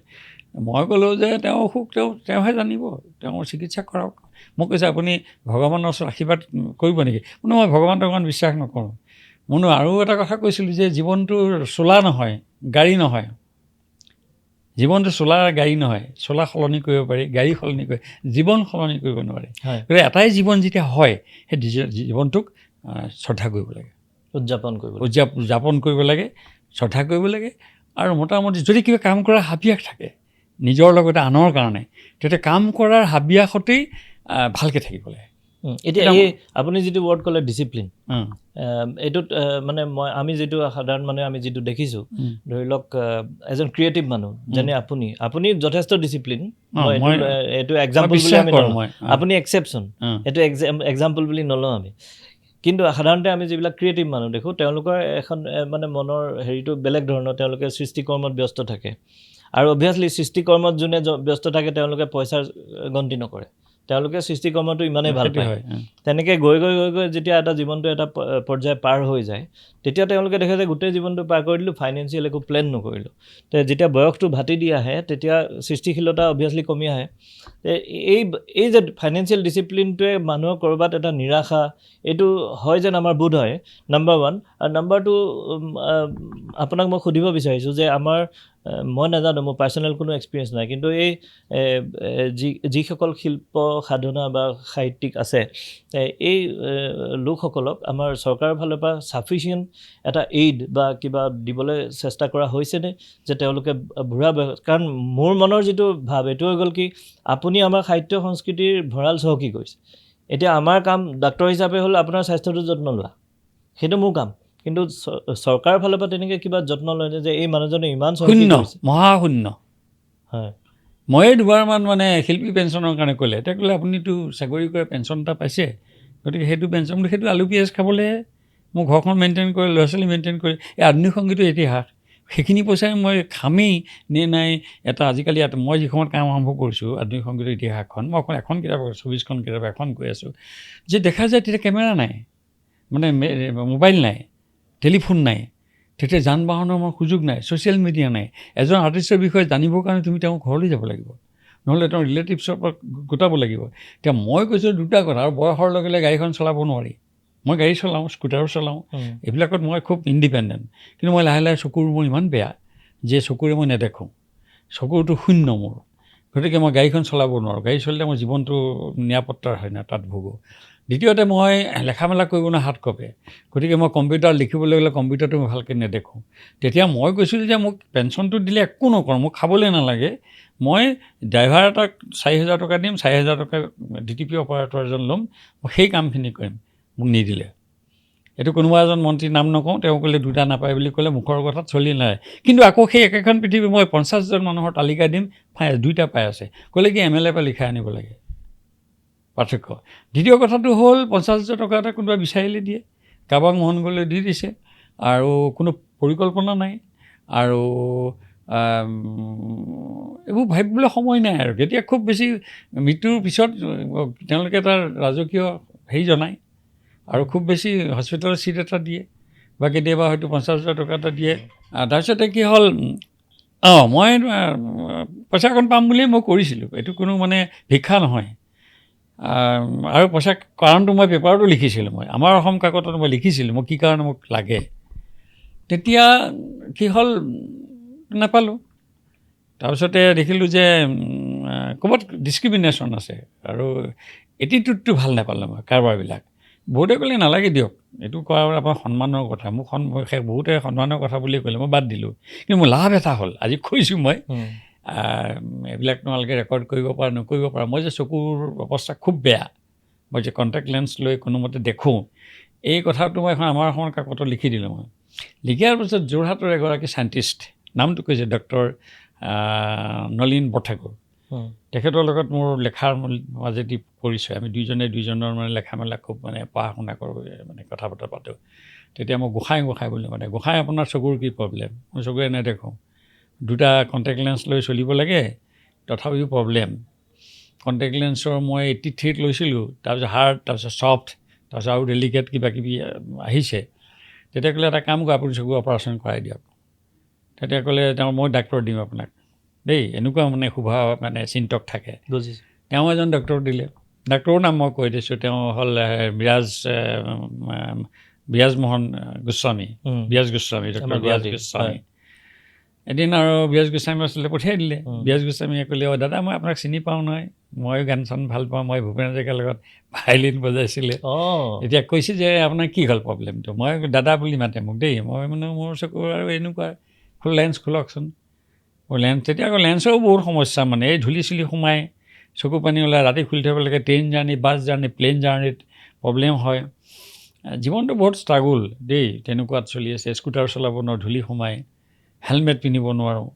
মই ক'লোঁ যে তেওঁ অসুখ, তেওঁহে জানিব, তেওঁৰ চিকিৎসা কৰক। মোক কৈছে আপুনি ভগৱানৰ ওচৰত আশীৰ্বাদ কৰিব নেকি? মই ভগৱানক অকণমান বিশ্বাস নকৰোঁ। আৰু এটা কথা কৈছিলোঁ যে জীৱনটো চোলা নহয়, গাড়ী নহয়, জীৱনটো চোলা গাড়ী নহয়, চোলা সলনি কৰিব পাৰি, গাড়ী সলনি কৰি জীৱন সলনি কৰিব নোৱাৰে। গতিকে এটাই জীৱন যেতিয়া হয়, সেই জীৱনটোক শ্ৰদ্ধা কৰিব লাগে, উদযাপন কৰিব লাগে, শ্ৰদ্ধা কৰিব লাগে। আৰু মোটামুটি যদি কিবা কাম কৰাৰ হাবিয়াস থাকে নিজৰ লগতে আনৰ কাৰণে, তেতিয়া কাম কৰাৰ হাবিয়াসতেই ভালকৈ থাকিব লাগে। এতিয়া এই আপুনি যিটো ৱৰ্ড ক'লে ডিচিপ্লিন, এইটোত মানে আমি যিটো সাধাৰণ মানুহে আমি যিটো দেখিছোঁ, ধৰি লওক এজন ক্ৰিয়েটিভ মানুহ যেনে আপুনি যথেষ্ট ডিচিপ্লিন, এইটো এক্সাম্পল বুলি আমি নলওঁ, আপুনি এক্সেপশ্যন, এইটো এক্সাম্পল বুলি নলওঁ আমি। কিন্তু সাধাৰণতে আমি যিবিলাক ক্ৰিয়েটিভ মানুহ দেখোঁ, তেওঁলোকৰ এখন মানে মনৰ হেৰিটো বেলেগ ধৰণৰ, তেওঁলোকে সৃষ্টিকৰ্মত ব্যস্ত থাকে। আৰু অভিয়াছলি সৃষ্টিকৰ্মত যোনে ব্যস্ত থাকে তেওঁলোকে পইচাৰ গন্তি নকৰে, তেওঁলোকে সৃষ্টিকৰ্মটো ইমানেই ভাল পায়। তেনেকৈ গৈ যেতিয়া এটা জীৱনটো এটা পৰ্যায় পাৰ হৈ যায়, তেতিয়া তেওঁলোকে দেখে যে গোটেই জীৱনটো পাৰ কৰি দিলোঁ, ফাইনেন্সিয়েল একো প্লেন নকৰিলোঁ। যেতিয়া বয়সটো ভাটি দি আহে, তেতিয়া সৃষ্টিশীলতা অভিয়াছলি কমি আহে। এই যে ফাইনেন্সিয়েল ডিচিপ্লিনটোৱে মানুহৰ ক'ৰবাত এটা নিৰাশা, এইটো হয় যেন আমাৰ বোধ হয়, নম্বৰ 1। আৰু নম্বৰ 2, আপোনাক মই সুধিব বিচাৰিছোঁ যে মই নাজানো, মোৰ পাৰ্চনেল কোনো এক্সপিৰিয়েঞ্চ নাই, কিন্তু এই যিসকল শিল্প সাধনা বা সাহিত্যিক আছে, এই লোকসকলক আমাৰ চৰকাৰৰ ফালৰ পৰা ছাফিচিয়েণ্ট এটা এইড বা কিবা দিবলৈ চেষ্টা কৰা হৈছেনে, যে তেওঁলোকে বুঢ়া বয়স, কাৰণ মোৰ মনৰ যিটো ভাৱ এইটো হৈ গ'ল কি, আপুনি আমাৰ সাহিত্য সংস্কৃতিৰ ভঁৰাল চহকী কৰিছে। এতিয়া আমাৰ কাম ডাক্তৰ হিচাপে হ'ল আপোনাৰ স্বাস্থ্যটো যত্ন লোৱা, সেইটো মোৰ কাম। কিন্তু চৰকাৰৰ ফালৰ পৰা তেনেকৈ কিবা যত্ন লয়নে যে এই মানুহজনে ইমান শূন্য মহাশূন্য হয় ময়ে দুবাৰমান মানে শিল্পী পেঞ্চনৰ কাৰণে ক'লে এতিয়া ক'লে আপুনিতো চাকৰি কৰে পেঞ্চন এটা পাইছে গতিকে সেইটো পেঞ্চন সেইটো আলু পিঁয়াজ খাবলৈ মোৰ ঘৰখন মেইনটেইন কৰে ল'ৰা ছোৱালী মেইনটেইন কৰে এই আধুনিক সংগীতৰ ইতিহাস সেইখিনি পইচাই মই খামেই নে নাই এটা আজিকালি মই যিসময়ত কাম আৰম্ভ কৰিছোঁ আধুনিক সংগীতৰ ইতিহাসখন মই অকল এখন কিতাপ 24খন কিতাপ এখন কৈ আছোঁ যে দেখা যায় তেতিয়া কেমেৰা নাই মানে মোবাইল নাই টেলিফোন নাই তেতিয়া যান বাহনৰ মোৰ সুযোগ নাই ছ'চিয়েল মিডিয়া নাই এজন আৰ্টিষ্টৰ বিষয়ে জানিবৰ কাৰণে তুমি তেওঁৰ ঘৰলৈ যাব লাগিব নহ'লে তেওঁৰ ৰিলেটিভছৰ পৰা গোটাব লাগিব এতিয়া মই কৈছোঁ দুটা কথা আৰু বয়সৰ লগে লগে গাড়ীখন চলাব নোৱাৰি মই গাড়ী চলাওঁ স্কুটাৰো চলাওঁ এইবিলাকত মই খুব ইণ্ডিপেণ্ডেণ্ট কিন্তু মই লাহে লাহে চকুৰ মোৰ ইমান বেয়া যে চকুৰে মই নেদেখোঁ চকুৰটো শূন্য মোৰ গতিকে মই গাড়ীখন চলাব নোৱাৰোঁ গাড়ী চলিলে মোৰ জীৱনটো নিৰাপত্তাৰ হয় না তাত ভোগোঁ দ্বিতীয়তে মই লেখা মেলা কৰিব নোৱাৰা হাত কঁপে গতিকে মই কম্পিউটাৰ লিখিবলৈ গ'লে কম্পিউটাৰটো মই ভালকৈ নেদেখোঁ তেতিয়া মই কৈছিলোঁ যে মোক পেঞ্চনটো দিলে একো নকৰোঁ মোক খাবলৈ নালাগে মই ড্ৰাইভাৰ এটাক 4,000 টকা দিম 4,000 টকা DTP অপাৰেটৰ এজন ল'ম মই সেই কামখিনি কৰিম মোক নিদিলে এইটো কোনোবা এজন মন্ত্ৰীৰ নাম নকওঁ তেওঁ ক'লে দুটা নাপায় বুলি ক'লে মুখৰ কথাত চলি নাই কিন্তু আকৌ সেই একেখন পৃথিৱী মই 50জন মানুহৰ তালিকা দিম দুইটা পাই আছে ক'লে কি MLA পৰা লিখাই আনিব লাগে পাৰ্থক্য দ্বিতীয় কথাটো হ'ল 50,000 টকা এটা কোনোবা বিচাৰিলে দিয়ে কাৰোবাক মন গ'লে দি দিছে আৰু কোনো পৰিকল্পনা নাই আৰু এইবোৰ ভাবিবলৈ সময় নাই আৰু কেতিয়া খুব বেছি মৃত্যুৰ পিছত তেওঁলোকে এটা ৰাজকীয় হেৰি জনায় আৰু খুব বেছি হস্পিটেলৰ চিট এটা দিয়ে বা কেতিয়াবা হয়তো 50,000 টকা এটা দিয়ে তাৰপিছতে কি হ'ল মই পইচাকণ পাম বুলিয়ে মই কৰিছিলোঁ এইটো কোনো মানে ভিক্ষা নহয় আৰু পইচা কাৰণটো মই পেপাৰতো লিখিছিলোঁ মই আমাৰ অসম কাকতত মই লিখিছিলোঁ মই কি কাৰণে মোক লাগে তেতিয়া কি হ'ল নাপালোঁ তাৰপিছতে দেখিলোঁ যে ক'ৰবাত ডিছক্ৰিমিনেশ্যন আছে আৰু এটিটিউডটো ভাল নাপালোঁ মই কাৰোবাৰবিলাক বহুতে ক'লে নালাগে দিয়ক এইটো কৰা আপোনাৰ সন্মানৰ কথা মোক বহুতে সন্মানৰ কথা বুলি ক'লে মই বাদ দিলোঁ কিন্তু মোৰ লাভ এটা হ'ল আজি কৈছোঁ মই এইবিলাক তোমালোকে ৰেকৰ্ড কৰিব পাৰা নকৰিব পাৰা মই যে চকুৰ অৱস্থা খুব বেয়া মই যে কণ্টেক্ট লেন্স লৈ কোনোমতে দেখোঁ এই কথাটো মই এখন আমাৰ অসমৰ কাকতত লিখি দিলোঁ মই লিখাৰ পিছত যোৰহাটৰ এগৰাকী চাইণ্টিষ্ট নামটো কৈছে ডক্টৰ নলিন বৰঠাকুৰ তেখেতৰ লগত মোৰ লেখাৰ মাজেদি পৰিচয় আমি দুইজনৰ মানে লেখা মেলা খুব মানে পঢ়া শুনা কৰোঁ মানে কথা বতৰা পাতোঁ তেতিয়া মই গোঁসাই বুলি মানে গোঁসাই আপোনাৰ চকুৰ কি প্ৰব্লেম মই চকুৰে নেদেখোঁ দুটা কণ্টেক্ট লেন্স লৈ চলিব লাগে তথাপিও প্ৰব্লেম কণ্টেক্ট লেন্সৰ মই 83 লৈছিলোঁ তাৰপিছত হাৰ্ড তাৰপিছত ছফ্ট তাৰপিছত আৰু ডেলিকেট কিবা কিবি আহিছে তেতিয়া ক'লে এটা কাম কৰে আপুনি চকু অপাৰেশ্যন কৰাই দিয়ক তেতিয়া ক'লে মই ডাক্তৰ দিম আপোনাক দেই এনেকুৱা মানে মানে চিন্তক থাকে তেওঁ এজন ডক্তৰ দিলে ডাক্তৰৰ নাম মই কৈ দিছোঁ তেওঁ হ'ল বিৰাজ মোহন গোস্বামী ডক্টৰ বিৰাজ গোস্বামী এদিন আৰু বিৰাজ গোস্বামী আচলতে পঠিয়াই দিলে বিৰাজ গোস্বামীয়ে ক'লে দাদা মই আপোনাক চিনি পাওঁ নহয় ময়ো গান চান ভাল পাওঁ মই ভূপেন হাজৰিকাৰ লগত ভায়লিন বজাইছিলে এতিয়া কৈছে যে আপোনাৰ কি হ'ল প্ৰব্লেমটো মই দাদা বুলি মাতে মোক দেই মই মানে মোৰ চকুৰ আৰু এনেকুৱা লেন্স খোলকচোন লেন্স তেতিয়া আকৌ লেন্সৰো বহুত সমস্যা মানে এই ধূলি চুলি সোমাই চকু পানী ওলাই ৰাতি খুলি থ'ব লাগে train journey bus journey plane জাৰ্ণিত প্ৰব্লেম হয় জীৱনটো বহুত ষ্ট্ৰাগল দেই তেনেকুৱাত চলি আছে স্কুটাৰ চলাব নোৱাৰোঁ ধূলি সোমাই হেলমেট পিন্ধিব নোৱাৰোঁ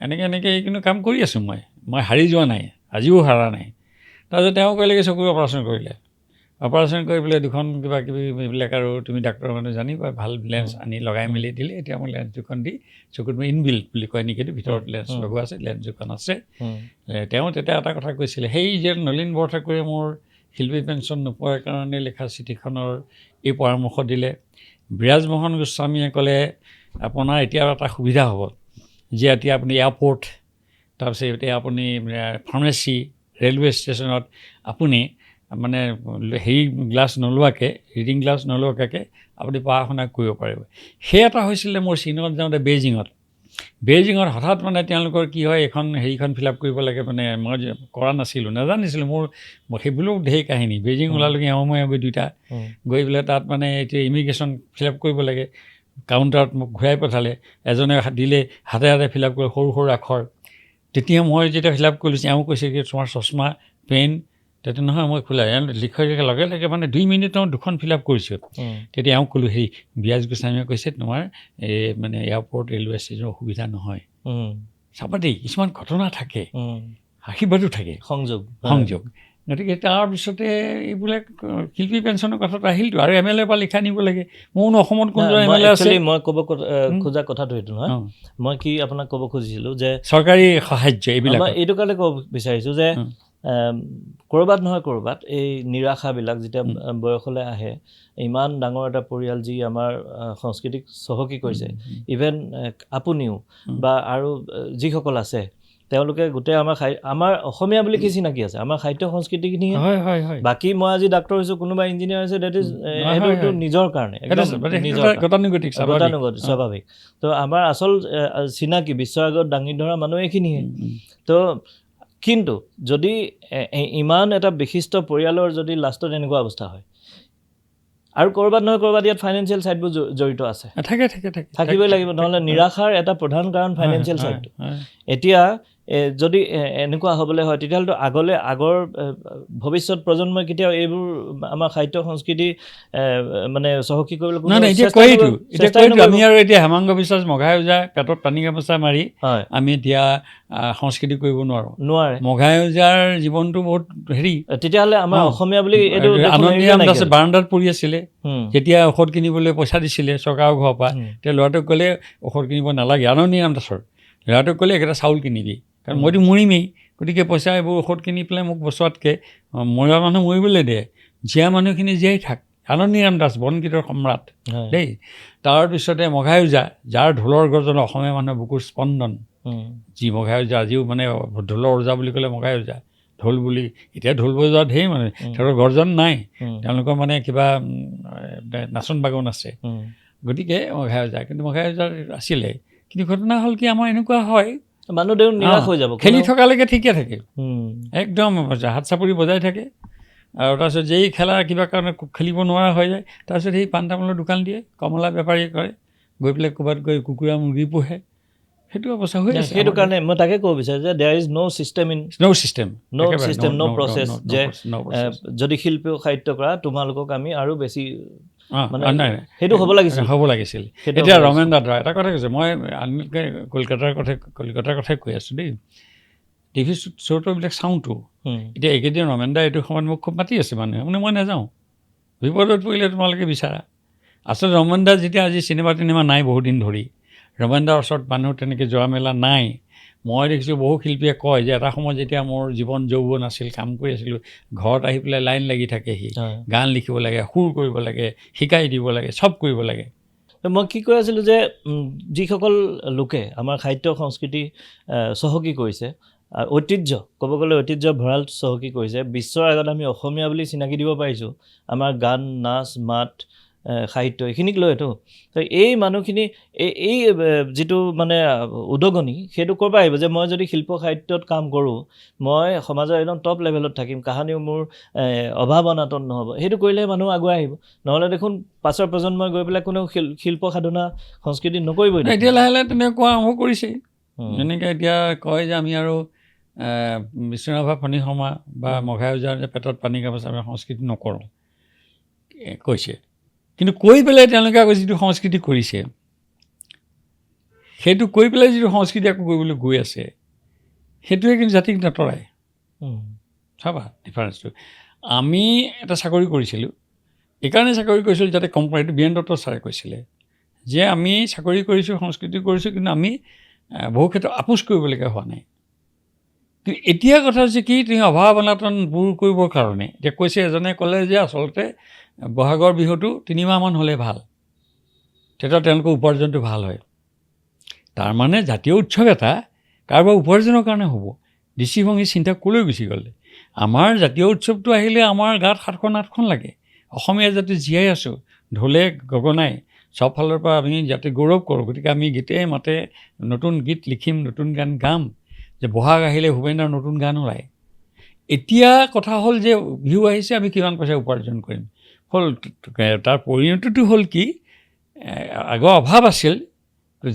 এনেকৈ এইখিনি কাম কৰি আছোঁ মই হাৰি যোৱা নাই আজিও হাৰা নাই তাৰপিছত তেওঁ ক'লে চকুৰ অপাৰেশ্যন কৰিলে অপাৰেশ্যন কৰি পেলাই দুখন কিবা কিবি এইবিলাক আৰু তুমি ডাক্তৰ মানুহ জানিবা ভাল লেন্স আনি লগাই মেলি দিলে এতিয়া মই লেন্স দুখন দি চকুত মই ইনবিল্ট বুলি কয় নেকি ভিতৰত লেন্স লগোৱা আছে লেন্স দুখন আছে তেওঁ তেতিয়া এটা কথা কৈছিলে সেই যে নলিন বৰঠাকুৰে মোৰ শিল্পী পেঞ্চন নোপোৱাৰ কাৰণে লিখা চিঠিখনৰ এই পৰামৰ্শ দিলে বিৰাজ মোহন গোস্বামীয়ে ক'লে আপোনাৰ এতিয়া এটা সুবিধা হ'ব যে এতিয়া আপুনি এয়াৰপৰ্ট তাৰপিছত এতিয়া আপুনি ফাৰ্মাচী ৰেলৱে ষ্টেচনত আপুনি মানে হেৰি গ্লাছ নলোৱাকৈ ৰিডিং গ্লাছ নলোৱাকৈ আপুনি পঢ়া শুনা কৰিব পাৰিব সেই এটা হৈছিলে মোৰ চীনত যাওঁতে বেইজিঙত হঠাৎ মানে তেওঁলোকৰ কি হয় এখন হেৰিখন ফিল আপ কৰিব লাগে মানে মই কৰা নাছিলোঁ নাজানিছিলোঁ মোৰ সেইবোৰো ঢেৰ কাহিনী বেইজিং ওলালগৈ মই গৈ দুইটা গৈ পেলাই তাত মানে এতিয়া ইমিগ্ৰেশ্যন ফিল আপ কৰিব লাগে কাউণ্টাৰত মোক ঘূৰাই পঠালে এজনে দিলে হাতে ফিল আপ কৰি সৰু সৰু আখৰ তেতিয়া মই যেতিয়া ফিল আপ কৰিছোঁ এওঁ কৈছে কি তোমাৰ চশমা পেন তেতিয়া নহয় মই খোলা লিখাৰ লগে লগে মানে 2 মিনিট মই 2খন ফিল আপ কৰিছোঁ। তেতিয়া এওঁ ক'লোঁ হেৰি বিৰাজ গোস্বামীয়ে কৈছে তোমাৰ এই মানে এয়াৰপৰ্ট ৰেলৱে ষ্টেচনৰ অসুবিধা নহয়। চাবা দেই কিছুমান ঘটনা থাকে, আশীৰ্বাদো থাকে, সংযোগ। গতিকে তাৰপিছতে এইবিলাক শিল্পী পেঞ্চনৰ কথাটো আহিলতো আৰু MLA পৰা লিখা নিব লাগে। মোৰনো অসমত কোনজন MLA আছে? মই ক'ব খোজা কথাটো এইটো নহয়, মই কি আপোনাক ক'ব খুজিছিলোঁ যে চৰকাৰী সাহায্য এইবিলাক এইটো কাৰণে ক'ব বিচাৰিছোঁ যে ক'ৰবাত নহয় ক'ৰবাত এই নিৰাশাবিলাক যেতিয়া বয়সলৈ আহে, ইমান ডাঙৰ এটা পৰিয়াল যি আমাৰ সংস্কৃতিক চহকী কৰিছে, ইভেন আপুনিও বা আৰু যিসকল আছে তেওঁলোকে গোটেই আমাৰ অসমীয়া বুলি কি চিনাকি আছে? আমাৰ সাহিত্য সংস্কৃতিখিনিয়ে। বাকী মই আজি ডাক্তৰ হৈছোঁ, কোনোবা ইঞ্জিনিয়াৰ হৈছে, ডেট ইজ সেইটো নিজৰ কাৰণে গতানুগতিক স্বাভাৱিক। তো আমাৰ আচল চিনাকি বিশ্বৰ আগত দাঙি ধৰা মানুহ এইখিনিয়ে। তো কিন্তু যদি ইমান এটা বিশিষ্ট পৰিয়ালৰ যদি লাষ্টত এনেকুৱা অৱস্থা হয়, আৰু ক'ৰবাত নহয় ক'ৰবাত ইয়াত ফাইনেন্সিয়েল ছাইডবোৰ জড়িত আছে, থাকিবই লাগিব, নহ'লে নিৰাশাৰ এটা প্ৰধান কাৰণ ফাইনেন্সিয়েল ছাইডটো। এতিয়া যদি এনেকুৱা হ'বলৈ হয় তেতিয়াহ'লেতো আগৰ ভৱিষ্যত প্ৰজন্মই কেতিয়াও এইবোৰ আমাৰ সাহিত্য সংস্কৃতি মানে চহকী কৰিবলৈ আমি আৰু এতিয়া হেমাংগ বিশ্বাস মঘাই ওজা পেটত পানী গামোচা মাৰি আমি এতিয়া সংস্কৃতি কৰিব নোৱাৰে। মঘাই ওজাৰ জীৱনটো বহুত হেৰি। তেতিয়াহ'লে আমাৰ অসমীয়া বুলি এইটো আনন্দৰাম দাসে বাৰাণ্ডাত পৰি আছিলে, যেতিয়া ঔষধ কিনিবলৈ পইচা দিছিলে চৰকাৰৰ ঘৰৰ পৰা, তেতিয়া ল'ৰাটোক ক'লে ঔষধ কিনিব নালাগে। আনন্দৰাম দাসৰ ল'ৰাটোক ক'লে একেটা চাউল কিনিবি, কাৰণ মইতো মৰিমেই, গতিকে পইচা এইবোৰ ঔষধ কিনি পেলাই মোক বচোৱাতকৈ মৰা মানুহ মৰিবলৈ দে, জীয়া মানুহখিনি জীয়াই থাক। আনন্দৰাম দাস বনগীতৰ সম্ৰাট দেই। তাৰপিছতে মঘাই ওজা, যাৰ ঢোলৰ গৰ্জন অসমীয়া মানুহৰ বুকুৰ স্পন্দন, যি মঘাই ওজা আজিও মানে ঢোলৰ ওজা বুলি ক'লে মঘাই ওজা। ঢোল বুলি এতিয়া ঢোল বজোৱা ঢেৰ মানে, তেওঁলোকৰ গৰ্জন নাই, তেওঁলোকৰ মানে কিবা নাচন বাগন আছে। গতিকে মঘাই ওজা, কিন্তু মঘাই ওজাৰ আছিলে। কিন্তু ঘটনা হ'ল কি, আমাৰ এনেকুৱা হয় মানুহ দেউ নিৰাশ হৈ যাব, খেলি থকালৈকে ঠিকে থাকে, একদম হাত চাপৰি বজাই থাকে, আৰু তাৰপিছত যেই খেলা কিবা কাৰণে খেলিব নোৱাৰা হৈ যায়, তাৰপিছত সেই পাণ তামোলৰ দোকান দিয়ে, কমলা বেপাৰী কৰে, গৈ পেলাই ক'ৰবাত গৈ কুকুৰা মুৰ্গী পোহে। সেইটো অৱস্থা হৈ আছে। সেইটো কাৰণে মই তাকে ক'ব বিচাৰোঁ যে there is no' system, no' process, যে যদি শিল্পী সাহিত্য কৰা তোমালোকক আমি আৰু বেছি সেইটো হ'ব লাগিছিল। এতিয়া ৰমেন দাদা এটা কথা কৈছে, মই আনকি কলকাতাৰ কথাই কৈ আছোঁ দেই, টিভি শ্ব'বিলাক চাওঁতো। এতিয়া এইকেইদিন ৰমেন দা এইটো সময়ত মোক খুব মাতি আছে মানুহে, মানে মই নাযাওঁ, বিপদত পৰিলে তোমালোকে বিচাৰা। আচলতে ৰমেন দা যেতিয়া আজি চিনেমা নাই বহুত দিন ধৰি, ৰমেন দাৰ ওচৰত মানুহ তেনেকৈ যোৱা মেলা নাই। মই দেখিছোঁ বহু শিল্পীয়ে কয় যে এটা সময়ত যেতিয়া মোৰ জীৱন যৌৱন আছিল, কাম কৰি আছিলোঁ, ঘৰত আহি পেলাই লাইন লাগি থাকেহি, গান লিখিব লাগে, সুৰ কৰিব লাগে, শিকাই দিব লাগে, চব কৰিব লাগে। মই কি কৈ আছিলোঁ যে যিসকল লোকে আমাৰ সাহিত্য সংস্কৃতি চহকী কৰিছে, ঐতিহ্য ক'ব গ'লে ঐতিহ্য ভঁৰাল চহকী কৰিছে, বিশ্বৰ আগত আমি অসমীয়া বুলি চিনাকি দিব পাৰিছোঁ, আমাৰ গান, নাচ, মাত, সাহিত্য এইখিনিক লৈতো। তো এই মানুহখিনি এই যিটো মানে উদগনি, সেইটো ক'ৰ পৰা আহিব যে মই যদি শিল্প সাহিত্যত কাম কৰোঁ, মই সমাজৰ একদম টপ লেভেলত থাকিম, কাহানিও মোৰ অভাৱ অনাটন নহ'ব। সেইটো কৰিলেহে মানুহ আগুৱাই আহিব, নহ'লে দেখোন পাছৰ প্ৰজন্মই গৈ পেলাই কোনেও শিল্প সাধনা সংস্কৃতি নকৰিবই। এতিয়া লাহে লাহে তেনেকুৱা আৰম্ভ কৰিছেই। যেনেকৈ এতিয়া কয় যে আমি আৰু বিষ্ণুৰাভা ফণী শৰ্মা বা মঘাই ওজাৰ যে পেটত পানী গামোচা আমি সংস্কৃতি নকৰোঁ কৈছে, কিন্তু কৈ পেলাই তেওঁলোকে আকৌ যিটো সংস্কৃতি কৰিছে, সেইটো কৈ পেলাই যিটো সংস্কৃতি আকৌ কৰিবলৈ গৈ আছে, সেইটোৱে কিন্তু জাতিক নতৰায়। চাবা ডিফাৰেঞ্চটো। আমি এটা চাকৰি কৰিছিলোঁ, এইকাৰণে চাকৰি কৰিছিলোঁ যাতে এইটো বীৰেন দত্ত ছাৰে কৈছিলে যে আমি চাকৰি কৰিছোঁ, সংস্কৃতি কৰিছোঁ, কিন্তু আমি বহু ক্ষেত্ৰত আপোচ কৰিবলগীয়া হোৱা নাই। কিন্তু এতিয়া কথা হৈছে কি, তুমি অভাৱ অনাটন দূৰ কৰিবৰ কাৰণে এতিয়া কৈছে, এজনে ক'লে যে আচলতে বহাগৰ বিহুটো 3 মাহমান হ'লে ভাল, তেতিয়া তেওঁলোকৰ উপাৰ্জনটো ভাল হয়। তাৰমানে জাতীয় উৎসৱ এটা কাৰোবাৰ উপাৰ্জনৰ কাৰণে হ'ব, দৃষ্টিভংগী চিন্তা ক'লৈ গুচি গ'লে। আমাৰ জাতীয় উৎসৱটো আহিলে আমাৰ গাত 7খন 8খন লাগে, অসমীয়া জাতি জীয়াই আছোঁ, ঢোলে গগনাই চব ফালৰ পৰা আমি যাতে গৌৰৱ কৰোঁ। গতিকে আমি গীতে মাতে নতুন গীত লিখিম, নতুন গান গাম, যে বহাগ আহিলে ভূপেন্দ্ৰৰ নতুন গান ওলায়। এতিয়া কথা হ'ল যে বিহু আহিছে, আমি কিমান পইচা উপাৰ্জন কৰিম। হ'ল তাৰ পৰিণতিটো হ'ল কি, আগৰ অভাৱ আছিল,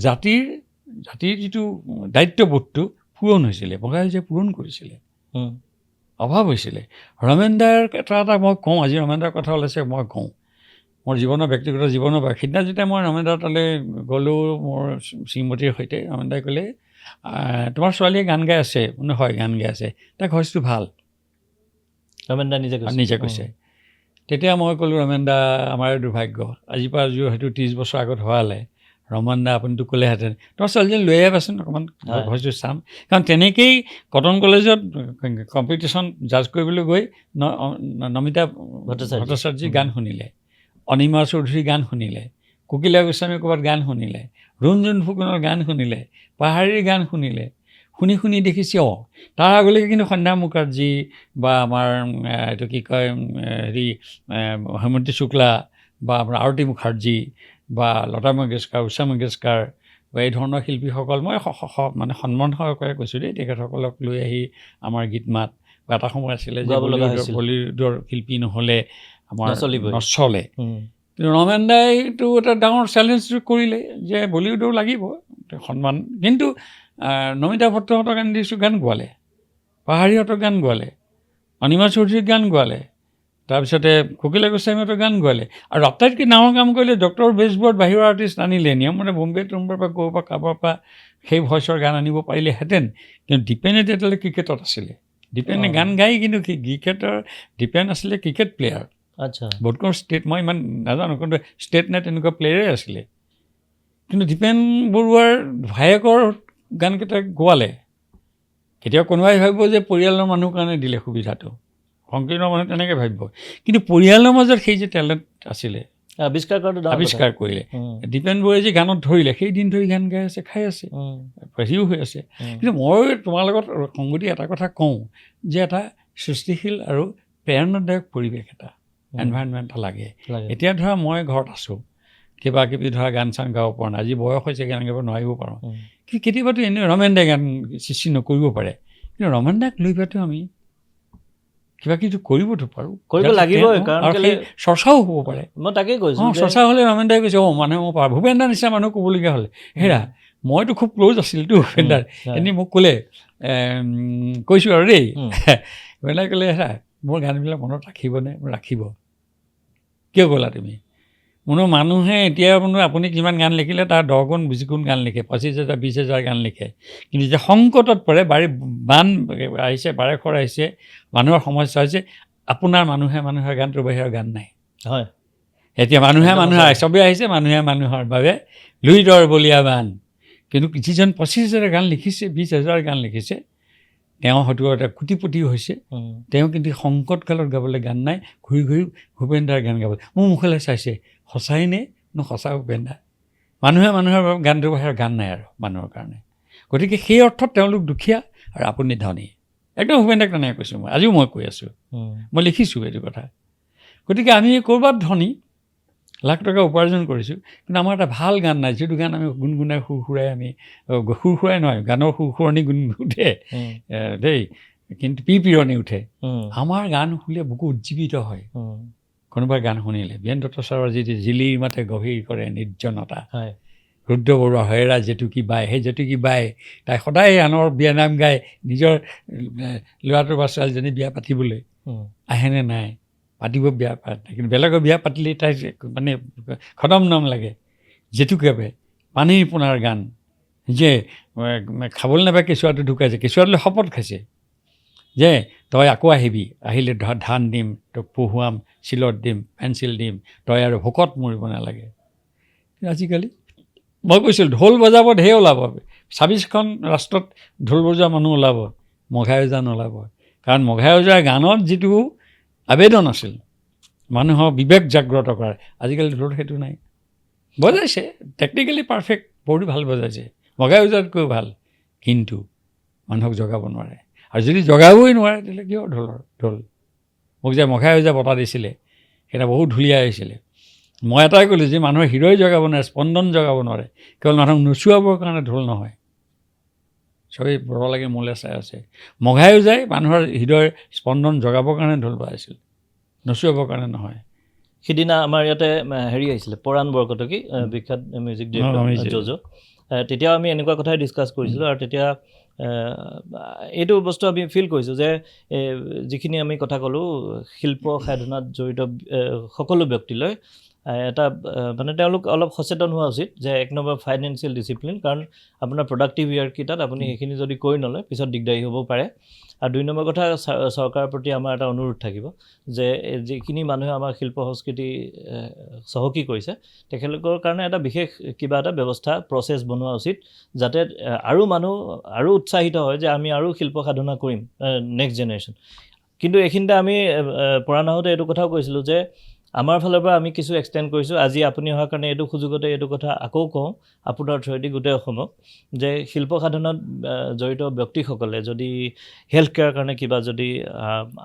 জাতিৰ যিটো দায়িত্ববোধটো পূৰণ হৈছিলে, মঘাই ওজাই পূৰণ কৰিছিলে। অভাৱ হৈছিলে। ৰমেন দাৰ এটা মই কওঁ, আজি ৰমেন দাৰ কথা ওলাইছে, মই কওঁ মোৰ জীৱনৰ ব্যক্তিগত জীৱনৰ পৰা। সিদিনা যেতিয়া মই ৰমেন দাৰ তালৈ গ'লোঁ মোৰ শ্ৰীমতীৰ সৈতে, ৰমেন দাই ক'লে তোমাৰ ছোৱালীয়ে গান গাই আছে। হয়, গান গাই আছে, তাইৰ ভইচটো ভাল। ৰমেন দা নিজে কৈছে। তেতিয়া মই ক'লোঁ, ৰমেন দা আমাৰ দুৰ্ভাগ্য, আজিৰ পৰা হয়তো 30 বছৰ আগত হোৱালে ৰমেন দা আপুনিতো ক'লেহেঁতেন তোমাৰ ছোৱালীজনী লৈ আহিবাচোন, অকণমান ভইচটো চাম। কাৰণ তেনেকেই কটন কলেজত কম্পিটিশ্যন জাজ কৰিবলৈ গৈ নমিতা ভট্টাচাৰ্যীৰ গান শুনিলে, অনিমা চৌধুৰীৰ গান শুনিলে, কোকিলা গোস্বামীৰ ক'ৰবাত গান শুনিলে, ৰুণজুণ ফুকনৰ গান শুনিলে, পাহাৰীৰ গান শুনিলে, শুনি দেখিছে তাৰ আগলৈকে কিন্তু সন্ধ্যা মুখাৰ্জী বা আমাৰ এইটো কি কয় হেমন্তী শুক্লা বা আপোনাৰ আৰতী মুখাৰ্জী বা লতা মংগেশকাৰ, উষা মংগেশকাৰ বা এই ধৰণৰ শিল্পীসকল মই মানে সন্মান সহকাৰে কৈছোঁ দেই, তেখেতসকলক লৈ আহি আমাৰ গীত মাত বা এটা সময় আছিলে যে বলিউডৰ শিল্পী নহ'লে আমাৰ নচলে। কিন্তু ৰমেন দাইটো এটা ডাঙৰ চেলেঞ্জ কৰিলে যে বলিউডৰ লাগিব সন্মান। কিন্তু নমিতা ভট্টহঁতৰ গান গোৱালে, পাহাৰীহঁতৰ গান গোৱালে, অনিমা চৌধুৰীৰ গান গোৱালে, তাৰপিছতে কোকিলা গোস্বামীহঁতৰ গান গোৱালে। আৰু আটাইতকৈ ডাঙৰ কাম কৰিলে ডক্টৰ বেজবৰুৱাত বাহিৰৰ আৰ্টিষ্ট আনিলে, নিয়মমতে বোম্বে টুম্বেৰ পৰা ক'ৰ পৰা কাৰোবাৰ পৰা সেই ভইচৰ গান আনিব পাৰিলেহেঁতেন। কিন্তু দীপেনে তেতিয়ালৈ ক্ৰিকেটত আছিলে, দীপেনে গান গাই কিন্তু দীপেন আছিলে ক্ৰিকেট প্লেয়াৰ। আচ্ছা, বোধকৰো ষ্টেট মই ইমান নাজানো, কিন্তু ষ্টেট নে তেনেকুৱা প্লেয়াৰে আছিলে। কিন্তু দীপেন বৰুৱাৰ ভায়েকৰ গানকেইটা গোৱালে। কেতিয়াবা কোনোবাই ভাবিব যে পৰিয়ালৰ মানুহৰ কাৰণে দিলে সুবিধাটো, সংকীৰ্ণ মানুহ তেনেকৈ ভাবিব, কিন্তু পৰিয়ালৰ মাজত সেই যে টেলেণ্ট আছিলে আৱিষ্কাৰ কৰিলে। দীপেন বৰুৱাই যে গানত ধৰিলে, সেই দিন ধৰি গান গাই আছে, খাই আছে, হেৰিও হৈ আছে। কিন্তু মই তোমাৰ লগত সংগতি এটা কথা কওঁ যে এটা সৃষ্টিশীল আৰু প্ৰেৰণাদায়ক পৰিৱেশ এটা এনভাইৰনমেণ্ট এটা লাগে। এতিয়া ধৰা মই ঘৰত আছোঁ, কিবা কিবি ধৰা গান চান গাব পৰা নাই, আজি বয়স হৈছে গান গাব নোৱাৰিব পাৰোঁ, কিন্তু কেতিয়াবাতো এনেই ৰমেন দাই গান সৃষ্টি নকৰিব পাৰে, কিন্তু ৰমেন দাক লৈ পেলাইতো আমি কিবা কিছু কৰিবতো পাৰোঁ, কৰিব লাগিবই, কাৰণ চৰ্চাও হ'ব পাৰে। মই তাকেই কৈছোঁ, চৰ্চা হ'লে ৰমেন দাই কৈছে মানুহে মই পাৰোঁ। ভূপেন দাৰ নিচিনা মানুহ ক'বলগীয়া হ'লে হেৰা, মইতো খুব ক্ল'জ আছিলতো ভূপেন দাৰ, এনেই মোক ক'লে কৈছোঁ আৰু দেই, ভূপেন দাই ক'লে হেৰা মোৰ গানবিলাক মনত ৰাখিবনে? ৰাখিব। কিয় ক'লা তুমি? মানুহে এতিয়া আপুনি কিমান গান লিখিলে তাৰ 10 গুণ 20 গুণ গান লিখে, 25,000 20,000 গান লিখে, কিন্তু যেতিয়া সংকটত পৰে, বান আহিছে, বাৰেখৰ আহিছে, মানুহৰ সমস্যা হৈছে, আপোনাৰ মানুহে গানটোৰ বাহিৰৰ গান নাই। হয়, এতিয়া মানুহে চবেই আহিছে, মানুহে মানুহৰ বাবে লুই দৰ বলীয়া বান। কিন্তু যিজন 25,000 গান লিখিছে, 20,000 গান লিখিছে, তেওঁ হয়তো এটা কোটিপতি হৈছে, তেওঁ কিন্তু সংকটকালত গাবলৈ গান নাই, ঘূৰি ঘূৰি ভূপেন দাৰ গান গাবলৈ মোৰ মুখলৈ চাইছে, সঁচাই নে সঁচা ভূপেন দা? মানুহৰ গানটোৰ বাহিৰৰ গান নাই আৰু মানুহৰ কাৰণে। গতিকে সেই অৰ্থত তেওঁলোক দুখীয়া আৰু আপুনি ধনী, একদম ভূপেন দাক তেনেকৈ কৈছোঁ মই, আজিও মই কৈ আছোঁ, মই লিখিছোঁ এইটো কথা। গতিকে আমি ক'ৰবাত ধনী, লাখ টকা উপাৰ্জন কৰিছোঁ, কিন্তু আমাৰ এটা ভাল গান নাই, যিটো গান আমি গুণগুণাই সুৰসুৰাই নহয়, গানৰ সুৰসুৰণি উঠে দেই, কিন্তু পিৰণি উঠে। আমাৰ গান শুনিলে বুকু উজ্জীৱিত হয়। কোনোবাই গান শুনিলে বীৰেন দত্ত ছাৰৰ যিটো জিলিৰ মাতে গভীৰ কৰে নিৰ্জনতা, ৰুদ্ৰ বৰুৱা হেৰা জেতুকী বাই, সেই জেতুকী বাই তাই সদায় আনৰ বিয়ানাম গাই নিজৰ ল'ৰাটোৰ বা ছোৱালীজনী বিয়া পাতিবলৈ আহেনে নাই, পাতিব বিয়া পাতে, কিন্তু বেলেগৰ বিয়া পাতিলেই তাই মানে খদম নাম লাগে। জেতুকী বাই পানীৰ পোনাৰ গান, যে খাবলৈ নাপায় কেঁচুৱাটো ঢুকাইছে, কেঁচুৱাটোলৈ শপত খাইছে যে তই আকৌ আহিবি, আহিলে ধান দিম, তোক পঢ়ুৱাম, চিলত দিম, পেঞ্চিল দিম, তই আৰু ভোকত মৰিব নালাগে। আজিকালি মই কৈছিলোঁ ঢোল বজাব ঢেৰ ওলাব, 26খন ৰাষ্ট্ৰত ঢোল বজোৱা মানুহ ওলাব, মঘাই ওজা নোলাব। কাৰণ মঘাই ওজাৰ গানত যিটো আবেদন আছিল, মানুহৰ বিবেক জাগ্ৰত কৰাৰ, আজিকালি ঢোল সেইটো নাই। বজাইছে টেকনিকেলি পাৰফেক্ট, বহুত ভাল বজাইছে, মঘাই ওজাতকৈ ভাল, কিন্তু মানুহক জগাব নোৱাৰে। আৰু যদি জগাবই নোৱাৰে তেতিয়াহ'লে কিয় ঢোল? মোক যে মঘাই ওজা বঁটা দিছিলে, সেইটা বহুত ধুলীয়া আহিছিলে। মই এটাই ক'লোঁ যে মানুহৰ হৃদয় জগাব নোৱাৰে, স্পন্দন জগাব নোৱাৰে, কেৱল মানুহক নচুৱাবৰ কাৰণে ঢোল নহয়। চবেই বৰ লাগে মোলৈ চাই আছে। মঘাই ওজাই মানুহৰ হৃদয়ৰ স্পন্দন জগাবৰ কাৰণে ঢোল বজাইছিল, নচুৱাবৰ কাৰণে নহয়। সিদিনা আমাৰ ইয়াতে হেৰি আহিছিলে পৰাণ বৰকটকী, বিখ্যাত মিউজিক ডিৰেক্টৰ জজ, তেতিয়াও আমি এনেকুৱা কথাই ডিছকাছ কৰিছিলোঁ। আৰু তেতিয়া এইটো বস্তু আমি ফিল কৰিছোঁ যে যিখিনি আমি কথা ক'লোঁ শিল্প সাধনাত জড়িত সকলো ব্যক্তিলৈ এটা মানে তেওঁলোক অলপ সচেতন হোৱা উচিত যে এক নম্বৰ ফাইনেন্সিয়েল ডিচিপ্লিন, কাৰণ আপোনাৰ প্ৰডাক্টিভ ইয়াৰকেইটাত আপুনি সেইখিনি যদি কৰি নলয় পিছত দিগদাৰী হ'ব পাৰে। আৰু 2 নম্বৰ কথা, চৰকাৰৰ প্ৰতি আমাৰ এটা অনুৰোধ থাকিব যে যিখিনি মানুহে আমাৰ শিল্প সংস্কৃতি চহকী কৰিছে তেখেতলোকৰ কাৰণে এটা বিশেষ কিবা এটা ব্যৱস্থা প্ৰচেছ বনোৱা উচিত, যাতে আৰু মানুহ আৰু উৎসাহিত হয় যে আমি আৰু শিল্প সাধনা কৰিম নেক্সট জেনেৰেশ্যন। কিন্তু এইখিনিতে আমি পৰা নাহোঁতে এইটো কথাও কৈছিলোঁ যে আমাৰ ফালৰ পৰা আমি কিছু এক্সটেণ্ড কৰিছোঁ। আজি আপুনি অহাৰ কাৰণে এইটো সুযোগতে এইটো কথা আকৌ কওঁ আপোনাৰ থ্ৰুৱেদি গোটেই অসমক, যে শিল্প সাধনাত জড়িত ব্যক্তিসকলে যদি হেল্থ কেয়াৰ কাৰণে কিবা যদি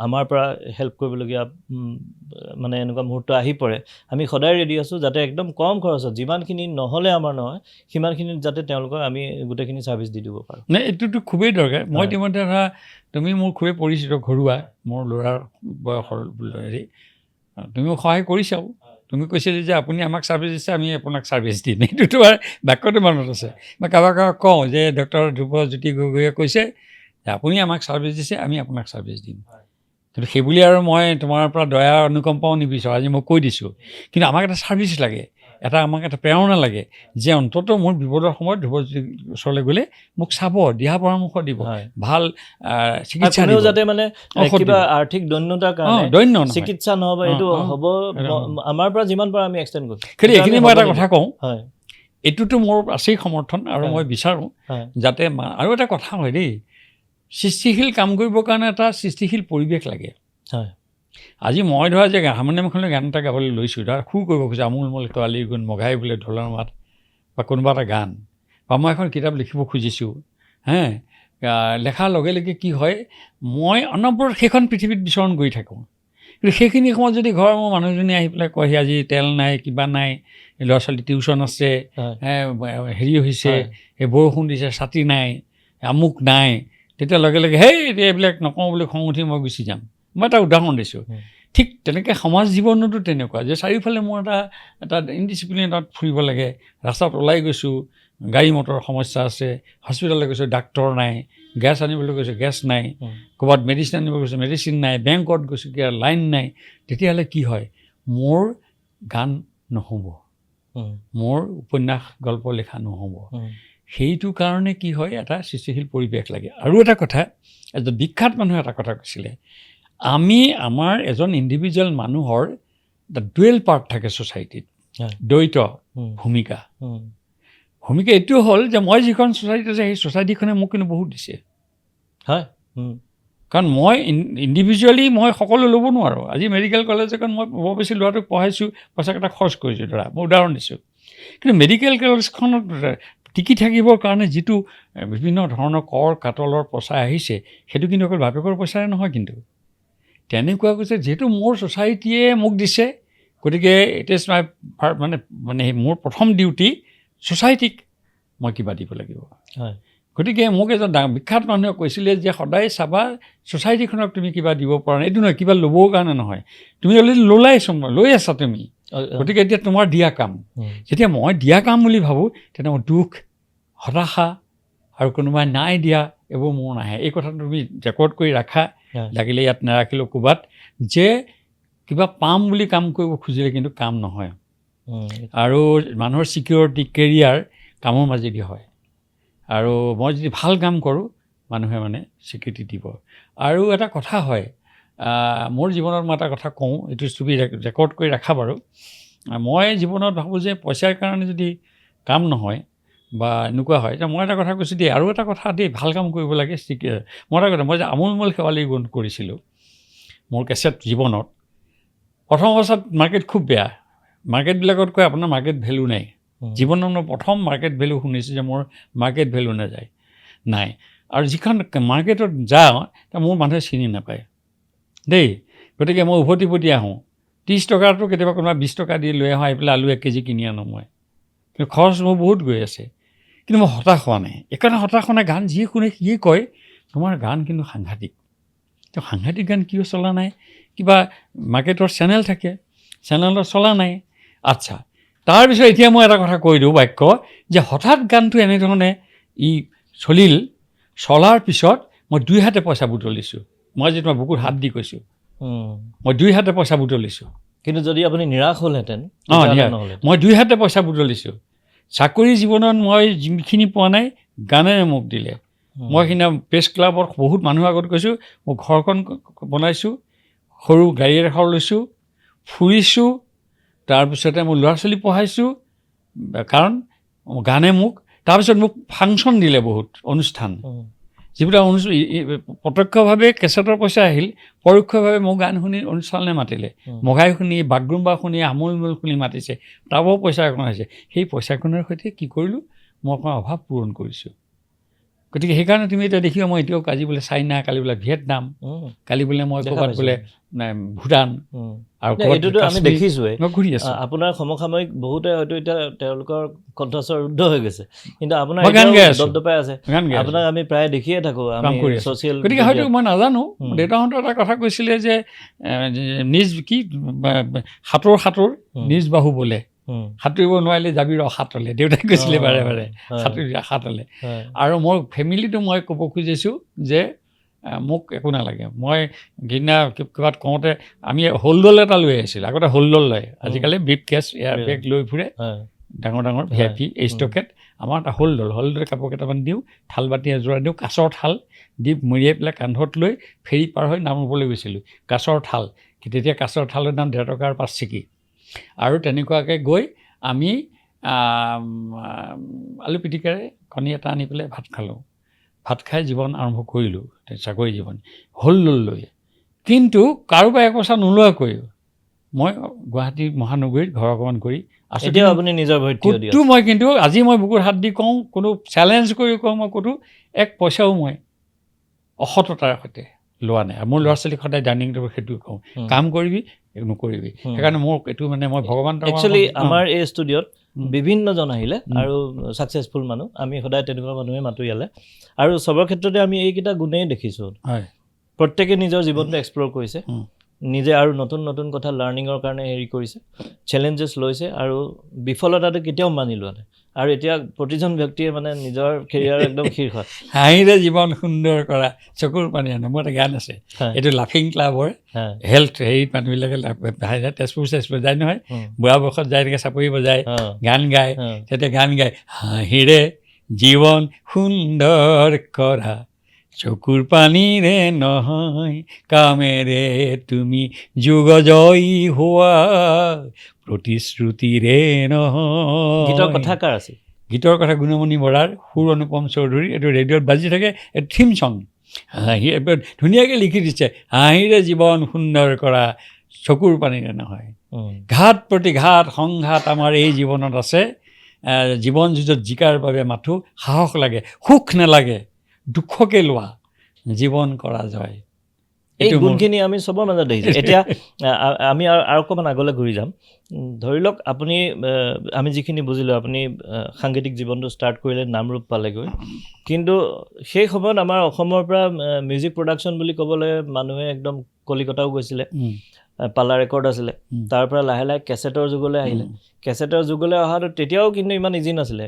আমাৰ পৰা হেল্প কৰিবলগীয়া মানে এনেকুৱা মুহূৰ্ত আহি পৰে, আমি সদায় ৰেডি আছোঁ যাতে একদম কম খৰচত যিমানখিনি নহ'লে আমাৰ নহয় সিমানখিনিত যাতে তেওঁলোকক আমি গোটেইখিনি ছাৰ্ভিচ দি দিব পাৰোঁ। নাই, এইটোতো খুবেই দৰকাৰ। মই ইতিমধ্যে ধৰা তুমি মোৰ খুবেই পৰিচিত, ঘৰুৱা মোৰ ল'ৰাৰ বয়সৰ হেৰি, তুমিও সহায় কৰিছাও। তুমি কৈছিলা যে আপুনি আমাক ছাৰ্ভিচ দিছে, আমি আপোনাক ছাৰ্ভিচ দিম। এইটো তোমাৰ বাক্যটো মনত আছে। মই কাৰোবাক কওঁ যে ডক্টৰ ধ্ৰুৱজ্যোতি গগৈয়ে কৈছে যে আপুনি আমাক ছাৰ্ভিচ দিছে, আমি আপোনাক ছাৰ্ভিচ দিম। কিন্তু সেইবুলি আৰু মই তোমাৰ পৰা দয়া অনুকম্পাও নিবিচাৰোঁ, আজি মই কৈ দিছোঁ। কিন্তু আমাক এটা ছাৰ্ভিচ লাগে, আমাক এটা প্ৰেৰণা লাগে যে অন্ততঃ মোৰ বিপদৰ সময়ত ধ্ৰুৱজ্যোতিৰ ওচৰলৈ গ'লে মোক চাব, দিহা পৰামৰ্শ দিব, ভাল চিকিৎসা দিব, যাতে মানে কিবা আৰ্থিক দৈন্যতাৰ কাৰণে চিকিৎসা নহ'ব, এইটো হ'ব আমাৰ পৰা যিমান পাৰোঁ আমি এক্সটেণ্ড কৰিম। কিন্তু এইখিনি মই এটা কথা কওঁ, এইটোতো মোৰ আছেই সমৰ্থন, আৰু মই বিচাৰোঁ যাতে আৰু এটা কথা হয় দেই, সৃষ্টিশীল কাম কৰিবৰ কাৰণে এটা সৃষ্টিশীল পৰিৱেশ লাগে। আজি মই ধৰা যে হাৰমনিয়ামখনলৈ গান এটা গাবলৈ লৈছোঁ, ধৰা সুৰ কৰিব খুজিছোঁ, আমোল মল তোৱালীৰ গুণ মঘাই বোলে ঢোলৰ মাত, বা কোনোবা এটা গান, বা মই এখন কিতাপ লিখিব খুজিছোঁ, লেখাৰ লগে লগে কি হয়, মই অনবৰত সেইখন পৃথিৱীত বিচৰণ কৰি থাকোঁ। কিন্তু সেইখিনি সময়ত যদি ঘৰৰ মোৰ মানুহজনী আহি পেলাই কয়হি আজি তেল নাই, কিবা নাই, ল'ৰা ছোৱালী টিউশ্যন আছে, হেৰি হৈছে, এই বৰষুণ দিছে, ছাতি নাই, আমুক নাই, তেতিয়া লগে লগে হেই এইবিলাক নকওঁ বুলি খং উঠি মই গুচি যাম। মই এটা উদাহৰণ দিছোঁ। ঠিক তেনেকৈ সমাজ জীৱনতো তেনেকুৱা, যে চাৰিওফালে মোৰ এটা ইনডিচিপ্লিনত ফুৰিব লাগে, ৰাস্তাত ওলাই গৈছোঁ, গাড়ী মটৰৰ সমস্যা আছে, হস্পিটেললৈ গৈছোঁ, ডাক্তৰ নাই, গেছ আনিবলৈ গৈছোঁ, গেছ নাই, ক'ৰবাত মেডিচিন আনিব গৈছোঁ, মেডিচিন নাই, বেংকত গৈছোঁ, কিবা লাইন নাই, তেতিয়াহ'লে কি হয়, মোৰ গান নহ'ব, মোৰ উপন্যাস গল্প লিখা নহ'ব। সেইটো কাৰণে কি হয়, এটা সৃষ্টিশীল পৰিৱেশ লাগে। আৰু এটা কথা, এজন বিখ্যাত মানুহে এটা কথা কৈছিলে, আমাৰ এজন ইণ্ডিভিজুৱেল মানুহৰ এটা ডুৱেল পাৰ্ট থাকে ছ'চাইটিত, দ্বৈত ভূমিকা। ভূমিকা এইটো হ'ল যে মই যিখন ছ'চাইটিত আছে সেই ছ'চাইটিখনে মোক কিন্তু বহুত দিছে, কাৰণ মই ইণ্ডিভিজুৱেলি মই সকলো ল'ব নোৱাৰোঁ। আজি মেডিকেল কলেজ এখন মই বৰ বেছি ল'ৰাটোক পঢ়াইছোঁ, পইচাকেইটা খৰচ কৰিছোঁ, ধৰা মই উদাহৰণ দিছোঁ। কিন্তু মেডিকেল কলেজখনত টিকি থাকিবৰ কাৰণে যিটো বিভিন্ন ধৰণৰ কৰ কাটলৰ পইচা আহিছে, সেইটো কিন্তু অকল বাপেকৰ পইচাৰে নহয়। কিন্তু তেনেকুৱা কৈছে, যিহেতু মোৰ ছ'চাইটিয়ে মোক দিছে, গতিকে ইট ইজ মাই মানে মোৰ প্ৰথম ডিউটি ছ'চাইটিক মই কিবা দিব লাগিব। গতিকে মোক এজন বিখ্যাত মানুহে কৈছিলে যে সদায় চাবা ছ'চাইটিখনক তুমি কিবা দিব পৰা নাই, এইটো নহয় কিবা ল'বৰ কাৰণে নহয়, তুমি অলৰেডি লৈ আছা তুমি, গতিকে এতিয়া তোমাৰ দিয়া কাম। যেতিয়া মই দিয়া কাম বুলি ভাবোঁ, তেতিয়া মোৰ দুখ, হতাশা আৰু কোনোবাই নাই দিয়া, এইবোৰ মোৰ নাহে। এই কথাটো তুমি ৰেকৰ্ড কৰি ৰাখা, লাগিলে ইয়াত নাৰাখিলেও ক'ৰবাত, যে কিবা পাম বুলি কাম কৰিব খুজিলে কিন্তু কাম নহয়। আৰু মানুহৰ ছিকিউৰিটি, কেৰিয়াৰ কামৰ মাজেদি হয়। আৰু মই যদি ভাল কাম কৰোঁ, মানুহে মানে স্বীকৃতি দিব। আৰু এটা কথা হয়, মোৰ জীৱনত মই এটা কথা কওঁ, এইটো তুমি ৰেকৰ্ড কৰি ৰাখা বাৰু। মই জীৱনত ভাবোঁ যে পইচাৰ কাৰণে যদি কাম নহয় বা এনেকুৱা হয়, এতিয়া মই এটা কথা কৈছোঁ দেই, আৰু এটা কথা দেই, ভাল কাম কৰিব লাগে। মই এটা কথা, মই যে আমোলমল শেৱালি গুণ কৰিছিলোঁ মোৰ কেছেট জীৱনত, প্ৰথম অৱস্থাত মাৰ্কেট খুব বেয়া, মাৰ্কেটবিলাকতকৈ আপোনাৰ মাৰ্কেট ভেলু নাই। জীৱনত মই প্ৰথম মাৰ্কেট ভেলু শুনিছোঁ যে মোৰ মাৰ্কেট ভেলু নাই। আৰু যিখন মাৰ্কেটত যাওঁ মোৰ মানুহে চিনি নাপায় দেই। গতিকে মই উভতি আহোঁ, 30 টকাটো কেতিয়াবা কোনোবা 20 টকা দি লৈ আহোঁ, আহি পেলাই আলু 1 কেজি কিনি আনো মই। কিন্তু খৰচ মোৰ বহুত গৈ আছে, কিন্তু মই হতাশ হোৱা নাই। এইকাৰণে হতাশ হোৱা নাই, গান যিয়ে শুনে সিয়ে কয় তোমাৰ গান কিন্তু সাংঘাতিক। সাংঘাতিক গান কিয় চলা নাই? কিবা মাৰ্কেটৰ চেনেল থাকে, চেনেলত চলা নাই। আচ্ছা, তাৰপিছত এতিয়া মই এটা কথা কৈ দিওঁ বাক্য, যে হঠাৎ গানটো এনেধৰণে চলিল, চলাৰ পিছত মই 2 হাতে পইচা বুটলিছোঁ। মই যে তোমাৰ বুকুত হাত দি কৈছোঁ, মই 2 হাতে পইচা বুটলিছোঁ। কিন্তু যদি আপুনি নিৰাশ হ'লহেঁতেন মই 2 হাতে পইচা বুটলিছোঁ। চাকৰি জীৱনত মই যিখিনি পোৱা নাই গানেৰে মোক দিলে। মই সিদিনা প্ৰেছ ক্লাবত বহুত মানুহৰ আগত কৈছোঁ, মই ঘৰখন বনাইছোঁ, সৰু গাড়ী এখন লৈছোঁ, ফুৰিছোঁ, তাৰপিছতে মোৰ ল'ৰা ছোৱালী পঢ়াইছোঁ, কাৰণ গানে মোক, তাৰপিছত মোক ফাংচন দিলে বহুত অনুষ্ঠান, যিবিলাক প্ৰত্যক্ষভাৱে কেছেটৰ পইচা আহিল, পৰোক্ষভাৱে মোক গান শুনি অনুষ্ঠানলৈ মাতিলে, মগাই শুনি, বাগৰুম্বা শুনি, আমোল মোল শুনি মাতিছে, তাৰপৰাও পইচা অকণ আহিছে। সেই পইচাখনৰ সৈতে কি কৰিলোঁ, মই অকণমান অভাৱ পূৰণ কৰিছোঁ। গতিকে সেইকাৰণে তুমি এতিয়া দেখিবা, মই এতিয়াও আজি বোলে চাইনা, কালি বোলে ভিয়েটনাম, কালি বোলে মই ক'ৰবাত বোলে ভূটান, আৰু এইটোতো আমি দেখিছোঁৱেই। মই ঘূৰি আছোঁ। আপোনাৰ সমসাময়িক বহুতে হয়তো এতিয়া তেওঁলোকৰ কণ্ঠস্বৰ ৰুদ্ধ হৈ গৈছে, কিন্তু আপোনাৰ দপদপাই আছে, আপোনাক আমি প্ৰায় দেখিয়ে থাকোঁ আমি ছ'চিয়েল। গতিকে হয়তো মই নাজানো, দেউতাহঁতে এটা কথা কৈছিলে যে নিজ কি সাঁতোৰ নিজ বাহু বোলে, সাঁতুৰিব নোৱাৰিলে যাবি ৰসাতলে, দেউতাই কৈছিলে বাৰে বাৰে, সাঁতুৰি সাঁতলে। আৰু মোৰ ফেমিলিটো মই ক'ব খুজিছোঁ যে মোক একো নালাগে। মই সেইদিনা কিবাত কওঁতে আমি হোলডল এটা লৈ আহিছিলোঁ, আগতে হোলডল লয়, আজিকালি ব্ৰিফ কেছ এয়াৰ বেগ লৈ ফুৰে ডাঙৰ ডাঙৰ VIP এই ষ্টকেট। আমাৰ এটা হোলডল কাপোৰ কেইটামান দিওঁ, থাল বাতি এযোৰা দিওঁ, কাছৰ থাল দি মৰিয়াই পেলাই কান্ধত লৈ ফেৰী পাৰ হৈ নামৰূপলৈ গৈছিলোঁ। কাছৰ থাল, তেতিয়া কাছৰ থালৰ দাম 1.5 টকাৰ 5 চিকি। আৰু তেনেকুৱাকৈ গৈ আমি আলু পিটিকাৰে কণী এটা আনি পেলাই ভাত খালোঁ। ভাত খাই জীৱন আৰম্ভ কৰিলোঁ, চাকৰি জীৱন হোলডল লৈ। কিন্তু কাৰোবাৰ 1 পইচা নোলোৱাকৈ মই গুৱাহাটী মহানগৰীত ঘৰ অকণমান কৰি আছোঁ। আপুনি নিজৰ ক'তো মই কিন্তু আজি মই বুকুত হাত দি কওঁ, কোনো চেলেঞ্জ কৰি কওঁ, মই ক'তো 1 পইচাও মই অসততাৰ সৈতে লোৱা নাই। মোৰ ল'ৰা ছোৱালীক সদায় ডাইনিং টেবুল সেইটো কওঁ, কাম কৰিবি নকৰিবি। সেইকাৰণে মোৰ এইটো মানে মই ভগৱান একচুৱেলি আমাৰ এই ষ্টুডিঅ'ত বিভিন্নজন আহিলে আৰু ছাকচেছফুল মানুহ, আমি সদায় তেনেকুৱা মানুহে মাতোঁ ইয়ালৈ, আৰু চবৰ ক্ষেত্ৰতে আমি এইকেইটা গুণেই দেখিছোঁ। প্ৰত্যেকে নিজৰ জীৱনটো এক্সপ্ল'ৰ কৰিছে, নিজে আৰু নতুন নতুন কথা লাৰ্ণিঙৰ কাৰণে হেৰি কৰিছে, চেলেঞ্জেছ লৈছে, আৰু বিফলতাটো কেতিয়াও মানি লোৱা নাই। আৰু এতিয়া প্ৰতিজন ব্যক্তিয়ে মানে নিজৰ কেৰিয়াৰ একদম শীৰ্ষত। হাঁহিৰে জীৱন সুন্দৰ কৰা, চকুৰ পানী আনে, মোৰ এটা গান আছে, এইটো লাফিং ক্লাবৰ হেল্থ হেৰিত মানুহবিলাকে তেজপুৰ যায় নহয়, বুঢ়া বয়সত যায় এনেকৈ চাপৰি বজায়, গান গায়, তেতিয়া গান গায়, হাঁহিৰে জীৱন সুন্দৰ কৰা, চকুৰ পানীৰে নহয়, কামেৰে তুমি যুগ জয়ী হোৱা, প্ৰতিশ্ৰুতিৰে নহয়। গীতৰ কথা কাৰ আছিল? গীতৰ কথা গুণমণি বৰাৰ, সুৰ অনুপম চৌধুৰী। এইটো ৰেডিঅ'ত বাজি থাকে, এইটো থিম চং। ধুনীয়াকৈ লিখি দিছে, হাঁহিৰে জীৱন সুন্দৰ কৰা, চকুৰ পানীৰে নহয়। ঘাত প্ৰতিঘাত সংঘাত আমাৰ এই জীৱনত আছে, জীৱন যুঁজত জিকাৰ বাবে মাথো, সাহস লাগে, সুখ নালাগে, দুখকে লোৱা, জীৱন কৰা জয়। এই গুণখিনি আমি চবৰ মাজত দেখিছোঁ। এতিয়া আমি আৰু অকণমান আগলৈ ঘূৰি যাম। ধৰি লওক আপুনি, আমি যিখিনি বুজিলোঁ, আপুনি সাংগীতিক জীৱনটো ষ্টাৰ্ট কৰিলে, নামৰূপ পালেগৈ, কিন্তু সেই সময়ত আমাৰ অসমৰ পৰা মিউজিক প্ৰডাকশ্যন বুলি ক'বলৈ মানুহে একদম কলিকতাও গৈছিলে, পালা ৰেকৰ্ড আছিলে, তাৰ পৰা লাহে লাহে কেছেটৰ যুগলৈ আহিলে। কেছেটৰ যুগলৈ অহাটো তেতিয়াও কিন্তু ইমান ইজি নাছিলে,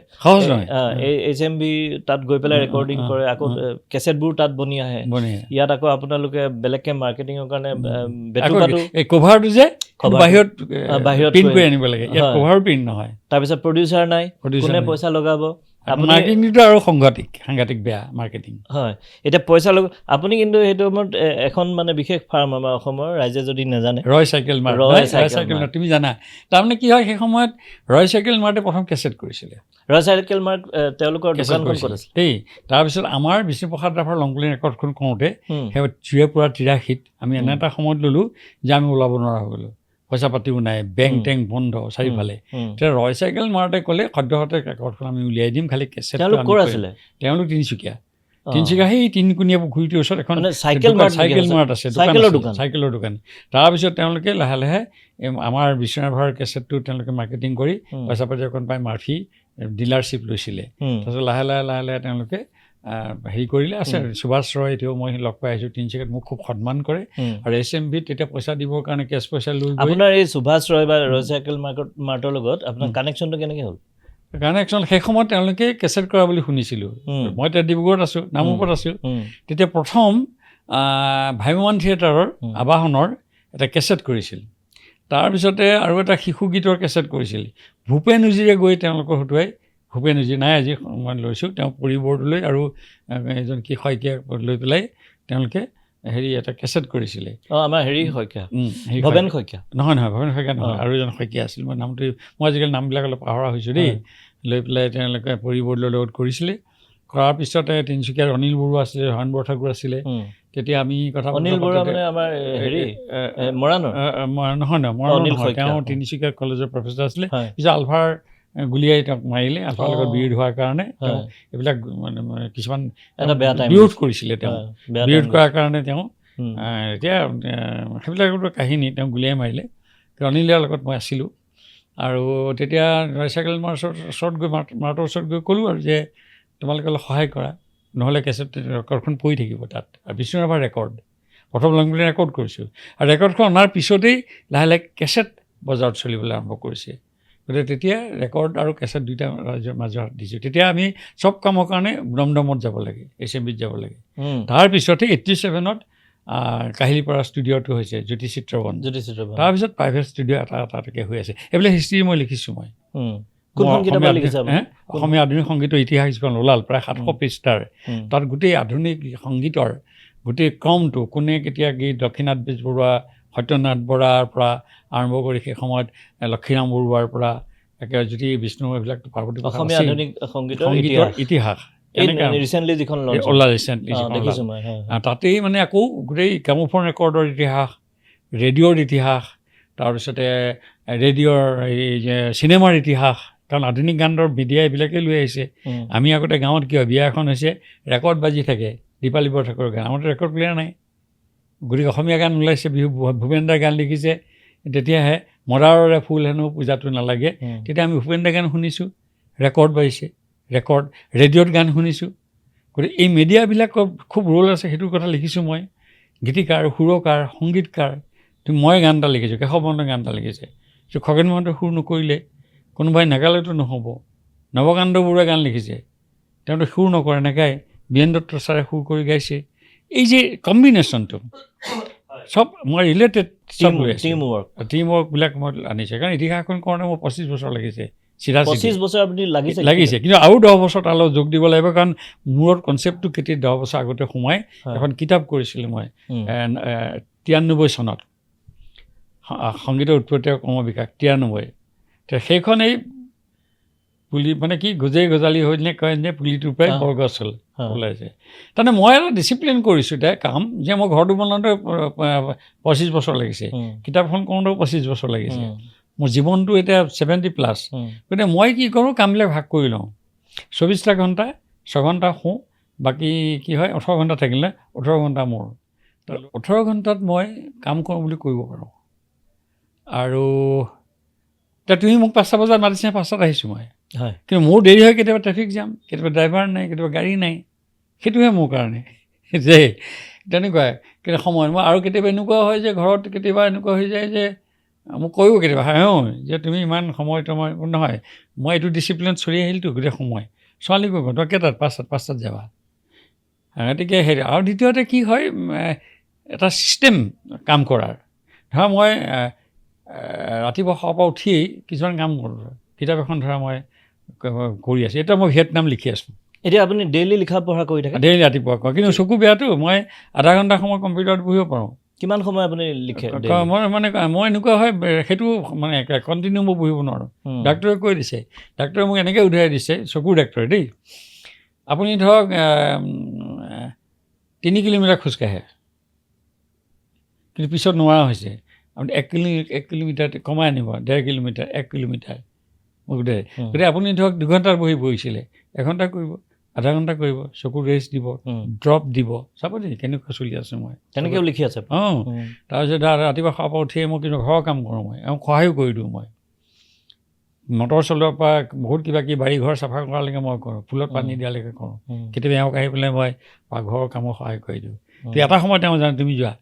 HMV তাত গৈ পেলাই ৰেকৰ্ডিং কৰে, আকৌ কেছেটবোৰ তাত বনি আহে, ইয়াত আকৌ আপোনালোকে বেলেগকৈ মাৰ্কেটিঙৰ কাৰণে কভাৰটো যে বাহিৰত প্ৰিণ্ট কৰি আনিব লাগে, কভাৰো প্ৰিণ্ট নহয়। তাৰপিছত প্ৰডিউচাৰ নাই, কোনে পইচা লগাব, মাৰ্কেটিংটো আৰু সাংঘাতিক বেয়া মাৰ্কেটিং। হয়, এতিয়া পইচা আপুনি কিন্তু সেইটো সময়ত এখন মানে বিশেষ ফাৰ্ম আমাৰ অসমৰ ৰাইজে যদি নাজানে, ৰয় চাইকেল মাৰ্ট, তুমি জানা তাৰমানে কি হয়, সেই সময়ত ৰয় চাইকেল মাৰ্টে প্ৰথম কেছেট কৰিছিলে। ৰয় চাইকেল মাৰ্ট তেওঁলোকৰ দোকানখন ক'ত আছিল দেই। তাৰপিছত আমাৰ বিষ্ণুপ্ৰসাদ ৰাভাৰ লংপ্লেইন ৰেকৰ্ডখন কৰোঁতে সেই 83 আমি এনে এটা সময়ত ল'লোঁ যে আমি ওলাব নোৱাৰা হৈ গ'লোঁ, পইচা পাতিও নাই, বেংক টেংক বন্ধ চাৰিওফালে। তেতিয়া ৰয় চাইকেল মাৰ্টে ক'লে সদ্যহতে ৰেকৰ্ডখন আমি উলিয়াই দিম, খালি কেছেট। তেওঁলোক তিনিচুকীয়া সেই তিনিকুণীয়া পুখুৰীটোৰ ওচৰত এখন চাইকেল মাৰ্ট আছে, চাইকেলৰ দোকান। তাৰপিছত তেওঁলোকে লাহে লাহে আমাৰ বিশ্বনাথ ৰাভাৰ কেছেটটো তেওঁলোকে মাৰ্কেটিং কৰি পইচা পাতি অকণ পাই মাৰ্ফি ডিলাৰশ্বিপ লৈছিলে। তাৰপিছত লাহে লাহে তেওঁলোকে হেৰি কৰিলে। আছে সুভাষ ৰয়, এতিয়াও মই লগ পাই আহিছোঁ তিনিচুকীয়াত, মোক খুব সন্মান কৰে। আৰু HMVত তেতিয়া পইচা দিবৰ কাৰণে কেছ পইচা লৈ আপোনাৰ এই সুভাষ ৰয় বা ৰয় চাইকেল মাৰ্টৰ লগত আপোনাৰ কানেকশ্যনটো কেনেকৈ হ'ল? কাৰণে একচুৱেলি সেই সময়ত তেওঁলোকে কেছেট কৰা বুলি শুনিছিলোঁ। মই এতিয়া ডিব্ৰুগড়ত আছোঁ, নামৰূপত আছোঁ। তেতিয়া প্ৰথম ভ্ৰাম্যমাণ থিয়েটাৰৰ আবাহনৰ এটা কেছেট কৰিছিল। তাৰপিছতে আৰু এটা শিশু গীতৰ কেছেট কৰিছিল। ভূপেন উজীৰে গৈ তেওঁলোকৰ হতুৱাই, ভূপেন উজীৰ নাই আজি মই লৈছোঁ, তেওঁ পৰিবৰ্ডলৈ আৰু এজন কি শইকীয়া লৈ পেলাই তেওঁলোকে এটা কেছেট কৰিছিলে। আমাৰ শইকীয়া, ভৱেন শইকীয়া নহয়, ভৱেন শইকীয়া নহয়, আৰু এজন শইকীয়া আছিল। মই নামটো আজিকালি নামবিলাক অলপ পাহৰা হৈছোঁ দেই। লৈ পেলাই তেওঁলোকে পৰিবৰ্ডৰ লগত কৰিছিলে। কৰাৰ পিছতে তিনিচুকীয়াৰ অনিল বৰুৱা আছিলে, হৰণ বৰঠাকুৰ আছিলে। তেতিয়া আমি কথা অনিল বৰুৱা মানে আমাৰ মৰাণৰ নহয়, তেওঁ তিনিচুকীয়া কলেজৰ প্ৰফেচাৰ আছিলে। পিছত আলফাৰ গুলিয়াই তেওঁক মাৰিলে, আলফাৰ লগত বিৰোধ হোৱাৰ কাৰণে তেওঁ এইবিলাক মানে কিছুমান বিৰোধ কৰিছিলে। তেওঁ বিৰোধ কৰাৰ কাৰণে তেওঁ এতিয়া সেইবিলাকতো কাহিনী, তেওঁ গুলিয়াই মাৰিলে। অনিলৰ লগত মই আছিলোঁ আৰু তেতিয়া চাইকেল ওচৰত গৈ মাৰ্টৰ ওচৰত গৈ ক'লোঁ আৰু যে তোমালোকে অলপ সহায় কৰা, নহ'লে কেছেট ৰেকৰ্ডখন পৰি থাকিব তাত। আৰু বিষ্ণুৰাভাৰ ৰেকৰ্ড প্ৰথম লংবিলে ৰেকৰ্ড কৰিছোঁ। আৰু ৰেকৰ্ডখন অনাৰ পিছতেই লাহে লাহে কেছেট বজাৰত চলিবলৈ আৰম্ভ কৰিছে। গতিকে তেতিয়া ৰেকৰ্ড আৰু কেছেট দুইটা ৰাজ্যৰ মাজত দিছোঁ। তেতিয়া আমি চব কামৰ কাৰণে দমদমত যাব লাগে, HMVত যাব লাগে। তাৰপিছতে 87ত কাহিলীপাৰা ষ্টুডিঅ'টো হৈছে জ্যোতি চিত্ৰবন। তাৰপিছত প্ৰাইভেট ষ্টুডিঅ' এটাকৈ হৈ আছে। এইবিলাক হিষ্ট্ৰী মই লিখিছোঁ। মই অসমীয়া আধুনিক সংগীতৰ ইতিহাস যিখন ওলাল, প্ৰায় 700 পৃষ্ঠাৰ, তাত গোটেই আধুনিক সংগীতৰ গোটেই ক্ৰমটো, কোনে কেতিয়া কি দক্ষিণাথ বেজবৰুৱা, সত্যনাথ বৰাৰ পৰা আৰম্ভ কৰি সেই সময়ত লক্ষীৰাম বৰুৱাৰ পৰা একেবাৰে জ্যোতি বিষ্ণু, এইবিলাক পাৰ্বতী অসমীয়া আধুনিক সংগীতৰ ইতিহাস তাতেই মানে আকৌ গোটেই গ্ৰামোফোন ৰেকৰ্ডৰ ইতিহাস, ৰেডিঅ'ৰ ইতিহাস, তাৰপিছতে ৰেডিঅ'ৰ এই যে চিনেমাৰ ইতিহাস। কাৰণ আধুনিক গানৰ মিডিয়া এইবিলাকেই লৈ আহিছে। আমি আগতে গাঁৱত কিয় বিয়া এখন হৈছে ৰেকৰ্ড বাজি থাকে, দীপালী বৰঠাকুৰৰ গান, আমাৰতো ৰেকৰ্ড প্লেয়াৰ নাই। গতিকে অসমীয়া গান ওলাইছে, ভূপেন দাৰ গান লিখিছে, তেতিয়াহে মদাৰৰে ফুল হেনো পূজাটো নালাগে, তেতিয়া আমি ভূপেন দাৰ গান শুনিছোঁ, ৰেকৰ্ড বাজিছে, ৰেডিঅ'ত গান শুনিছোঁ। গতিকে এই মিডিয়াবিলাকৰ খুব ৰোল আছে, সেইটোৰ কথা লিখিছোঁ মই। গীতিকাৰ, সুৰকাৰ, সংগীতকাৰ, মই গান এটা লিখিছোঁ, কেশৱ মহন্তই গান এটা লিখিছে, খগেন মহন্তই সুৰ নকৰিলে, কোনোবাই নাগালেতো নহ'ব। নৱকান্ত বৰুৱাই গান লিখিছে, তেওঁতো সুৰ নকৰে, নাগায়, বীৰেন দত্ত ছাৰে সুৰ কৰি গাইছে। এই যে কম্বিনেশ্যনটো চব মই ৰিলেটেড, চব লৈ আছোঁ। টিম ৱৰ্কবিলাক মই আনিছে, কাৰণ ইতিহাসখন কৰোঁতে মোৰ 25 বছৰ লাগিছে। 25 বছৰ আপুনি লাগিছে, কিন্তু আৰু 10 বছৰ তালৈ যোগ দিব লাগিব, কাৰণ মূৰত কনচেপ্টটো কেতিয়া 10 বছৰ আগতে সোমাই এখন কিতাপ কৰিছিলোঁ মই 93 চনত, সংগীতৰ উৎপত্তি আৰু ক্ৰমবিকাশ 93। সেইখন এই পুলি মানে কি গজালি হৈ কয় যে পুলিটোৰ পৰাই বৰগছ হ'ল ওলাইছে। তাৰমানে মই এটা ডিচিপ্লিন কৰিছোঁ এতিয়া কাম, যে মই ঘৰটো বনাওঁতে 25 বছৰ লাগিছে, কিতাপখন কৰোঁতেও 25 বছৰ লাগিছে। মোৰ জীৱনটো এতিয়া 70+। গতিকে মই কি কৰোঁ, কামবিলাক ভাগ কৰি লওঁ। 24টা ঘণ্টা, 6 ঘণ্টা শুওঁ, বাকী কি হয় 18 ঘণ্টা থাকিলে 18 ঘণ্টা মোৰ। 18 ঘণ্টাত মই কাম কৰোঁ বুলি কৰিব পাৰোঁ। আৰু এতিয়া তুমি মোক 5টা বজাত মাতিছে, 5টাত আহিছোঁ মই, কিন্তু মোৰ দেৰি হয়, কেতিয়াবা ট্ৰেফিক জাম, কেতিয়াবা ড্ৰাইভাৰ নাই, কেতিয়াবা গাড়ী নাই। সেইটোহে মোৰ কাৰণে যে তেনেকুৱাই কেতিয়া সময়ত মই। আৰু কেতিয়াবা এনেকুৱা হয় যে ঘৰত কেতিয়াবা এনেকুৱা হৈ যায় যে মোক কৈও কেতিয়াবা যে তুমি ইমান সময় নহয়, মই এইটো ডিচিপ্লিনত চলি আহিলতো গোটেই সময়। ছোৱালী কৈ তই কেইটাত? 5টাত যাবা। গতিকে আৰু দ্বিতীয়তে কি হয়, এটা ছিষ্টেম কাম কৰাৰ। ধৰা মই ৰাতিপুৱা শুৱাৰ পৰা উঠিয়েই কিছুমান কাম কৰোঁ, কিতাপ এখন ধৰা মই কৰি আছোঁ। এতিয়া মই ভিয়েটনাম লিখি আছোঁ। এতিয়া আপুনি ডেইলি লিখা পঢ়া কৰি থাকে? ডেইলি ৰাতিপুৱা কয়, কিন্তু চকু বেয়াটো, মই আধা ঘণ্টা সময় কম্পিউটাৰত বহিব পাৰোঁ। কিমান সময় আপুনি লিখে? মই এনেকুৱা হয়, সেইটো মানে কণ্টিনিউ মই বহিব নোৱাৰোঁ। ডাক্তৰে কৈ দিছে, ডাক্তৰে মোক এনেকৈ উধাই দিছে, চকুৰ ডাক্তৰে দেই, আপুনি ধৰক 3 কিলোমিটাৰ খোজকাঢ়ে, কিন্তু পিছত নোৱাৰা হৈছে, আপুনি 1 কিলোমিটাৰ কমাই আনিব, 1.5 কিলোমিটাৰ, 1 কিলোমিটাৰ মোক দে। গতিকে আপুনি ধৰক 2 ঘণ্টাৰ বহিছিলে, 1 ঘণ্টা কৰিব, আধা ঘণ্টা কৰিব, চকুৰ ৰেষ্ট দিব, ড্ৰপ দিব। চাব দেই কেনেকুৱা চলি আছোঁ মই, তেনেকৈও লিখি আছে। তাৰপিছত ৰাতিপুৱা শুৱাৰ পৰা উঠিয়ে মই কিন্তু ঘৰৰ কাম কৰোঁ, মই সহায়ো কৰি দিওঁ। মই মটৰ চলোৱাৰ পৰা বহুত কিবা কিবি বাৰী ঘৰ চাফা কৰালৈকে মই কৰোঁ, ফুলত পানী দিয়ালৈকে কৰোঁ। কেতিয়াবা এওঁক আহি পেলাই মই ঘৰৰ কামত সহায় কৰি দিওঁ। এটা সময়ত তেওঁ জানে, তুমি যোৱা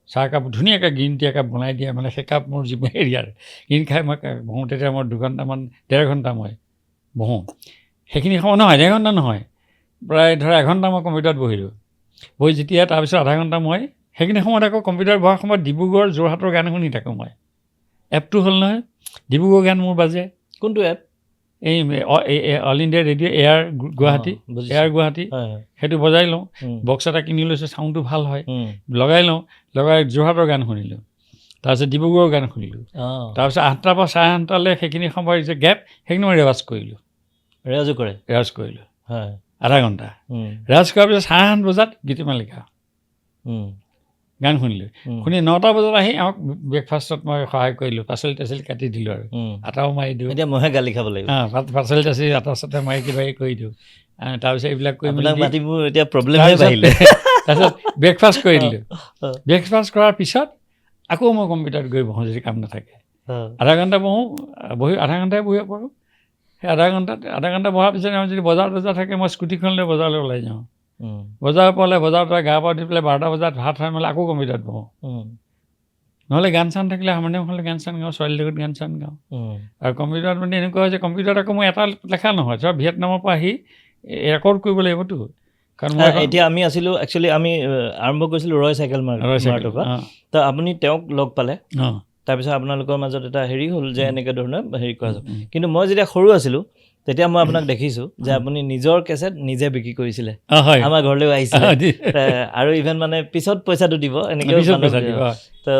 চাহকাপ ধুনীয়াকৈ গ্ৰীণ টি একাপ বনাই দিয়া, মানে সেই কাপ মোৰ জীৱন এৰিয়াৰ গ্ৰীণ খাই মই বহোঁ। তেতিয়া মই 2 ঘণ্টামান 1.5 ঘণ্টা মই বহোঁ, সেইখিনি সময় নহয়, 1.5 ঘণ্টা নহয়, প্ৰায় ধৰা 1 ঘণ্টা মই কম্পিউটাৰত বহিলোঁ। বহি যেতিয়া তাৰপিছত আধা ঘণ্টা মই সেইখিনি সময়ত আকৌ কম্পিউটাৰত বহাৰ সময়ত ডিব্ৰুগড় যোৰহাটৰ গান শুনি থাকোঁ মই। এপটো হ'ল নহয়, ডিব্ৰুগড় গান মোৰ বাজে। কোনটো এপ? এই all India radio' air Guwahati, air Guwahati, সেইটো বজাই লওঁ। বক্স এটা কিনি লৈছোঁ, চাউণ্ডটো ভাল হয়, লগাই লওঁ, লগাই যোৰহাটৰ গান শুনিলোঁ, তাৰপিছত ডিব্ৰুগড়ৰ গান শুনিলোঁ, তাৰপিছত 8টাৰ পৰা 8:30লৈ সেইখিনি সময়ৰ যে গেপ, সেইখিনি মই ৰেৱাজ কৰিলোঁ। ৰেৱাজ কৰিলোঁ আধা ঘণ্টা। ৰেৱাজ কৰাৰ পিছত 8:30 বজাত গীতিমালিকা গান শুনিলোঁ। শুনি 9টা বজাত আহি আমাক ব্ৰেকফাষ্টত মই সহায় কৰিলোঁ, পাচলি তাচলি কাটি দিলোঁ আৰু আটাও মাৰি দিওঁ। এতিয়া মইহে গালি খাব লাগিব। পাচলি তাচলি আটা চাটা মাৰি কিবা কৰি দিওঁ। তাৰপিছত এইবিলাক কৰি মেলি মোৰ এতিয়া প্ৰব্লেম বাঢ়িলে। তাৰপিছত ব্ৰেকফাষ্ট কৰি দিলোঁ। ব্ৰেকফাষ্ট কৰাৰ পিছত আকৌ মই কম্পিউটাৰত গৈ বহোঁ যদি কাম নাথাকে। আধা ঘণ্টা বহোঁ, আধা ঘণ্টাই বহিব পাৰোঁ। সেই আধা ঘণ্টা বহাৰ পিছত আমাৰ যদি বজাৰ থাকে, মই স্কুটিখন লৈ বজাৰলৈ ওলাই যাওঁ। বজাৰ পালে বজাৰত গা পা ধুই পেলাই 12টা বজাত ভাত খাই মেলি আকৌ কম্পিউটাৰত বহোঁ। নহ'লে গান চান থাকিলে হাৰমনিয়াম হ'লে গান চান গাওঁ, ছোৱালীৰ লগত গান চান গাওঁ। আৰু কম্পিউটাৰত মানে এনেকুৱা হয় যে কম্পিউটাৰত আকৌ মই এটা লেখা নহয়, ধৰা ভিয়েটনামৰ পৰা আহি ৰেকৰ্ড কৰিব লাগিবতো। কাৰণ মই এতিয়া আমি আছিলোঁ, একচুৱেলি আমি আৰম্ভ কৰিছিলোঁ ৰয় চাইকেল মাৰ্টৰ পৰা। তো আপুনি তেওঁক লগ পালে, তাৰপিছত আপোনালোকৰ মাজত এটা হেৰি হ'ল যে এনেকৈ ধৰণৰ হেৰি কৰা যাব। কিন্তু মই যেতিয়া সৰু আছিলোঁ তেতিয়া মই আপোনাক দেখিছোঁ যে আপুনি নিজৰ কেছেট নিজে বিক্ৰী কৰিছিলে, আমাৰ ঘৰলৈও আহিছিলে, আৰু ইভেন মানে পিছত পইচাটো দিব এনেকৈ। তো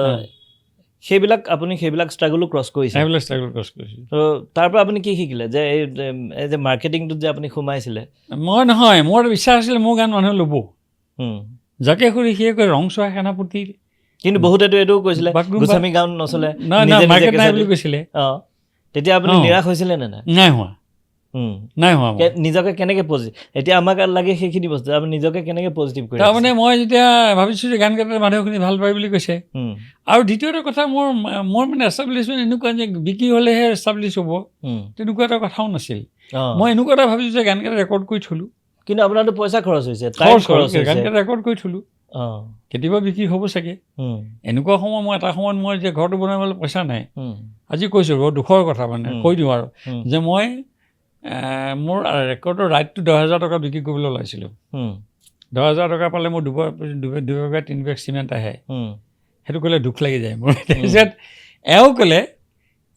আপুনি সেইবিলাক ষ্ট্ৰাগলো ক্ৰছ কৰিছে। তো তাৰ পৰা আপুনি কি শিকিলে যে এই যে মাৰ্কেটিংটোত যে আপুনি সোমাইছিলে? মই নহয়, মোৰ বিশ্বাস আছিলে মোৰ গান মানুহে ল'ব, যাকে সুধি সিয়ে কয় ৰং চোৱা সেনাপতি। কিন্তু বহুতেতো এইটোও কৈছিলে গোস্বামী গান নচলে, মাৰ্কেট নাই বুলি কৈছিলে। তেতিয়া আপুনি নিৰাশ হৈছিলে নে নাই? নাই হোৱা। নিজকে কেনেকৈ এতিয়া আমাক লাগে সেইখিনি বস্তু, আপুনি নিজকে কেনেকৈ পজিটিভ কৰি? তাৰমানে মই যেতিয়া ভাবিছোঁ যে গান গালে মানুহে শুনি ভাল পায় বুলি কৈছে, আৰু দ্বিতীয়টো কথা মোৰ মানে এষ্টাব্লিছমেণ্ট এনেকুৱা যে বিক্ৰী হ'লেহে এষ্টাব্লিছ হ'ব, তেনেকুৱা এটা কথাও নাছিল। মই এনেকুৱা এটা ভাবিছোঁ যে গান কেইটা ৰেকৰ্ড কৰি থলোঁ। কিন্তু আপোনাৰতো পইচা খৰচ হৈছে, গান কেইটা ৰেকৰ্ড কৰি থলোঁ, কেতিয়াবা বিক্ৰী হ'ব চাগে। এনেকুৱা সময় এটা সময়ত মই যে ঘৰটো বনাবলৈ পইচা নাই। আজি কৈছোঁ বৰ দুখৰ কথা, মানে কৈ দিওঁ আৰু যে মই মোৰ ৰেকৰ্ডৰ ৰাইটটো 10,000 টকা বিক্ৰী কৰিবলৈ ওলাইছিলোঁ। 10,000 টকা পালে মোৰ 2 বেগ 3 বেগ চিমেণ্ট আহে। সেইটো ক'লে দুখ লাগি যায় মোৰ। তাৰপিছত এওঁ ক'লে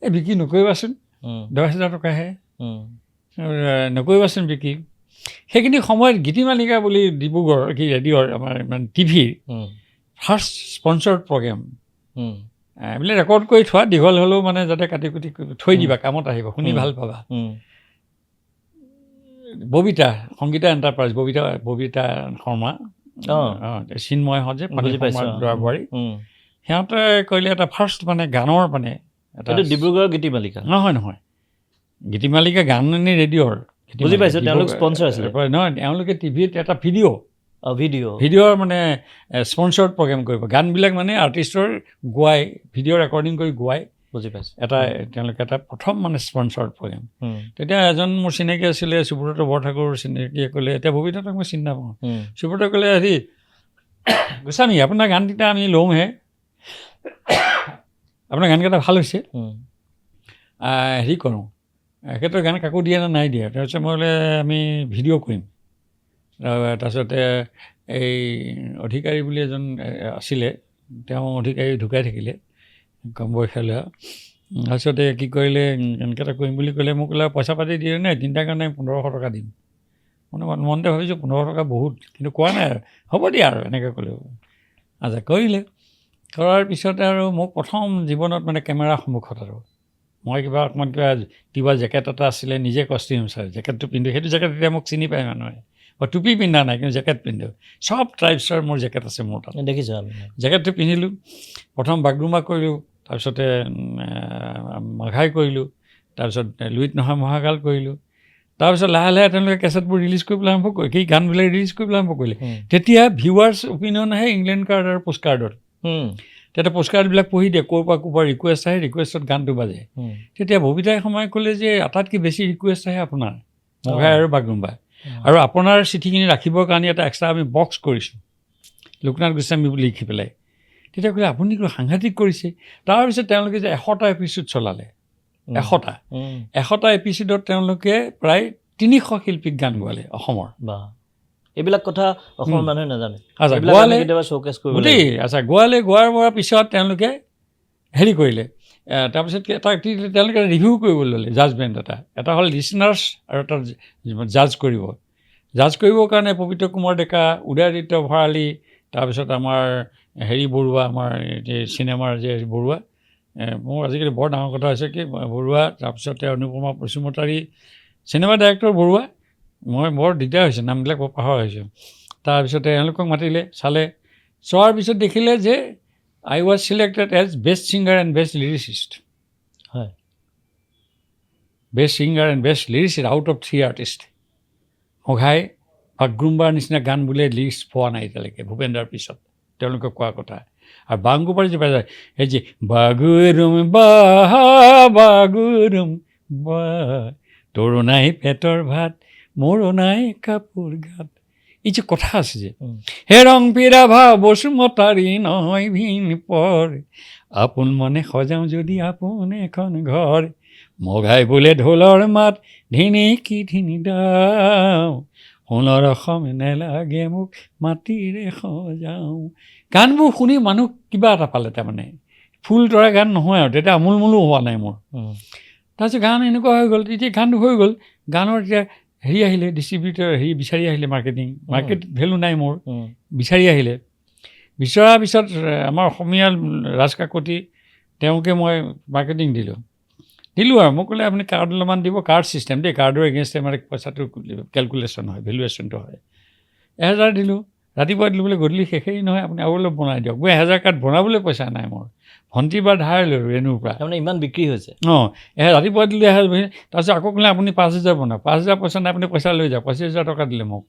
এই বিক্ৰী নকৰিবাচোন, 10,000 টকাহে, নকৰিবাচোন বিক্ৰী। সেইখিনি সময়ত গীতিমালিকা বুলি ডিব্ৰুগড় ৰেডিঅ'ৰ আমাৰ মানে টিভিৰ ফাৰ্ষ্ট স্পনচাৰ্ড প্ৰগ্ৰেম, এইবিলাক ৰেকৰ্ড কৰি থোৱা, দীঘল হ'লেও মানে যাতে কাটি কুটি থৈ দিবা, কামত আহিব, শুনি ভাল পাবা। ববিতা সংগীতা এণ্টাৰপ্ৰাইজ, ববিতা শৰ্মা, চিন্ময়হঁত যে বোৱাৰী, সিহঁতে কৰিলে এটা ফাৰ্ষ্ট মানে গানৰ মানে এটা। ডিব্ৰুগড়ৰ গীতিমালিকা নহয়, গীতিমালিকা গান ৰেডিঅ'ৰ। বুজি পাইছোঁ, তেওঁলোক স্পনচাৰ আছিলে। নহয়, তেওঁলোকে টিভিত এটা ভিডিঅ'ৰ মানে স্পনচাৰ্ড প্ৰগ্ৰেম কৰিব, গানবিলাক মানে আৰ্টিষ্টৰ গোৱাই, ভিডিঅ' ৰেকৰ্ডিং কৰি গোৱাই। বুজি পাইছোঁ। তেওঁলোকে এটা প্ৰথম মানে স্পনচাৰ্ড প্ৰগ্ৰেম। তেতিয়া এজন মোৰ চিনাকি আছিলে, সুব্ৰত বৰঠাকুৰ চিনাকিয়ে ক'লে, এতিয়া ববিতাক মই চিনি নাপাওঁ। সুব্ৰতে ক'লে হেৰি গোস্বামী আপোনাৰ গানকেইটা আমি লওঁহে, আপোনাৰ গানকেইটা ভাল হৈছে, হেৰি কৰোঁ, এখেতৰ গান কাকো দিয়ে নে নাই দিয়ে। তাৰপিছত মই বোলে আমি ভিডিঅ' কৰিম। তাৰপিছতে এই অধিকাৰী বুলি এজন আছিলে, তেওঁ অধিকাৰী ঢুকাই থাকিলে, কম বয়সীয়া। তাৰপিছতে কি কৰিলে, গানকেইটা কৰিম বুলি ক'লে, মোক ক'লে পইচা পাতি দিয়ে নাই, 3টাৰ কাৰণে 1500 টকা দিম। মনতে ভাবিছোঁ 1500 টকা বহুত, কিন্তু কোৱা নাই আৰু, হ'ব দিয়া আৰু এনেকৈ ক'লে। আচ্ছা, কৰিলে। কৰাৰ পিছতে আৰু মোক প্ৰথম জীৱনত মানে কেমেৰাৰ সন্মুখত আৰু মই অকণমান কিবা জেকেট এটা আছিলে, নিজে কষ্টিউম চাই জেকেটটো পিন্ধোঁ। সেইটো জেকেট এতিয়া মোক চিনি পায় মানুহে, মই টুপি পিন্ধা নাই কিন্তু জেকেট পিন্ধোঁ, চব ট্ৰাইবছৰ মোৰ জেকেট আছে মোৰ তাত। দেখিছোঁ আমি। জেকেটটো পিন্ধিলোঁ, প্ৰথম বাগডুমা কৰিলোঁ, তাৰপিছতে মাঘাই কৰিলোঁ, তাৰপিছত লুইত নহয় মহাকাল কৰিলোঁ। তাৰপিছত লাহে লাহে তেওঁলোকে কেছেটবোৰ ৰিলিজ কৰিবলৈ আৰম্ভ কৰিলে, সেই গানবিলাক ৰিলিজ কৰিবলৈ আৰম্ভ কৰিলে। তেতিয়া ভিউৱাৰ্ছ অপিনিয়ন আহে ইংলেণ্ড কাৰ্ড আৰু পোষ্ট কাৰ্ডত। তেতিয়া পোষ্ট কাৰ্ডবিলাক পঢ়ি দিয়ে, ক'ৰ পৰা ৰিকুৱেষ্ট আহে, ৰিকুৱেষ্টত গানটো বাজে। তেতিয়া ববিতাই সময় ক'লে যে আটাইতকৈ বেছি ৰিকুৱেষ্ট আহে আপোনাৰ মঘাই আৰু বাগডুম্বা, আৰু আপোনাৰ চিঠিখিনি ৰাখিবৰ কাৰণে এটা এক্সট্ৰা আমি বক্স কৰিছোঁ, লোকনাথ গোস্বামী বুলি লিখি পেলাই। তেতিয়া ক'লে আপুনি সাংঘাতিক কৰিছে। তাৰপিছত তেওঁলোকে যে 100টা এপিছ'ড চলালে, 100টা এপিছ'ডত তেওঁলোকে প্ৰায় 300 শিল্পীক গান গোৱালে অসমৰ। এইবিলাক কথা অসমৰ মানুহে নাজানে। গোৱালে কেতিয়াবা শ্ব'কেছ কৰিব গোটেই গোৱাৰ পিছত তেওঁলোকে হেৰি কৰিলে, তাৰপিছত তেওঁলোকে ৰিভিউ কৰিব ল'লে, জাজমেণ্ট এটা হ'ল লিচনাৰ্ছ আৰু এটা জাজ কৰিবৰ কাৰণে পবিত্ৰ কুমাৰ ডেকা, উদয়াদিত্য ভৰালী, তাৰপিছত আমাৰ বৰুৱা, আমাৰ চিনেমাৰ যে বৰুৱা, মোৰ আজিকালি বৰ ডাঙৰ কথা হৈছে কি বৰুৱা, তাৰপিছতে অনুপমা পচুমতাৰী, চিনেমা ডাইৰেক্টৰ বৰুৱা, মই বৰ দিগদাৰ হৈছে নামবিলাক পাহৰা হৈছোঁ। তাৰপিছতে এওঁলোকক মাতিলে, চোৱাৰ পিছত দেখিলে যে I was selected as best singer and best lyricist. হয়, best singer and best lyricist out of 3 artists. Moghai বাগৰুম্বাৰ নিচিনা গান বোলে লিৰিক্স পোৱা নাই এতিয়ালৈকে ভূপেন্দ্ৰাৰ পিছত, তেওঁলোকে কোৱা কথা। আৰু বাংগোপাৰ যে পাই যায় এই যে বাগুৰুম বা তোৰো নাই পেটৰ ভাত মোৰো নাই কাপোৰ ঘাট, এই যে কথা আছে যে হে ৰং পিৰাভা বসুমতাৰী নহয় ভিন পৰ, আপোন মনে সজাওঁ যদি আপোন এখন ঘৰ, মঘাই বোলে ঢোলৰ মাত ধিনিকি ধিনি দাওঁ, সোণৰ অসম নেলাগে মোক মাটিৰে সজাওঁ। গানবোৰ শুনি মানুহ কিবা এটা পালে, তাৰমানে ফুল তৰা গান নহয় আৰু তেতিয়া আমোলমোলো হোৱা নাই মোৰ। তাৰপিছত গান এনেকুৱা হৈ গ'ল, এতিয়া গানটো হৈ গ'ল, গানৰ এতিয়া আহিলে ডিষ্ট্ৰিবিউটৰ বিচাৰি আহিলে, মাৰ্কেট ভেলু নাই মোৰ, বিচাৰি আহিলে, বিচৰাৰ পিছত আমাৰ অসমীয়া ৰাজ কাকতি তেওঁকে মই মাৰ্কেটিং দিলোঁ আৰু মোক ক'লে আপুনি কাৰ্ড অলপমান দিব, কাৰ্ড ছিষ্টেম দেই, কাৰ্ডৰ এগেইনষ্টে মানে পইচাটো কেলকুলেশ্যন হয়, ভেলুৱেশ্যনটো হয়। 1000 দিলোঁ, ৰাতিপুৱা দিলোঁ বোলে গধূলি শেষেই নহয়, আপুনি আৰু অলপ বনাই দিয়ক। 1000 কাৰ্ড বনাবলৈ পইচা নাই মোৰ, ভণ্টিৰ পৰা ধাৰ ল'লোঁ ৰেণুৰ পৰা। তাৰমানে ইমান বিক্ৰী হৈছে। ৰাতিপুৱা দিলোঁ 1000, তাৰপিছত আকৌ ক'লে আপুনি 5000 বনাওক, 5000 পইচা নাই, আপুনি পইচা লৈ যাওক, 25000 টকা দিলে মোক।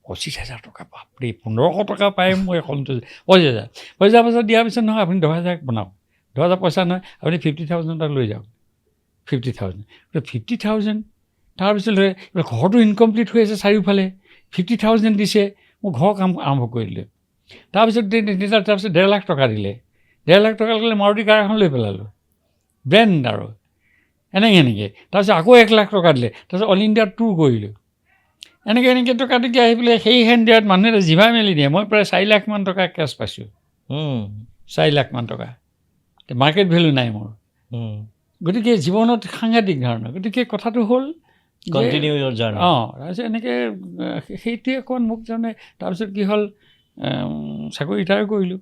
25000 টকা, বাপৰে 1500 টকা পাই মই সন্তোষ। 25000 পইচা দিয়াৰ পিছত নহয় আপুনি 10000 বনাওক, 10000 পইচা নহয় আপুনি 50,000 টকা লৈ যাওক, 50,000 তাৰপিছত ঘৰটো ইনকমপ্লিট হৈ আছে চাৰিওফালে, 50,000 দিছে, মই ঘৰ কাম আৰম্ভ কৰি দিলোঁ। তাৰপিছত 1.5 লাখ টকা দিলে, 1.5 লাখ টকা ল'লে মাৰুতি কাৰ এখন লৈ পেলালোঁ, ব্ৰেণ্ড আৰু এনেকৈ। তাৰপিছত আকৌ 1 লাখ টকা দিলে, তাৰপিছত অল ইণ্ডিয়া টুৰ কৰিলোঁ। এনেকৈ টকা দি আহি পেলাই সেই হেণ্ডিয়াত মানুহে জিভা মেলি দিয়ে। মই প্ৰায় 4 লাখ মান টকা কেছ পাইছোঁ, 4 লাখ মান টকা, মাৰ্কেট ভেলু নাই মোৰ। গতিকে জীৱনত সাংঘাতিক ধৰণৰ, গতিকে কথাটো হ'ল তাৰপিছত এনেকৈ সেইটোৱে অকণমান মোক তাৰমানে। তাৰপিছত কি হ'ল, চাকৰি ৰিটায়াৰ কৰিলোঁ।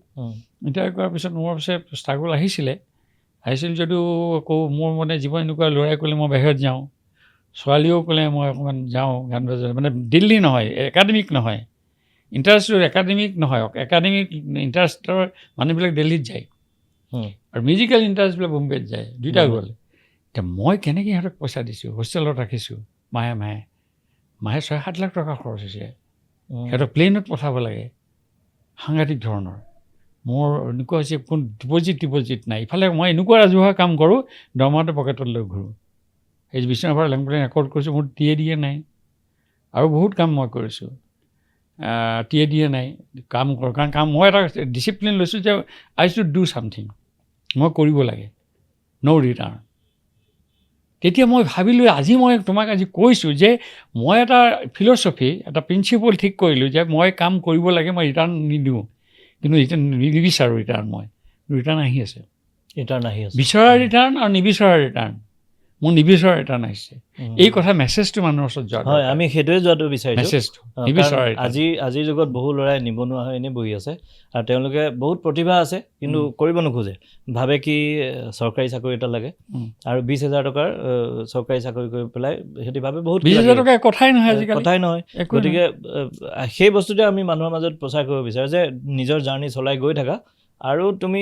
ৰিটায়াৰ কৰাৰ পিছত মোৰ পিছত ষ্ট্ৰাগল আহিছিল যদিও আকৌ মোৰ মানে জীৱন এনেকুৱা, ল'ৰাই ক'লে মই বাহিৰত যাওঁ, ছোৱালীও ক'লে মই অকণমান যাওঁ গান বজাবলৈ, মানে দিল্লী নহয়, একাডেমিক নহয়, ইণ্টাৰেষ্টৰ একাডেমিক নহয়, একাডেমিক ইণ্টাৰেষ্টৰ মানুহবিলাক দিল্লীত যায় আৰু মিউজিকেল ইণ্টাৰেষ্টবিলাক বোম্বেত যায়, দুইটা গ'ল। এতিয়া মই কেনেকৈ সিহঁতক পইচা দিছোঁ, হোষ্টেলত ৰাখিছোঁ, মাহে 6-7 লাখ টকা খৰচ হৈছে, সিহঁতক প্লেইনত পঠাব লাগে, সাংঘাতিক ধৰণৰ। মোৰ এনেকুৱা হৈছে কোন ডিপজিট নাই। ইফালে মই এনেকুৱা ৰাজহুৱা কাম কৰোঁ, দৰমহাটো পকেটত লৈ ঘূৰোঁ। এই বিশ্বনাথৰ লেংপেলেং ৰেকৰ্ড কৰিছোঁ, মোৰ টিয়ে নাই, আৰু বহুত কাম মই কৰিছোঁ, টিয়ে নাই কাম কৰোঁ। কাৰণ মই এটা ডিচিপ্লিন লৈছোঁ যে আই শ্বুড ডু ছামথিং, মই কৰিব লাগে, ন' ৰিটাৰ্ণ। তেতিয়া মই ভাবিলোঁ, আজি মই তোমাক কৈছোঁ যে মই এটা ফিলচফি, এটা প্ৰিন্সিপল ঠিক কৰিলোঁ যে মই কাম কৰিব লাগে, মই ৰিটাৰ্ণ নিদিওঁ, কিন্তু নিবিচাৰোঁ ৰিটাৰ্ণ। ৰিটাৰ্ণ আহি আছে, বিচৰা ৰিটাৰ্ণ আৰু নিবিচৰা ৰিটাৰ্ণ। মোৰ নিবিচৰা ৰিটাৰ্ণ আহিছে, এই কথা মেছেজটো মানুহৰ ওচৰত যোৱা। হয়, আমি সেইটোৱে যোৱাটো বিচাৰিছোঁ, মেছেজটো নিবিচৰা। আজিৰ যুগত বহু ল'ৰাই নিবনুৱা হৈ এনেই বহি আছে, আৰু তেওঁলোকে বহুত প্ৰতিভা আছে কিন্তু কৰিব নোখোজে, ভাবে কি চৰকাৰী চাকৰি এটা লাগে, আৰু 20,000 টকাৰ চৰকাৰী চাকৰি কৰি পেলাই সিহঁতি ভাবে বহুত 20,000 টকা কথাই নহয়, গতিকে সেই বস্তুটোৱে আমি মানুহৰ মাজত প্ৰচাৰ কৰিব বিচাৰোঁ যে নিজৰ জাৰ্ণি চলাই গৈ থাকা, আৰু তুমি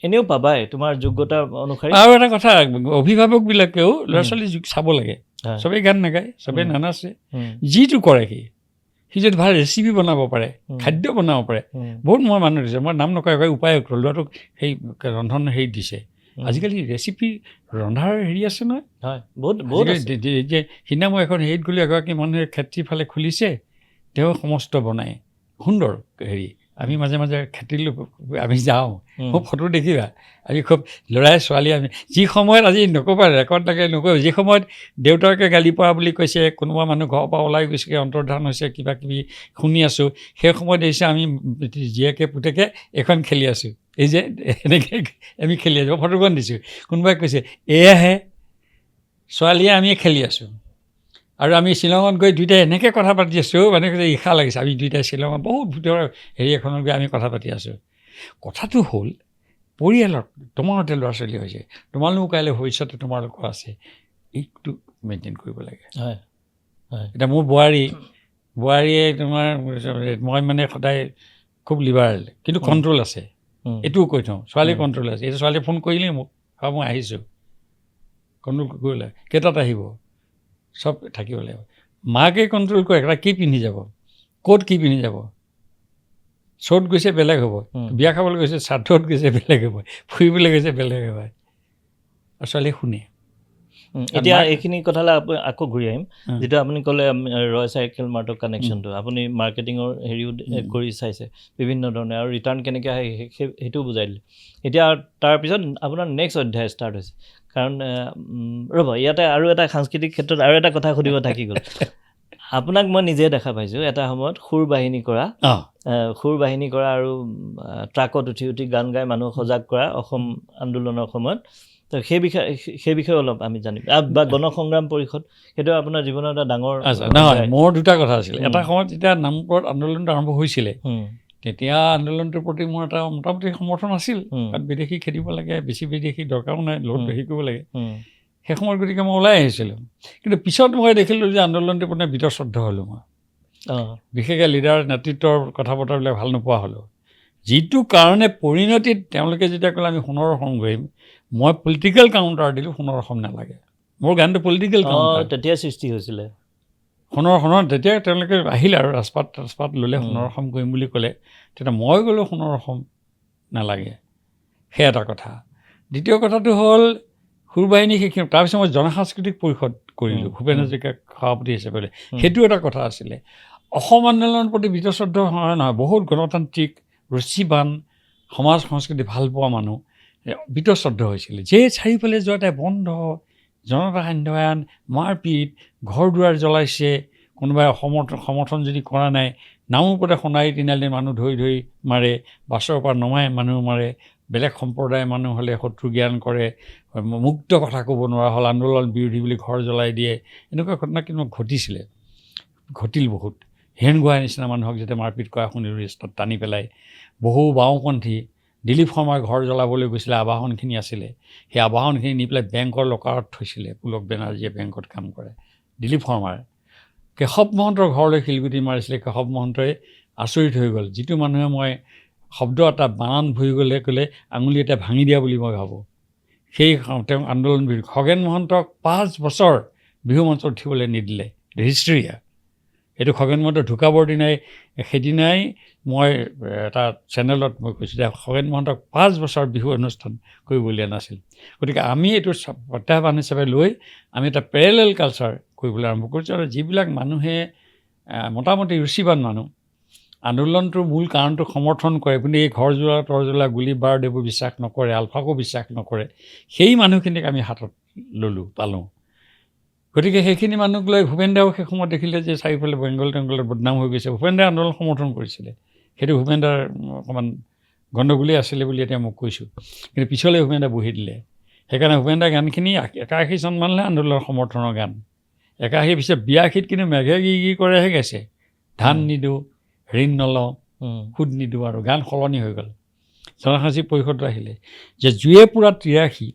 এনেও পাবাই তোমাৰ যোগ্যতা অনুসৰি। আৰু এটা কথা, অভিভাৱকবিলাকেও ল'ৰা ছোৱালী চাব লাগে, চবেই গান নাগায়, চবেই নানাচে, যিটো কৰে সি যদি ভাল ৰেচিপি বনাব পাৰে, খাদ্য বনাব পাৰে, বহুত মই মানুহ দিছে, মই নাম নকয়, উপায়ুক্ত ল'ৰাটোক সেই ৰন্ধন দিছে। আজিকালি ৰেচিপি ৰন্ধাৰ আছে নহয়, বহুত যে সিদিনা মই এখন গ'লে এগৰাকী মানুহে খেতিৰ ফালে খুলিছে, তেওঁ সমস্ত বনায়, সুন্দৰ আমি মাজে মাজে খেতিলৈ আমি যাওঁ, খুব ফটো দেখিবা, আমি খুব ল'ৰাই ছোৱালী আমি যি সময়ত আজি নক'বা ৰেকৰ্ড লাগে নক'বা, যি সময়ত দেউতাকে গালি পৰা বুলি কৈছে, কোনোবা মানুহ ঘৰৰ পৰা ওলাই গৈছে, অন্তৰ্ধান হৈছে, কিবা কিবি শুনি আছোঁ, সেই সময়ত দেখিছে আমি জীয়েকে পুতেকে এখন খেলি আছোঁ, এই যে এনেকৈ আমি খেলি আছোঁ, ফটোখন দিছোঁ। কোনোবাই কৈছে এয়াহে ছোৱালীয়ে আমি খেলি আছোঁ, আৰু আমি শ্বিলঙত গৈ দুয়োটাই এনেকৈ কথা পাতি আছোঁ, মানে ইশা লাগিছে, আমি দুয়োটাই শ্বিলঙত বহুত ভিতৰ হেৰি এখনত গৈ আমি কথা পাতি আছোঁ। কথাটো হ'ল পৰিয়ালত তোমালোকে ল'ৰা ছোৱালী হৈছে, তোমালোক কাইলৈ ভৱিষ্যতে তোমালোকৰ আছে, এইটো মেইনটেইন কৰিব লাগে। হয় হয়। এতিয়া মোৰ বোৱাৰীয়ে তোমাৰ মই মানে সদায় খুব লিবাৰেল, কিন্তু কণ্ট্ৰল আছে, এইটোও কৈ থওঁ, ছোৱালী কণ্ট্ৰল আছে। এতিয়া ছোৱালীয়ে ফোন কৰিলেই মোক, মই আহিছোঁ, কণ্ট্ৰল কৰিলে কেইটাত আহিব, চব থাকিব লাগিব। মাকে কণ্ট্ৰল কৰে, এটা কি পিন্ধি যাব, ক'ত কি পিন্ধি যাব, চ'ত গৈছে বেলেগ হ'ব, বিয়া খাবলৈ গৈছে শ্ৰাদ্ধত গৈছে বেলেগ হ'ব, ফুৰিবলৈ গৈছে বেলেগ হ'ব, আৰু ছোৱালীয়ে শুনে। এতিয়া এইখিনি কথালৈ আকৌ ঘূৰি আহিম, যিটো আপুনি ক'লে ৰয় চাইকেল মাৰ্টৰ কানেকশ্যনটো, আপুনি মাৰ্কেটিঙৰ হেৰিও কৰি চাইছে বিভিন্ন ধৰণে, আৰু ৰিটাৰ্ণ কেনেকৈ আহে সেইটোও বুজাই দিলে। এতিয়া তাৰপিছত আপোনাৰ নেক্সট অধ্যায় ষ্টাৰ্ট হৈছে, কাৰণ ৰ'ব ইয়াতে আৰু এটা সাংস্কৃতিক ক্ষেত্ৰত আৰু এটা কথা সুধিব থাকি গ'ল। আপোনাক মই নিজে দেখা পাইছোঁ এটা সময়ত সুৰ বাহিনী কৰা আৰু ট্ৰাকত উঠি উঠি গান গাই মানুহক সজাগ কৰা অসম আন্দোলনৰ সময়ত, তো সেই বিষয়ে অলপ আমি জানিম, বা গণসংগ্ৰাম পৰিষদ, সেইটো আপোনাৰ জীৱনৰ এটা ডাঙৰ। নহয়, মোৰ দুটা কথা আছিলে। এটা সময়ত যেতিয়া নামঘৰত আন্দোলনটো আৰম্ভ হৈছিলে, তেতিয়া আন্দোলনটোৰ প্ৰতি মোৰ এটা মোটামুটি সমৰ্থন আছিল, কাৰণ বিদেশী খেদিব লাগে, বেছি বিদেশী দৰকাৰো নাই, লগত হেৰি কৰিব লাগে, সেই সময়ত গতিকে মই ওলাই আহিছিলোঁ। কিন্তু পিছত মই দেখিলোঁ যে আন্দোলনটোৰ প্ৰতি বীতশ্ৰদ্ধ হ'লোঁ মই, বিশেষকৈ লিডাৰ নেতৃত্বৰ কথা বতৰাবিলাক ভাল নোপোৱা হ'লোঁ, যিটো কাৰণে পৰিণতিত তেওঁলোকে যেতিয়া ক'লে আমি সোণৰ অসম গঢ়িম, মই পলিটিকেল কাউণ্টাৰ দিলোঁ, সোণৰ অসম নালাগে, মোৰ গানটো পলিটিকেল কাউণ্টাৰ। তেতিয়া সৃষ্টি হৈছিলে সোণৰ তেতিয়া তেওঁলোকে আহিলে আৰু ৰাজপাত ল'লে, সোণৰ অসম কৰিম বুলি ক'লে, তেতিয়া মই ক'লোঁ সোণৰ অসম নালাগে, সেই এটা কথা। দ্বিতীয় কথাটো হ'ল সুৰবাহিনী সেইখিনি, তাৰপিছত মই জনসাংস্কৃতিক পৰিষদ কৰিলোঁ, ভূপেন হাজৰিকা সভাপতি হিচাপে, সেইটো এটা কথা আছিলে। অসম আন্দোলনৰ প্ৰতি বীতশ্ৰদ্ধ নহয়, বহুত গণতান্ত্ৰিক ৰুচিবান সমাজ সংস্কৃতি ভাল পোৱা মানুহ বীতশ্ৰদ্ধ হৈছিলে, যে চাৰিওফালে যোৱাতে বন্ধ, জনতা সান্ধ্যায়ন, মাৰপিট, ঘৰ দুৱাৰ জ্বলাইছে, কোনোবাই সমৰ্থন যদি কৰা নাই, নামৰ ওপৰতে সোণাৰী তিনিআলি মানুহ ধৰি ধৰি মাৰে, বাছৰ পৰা নমাই মানুহ মাৰে, বেলেগ সম্প্ৰদায়ৰ মানুহ হ'লে শত্ৰু জ্ঞান কৰে, মুক্ত কথা ক'ব নোৱাৰা হ'ল, আন্দোলন বিৰোধী বুলি ঘৰ জ্বলাই দিয়ে, এনেকুৱা ঘটনা কিন্তু ঘটিল বহুত। হেন গোহাঁইৰ নিচিনা মানুহক যেতিয়া মাৰপিট কৰা শুনিলোঁ, ৰেষ্টত টানি পেলাই, বহু বাওঁপন্থী দিলীপ শৰ্মাৰ ঘৰ জ্বলাবলৈ গৈছিলে, আবাহনখিনি আছিলে, সেই আবাহনখিনি নি পেলাই বেংকৰ লকাৰত থৈছিলে, পুলক বেনাৰ্জীয়ে বেংকত কাম কৰে, দিলীপ শৰ্মাৰ। কেশৱ মহন্তৰ ঘৰলৈ শিলগুটি মাৰিছিলে, কেশৱ মহন্তই আচৰিত হৈ গ'ল, যিটো মানুহে মই শব্দ এটা বানান ভুৰি ক'লে আঙুলি এটা ভাঙি দিয়া বুলি মই ভাবোঁ, সেই তেওঁ আন্দোলন বিৰোধী। খগেন মহন্তক 5 বছৰ বিহু মঞ্চত উঠিবলৈ নিদিলে, হিষ্ট্ৰীয়া। এইটো খগেন মহন্ত ঢুকাবৰ দিনাই, সেইদিনাই মই এটা চেনেলত মই কৈছোঁ যে খগেন মহন্তক 5 বছৰ বিহু অনুষ্ঠান কৰিবলৈ নাছিল। গতিকে আমি এইটো প্ৰত্যাহ্বান হিচাপে লৈ আমি এটা পেৰেলেল কালচাৰ কৰিবলৈ আৰম্ভ কৰিছোঁ, আৰু যিবিলাক মানুহে মোটামুটি ৰুচিবান মানুহ আন্দোলনটোৰ মূল কাৰণটোক সমৰ্থন কৰে, কিন্তু এই ঘৰ জ্বলা তৰ জ্বলা গুলী বাৰুদ এইবোৰ বিশ্বাস নকৰে, আলফাকো বিশ্বাস নকৰে, সেই মানুহখিনিক আমি হাতত পালোঁ। গতিকে সেইখিনি মানুহক লৈ ভূপেন দাও সেই সময়ত দেখিলে যে চাৰিওফালে বেংগলত বদনাম হৈ গৈছে, ভূপেন দাই আন্দোলন সমৰ্থন কৰিছিলে, সেইটো ভূপেন দাৰ অকণমান গণ্ডগোলেই আছিলে বুলি এতিয়া মোক কৈছোঁ, কিন্তু পিছলৈ ভূপেন দা বহি দিলে। সেইকাৰণে ভূপেন দাৰ গানখিনি 81 চনমানলৈ আন্দোলনৰ সমৰ্থনৰ গান, 81 পিছত 82 কিন্তু মেঘে গিৰি কৰেহে গাইছে, ধান নিদিওঁ, ঋণ নলওঁ, সুদ নিদিওঁ, আৰু গান সলনি হৈ গ'ল। জনসাংস্কৃতিক পৰিষদটো আহিলে যে জুয়ে পুৰা 83,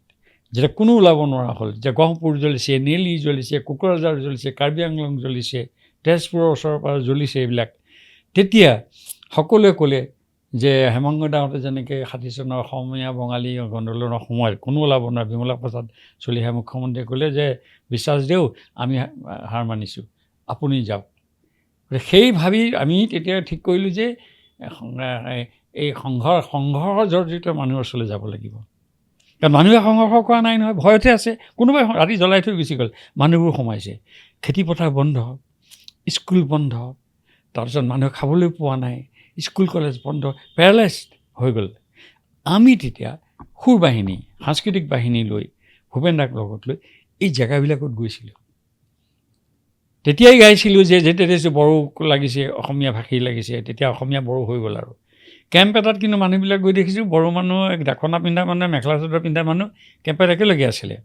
যেতিয়া কোনো ওলাব নোৱাৰা হ'ল, যে গহপুৰ জ্বলিছে, নেলি জ্বলিছে, কোকৰাঝাৰ জ্বলিছে, কাৰ্বি আংলং জ্বলিছে, তেজপুৰৰ ওচৰৰ পৰা জ্বলিছে এইবিলাক, তেতিয়া সকলোৱে ক'লে যে হেমংগ দাহঁতে যেনেকৈ 60 চনৰ অসমীয়া বঙালী আন্দোলনৰ সময়ত কোনো ওলাব নোৱাৰে, বিমলা প্ৰসাদ চলিহা মুখ্যমন্ত্ৰীয়ে ক'লে যে বিশ্বাস দেও আমি হাৰ মানিছোঁ, আপুনি যাওক। সেই ভাবি আমি তেতিয়া ঠিক কৰিলোঁ যে এই সংঘৰ্ষ জৰ্জৰিত মানুহৰ ওচৰলৈ যাব লাগিব, কাৰণ মানুহে সংঘৰ্ষ কৰা নাই নহয়, ভয়তে আছে, কোনোবাই ৰাতি জ্বলাই থৈ গুচি গ'ল, মানুহবোৰ সোমাইছে, খেতিপথাৰ বন্ধ, স্কুল বন্ধ, তাৰপিছত মানুহে খাবলৈ পোৱা নাই, স্কুল কলেজ বন্ধ, পেৰালাইজ হৈ গ'ল। আমি তেতিয়া সুৰ বাহিনী, সাংস্কৃতিক বাহিনী লৈ ভূপেন দাক লগত লৈ এই জেগাবিলাকত গৈছিলোঁ। তেতিয়াই গাইছিলোঁ যে যেতিয়া বড়ো লাগিছে, অসমীয়া ভাষী লাগিছে, তেতিয়া অসমীয়া বড়ো হৈ গ'ল আৰু। কেম্প এটাত কিন্তু মানুহবিলাক গৈ দেখিছোঁ, বড়ো মানুহ, দাখনা পিন্ধা মানুহ, মেখেলা চাদৰ পিন্ধা মানুহ কেম্পত একেলগে আছিলে।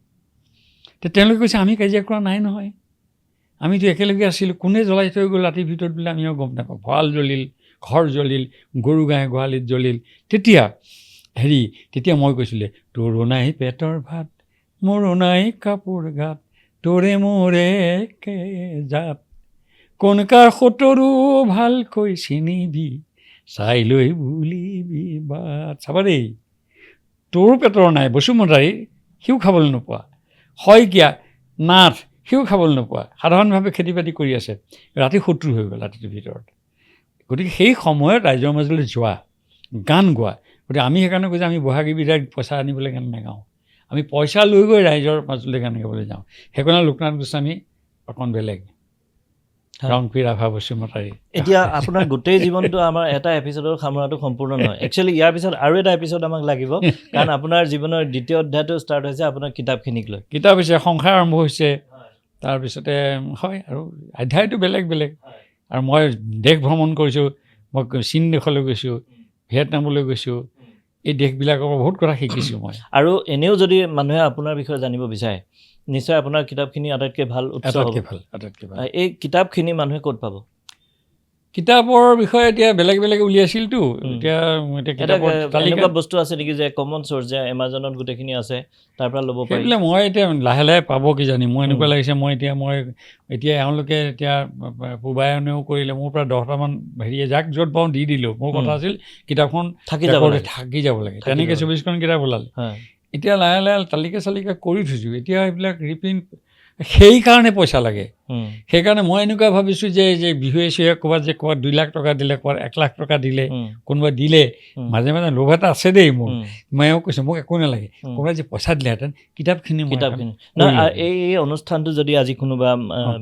তেওঁলোকে কৈছে আমি কাজিয়া কৰা নাই নহয়, আমিতো একেলগে আছিলোঁ, কোনে জ্বলাই থৈ গ'ল ৰাতিৰ ভিতৰত বোলে আমিও গম নাপাওঁ। ভঁৰাল জ্বলিল, ঘৰ জ্বলিল, গৰু গাই গোহালিত জ্বলিল। তেতিয়া মই কৈছিলোঁ, তোৰো নাই পেটৰ ভাত, মোৰো নাই কাপোৰ গাত, তোৰে মোৰে একে জাত, কোন কাৰ সোঁতৰো ভালকৈ চিনিবি, চাই লৈ বুলিবি বাট। চাবা দেই, তোৰো পেটৰ নাই, বসুমতাৰী সিও খাবলৈ নোপোৱা, শইকীয়া নাথ সিও খাবলৈ নোপোৱা, সাধাৰণভাৱে খেতি বাতি কৰি আছে, ৰাতি শত্ৰু হৈ গ'ল ৰাতিটোৰ ভিতৰত। গতিকে সেই সময়ত ৰাইজৰ মাজলৈ যোৱা, গান গোৱা। গতিকে আমি সেইকাৰণে কৈছোঁ আমি বহাগী বিদায়ত পইচা আনিবলৈ গান নাগাওঁ, আমি পইচা লৈ গৈ ৰাইজৰ মাজলৈ গান গাবলৈ যাওঁ। সেইকাৰণে লোকনাথ গোস্বামী অকণ বেলেগ, ৰংপী ৰাভা বসুমতাৰী। এতিয়া আপোনাৰ গোটেই জীৱনটো আমাৰ এটা এপিছডৰ সামৰাটো সম্পূৰ্ণ নহয়। একচুৱেলি ইয়াৰ পিছত আৰু এটা এপিছড আমাক লাগিব, কাৰণ আপোনাৰ জীৱনৰ দ্বিতীয় অধ্যায়টো ষ্টাৰ্ট হৈছে আপোনাৰ কিতাপখিনিক লৈ। কিতাপ হৈছে, সংসাৰ আৰম্ভ হৈছে, তাৰপিছতে হয় আৰু অধ্যায়টো বেলেগ বেলেগ। আৰু মই দেশ ভ্ৰমণ কৰিছোঁ, মই চীন দেশলৈ গৈছোঁ, ভিয়েটনামলৈ গৈছোঁ, এই দেশবিলাকৰ পৰা বহুত কথা শিকিছোঁ মই। আৰু এনেও যদি মানুহে আপোনাৰ বিষয়ে জানিব বিচাৰে, নিশ্চয় আপোনাৰ কিতাপখিনি আটাইতকৈ ভাল উৎস হ'ব। আটাইতকৈ ভাল। এই কিতাপখিনি মানুহে ক'ত পাব? কিতাপৰ বিষয়ে এতিয়া বেলেগ বেলেগ উলিয়াইছিলতো, এতিয়া কিতাপৰ এনেকুৱা বস্তু আছে নেকি যে কমন চ'ৰ্চ, যে এমাজনত গোটেইখিনি আছে, তাৰ পৰা ল'ব পাৰি? সেইবিলাক মই এতিয়া লাহে লাহে পাব কিজানি, মোৰ এনেকুৱা লাগিছে। মই এতিয়া এওঁলোকে এতিয়া পূৰ্বায়নেও কৰিলে, মোৰ পৰা 10টামান যাক য'ত পাওঁ দি দিলোঁ। মোৰ কথা আছিল কিতাপখন থাকি যাব লাগে, তেনেকৈ 24খন কিতাপ ওলালে। এতিয়া লাহে লাহে তালিকা চালিকা কৰি থৈছোঁ। এতিয়া এইবিলাক ৰিপ্ৰিণ্ট, সেইকাৰণে পইচা লাগে। সেইকাৰণে মই এনেকুৱা ভাবিছোঁ যে বিহুৱে চিহুৱে ক'ৰবাত 2 লাখ টকা দিলে, ক'ৰবাত 1 লাখ টকা দিলে, কোনোবাই দিলে, মাজে মাজে লোভ এটা আছে দেই মোৰ। মই কৈছোঁ মোক একো নালাগে, কোনোবাই যে পইচা দিলেহেঁতেন কিতাপখিনি এই অনুষ্ঠানটো যদি আজি কোনোবা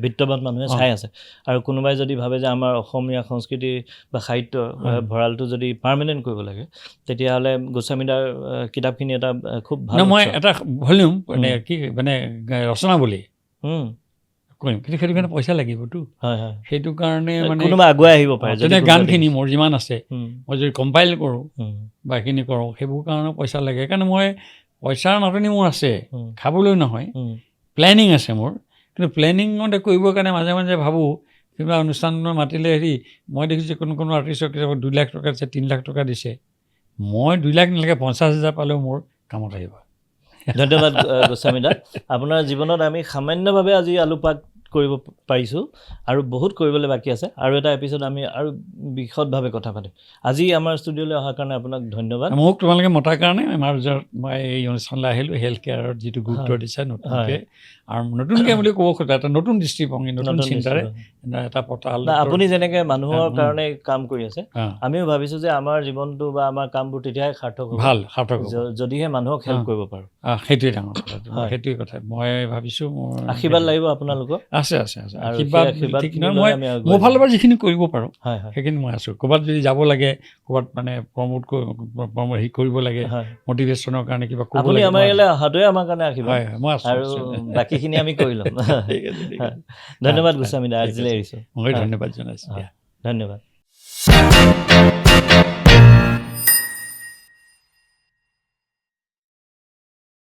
বিত্তবান মানুহে চাই আছে, আৰু কোনোবাই যদি ভাবে যে আমাৰ অসমীয়া সংস্কৃতি বা সাহিত্য ভঁৰালটো যদি পাৰ্মানেণ্ট কৰিব লাগে, তেতিয়াহ'লে গোস্বামীদাৰ কিতাপখিনি এটা খুব ভাল। মই এটা ভলিউম ৰচনাৱলী কৰিম, কিন্তু সেইটো কাৰণে পইচা লাগিবতো। সেইটো কাৰণে কোনোবা আগুৱাই আহিব পাৰে। যেনে গানখিনি মোৰ যিমান আছে, মই যদি কম্পাইল কৰোঁ বা এইখিনি কৰোঁ, সেইবোৰ কাৰণে পইচা লাগে। সেইকাৰণে মই পইচাৰ নাটনি মোৰ আছে, খাবলৈ নহয়, প্লেনিং আছে মোৰ। কিন্তু প্লেনিঙতে কৰিবৰ কাৰণে মাজে মাজে ভাবোঁ, কিবা অনুষ্ঠান মাতিলে মই দেখিছোঁ কোনো আৰ্টিষ্টক কেতিয়াবা 2 লাখ টকা দিছে, 3 লাখ টকা দিছে। মই 2 লাখ নালাগে, 50,000 পালেও মোৰ কামত আহিব। ধন্যবাদ গোস্বামীদা। আপোনাৰ জীৱনত আমি সামান্যভাৱে আজি আলোকপাত কৰিব পাৰিছোঁ, আৰু বহুত কৰিবলৈ বাকী আছে। আৰু এটা এপিছড আমি আৰু বিশদভাৱে কথা পাতিম। আজি আমাৰ ষ্টুডিঅ'লৈ অহাৰ কাৰণে আপোনাক ধন্যবাদ। মোক তোমালোকে মতাৰ কাৰণে মই এই অনুষ্ঠানলৈ আহিলোঁ। হেল্থ কেয়াৰত যিটো গুৰুত্ব দিছে নতুনকৈ, আৰু নতুনকৈ বুলি ক'ব খোজা এটা নতুন দৃষ্টিভংগী, নতুন চিন্তাৰে এটা পতা। আপুনি যেনেকৈ মানুহৰ কাৰণে কাম কৰি আছে, আমিও ভাবিছোঁ যে আমাৰ জীৱনটো বা আমাৰ কামবোৰ তেতিয়াহে সাৰ্থক হ'ব, যদিহে মানুহক হেল্প কৰিব পাৰোঁ। সেইটোৱে ডাঙৰ কথা, সেইটোৱে কথা মই ভাবিছোঁ। আশীৰ্বাদ লাগিব আপোনালোকক। আছে আশীৰ্বাদ। মই মোৰ ফালৰ পৰা যিখিনি কৰিব পাৰোঁ সেইখিনি মই আছোঁ। ক'ৰবাত যদি যাব লাগে, ক'ৰবাত প্ৰমোট কৰিব লাগে, মটিভেশ্যনৰ কাৰণে কিবা ক'ব লাগে, আমাৰ ইয়ালৈ অহাটোৱে আমাৰ কাৰণে আশীৰ্বাদ। মই আছোঁ, আৰু বাকীখিনি আমি কৰি ল'ম। ধন্যবাদ গোস্বামীদা, আজিলৈ এৰিছোঁ। মই ধন্যবাদ জনাইছোঁ। ধন্যবাদ।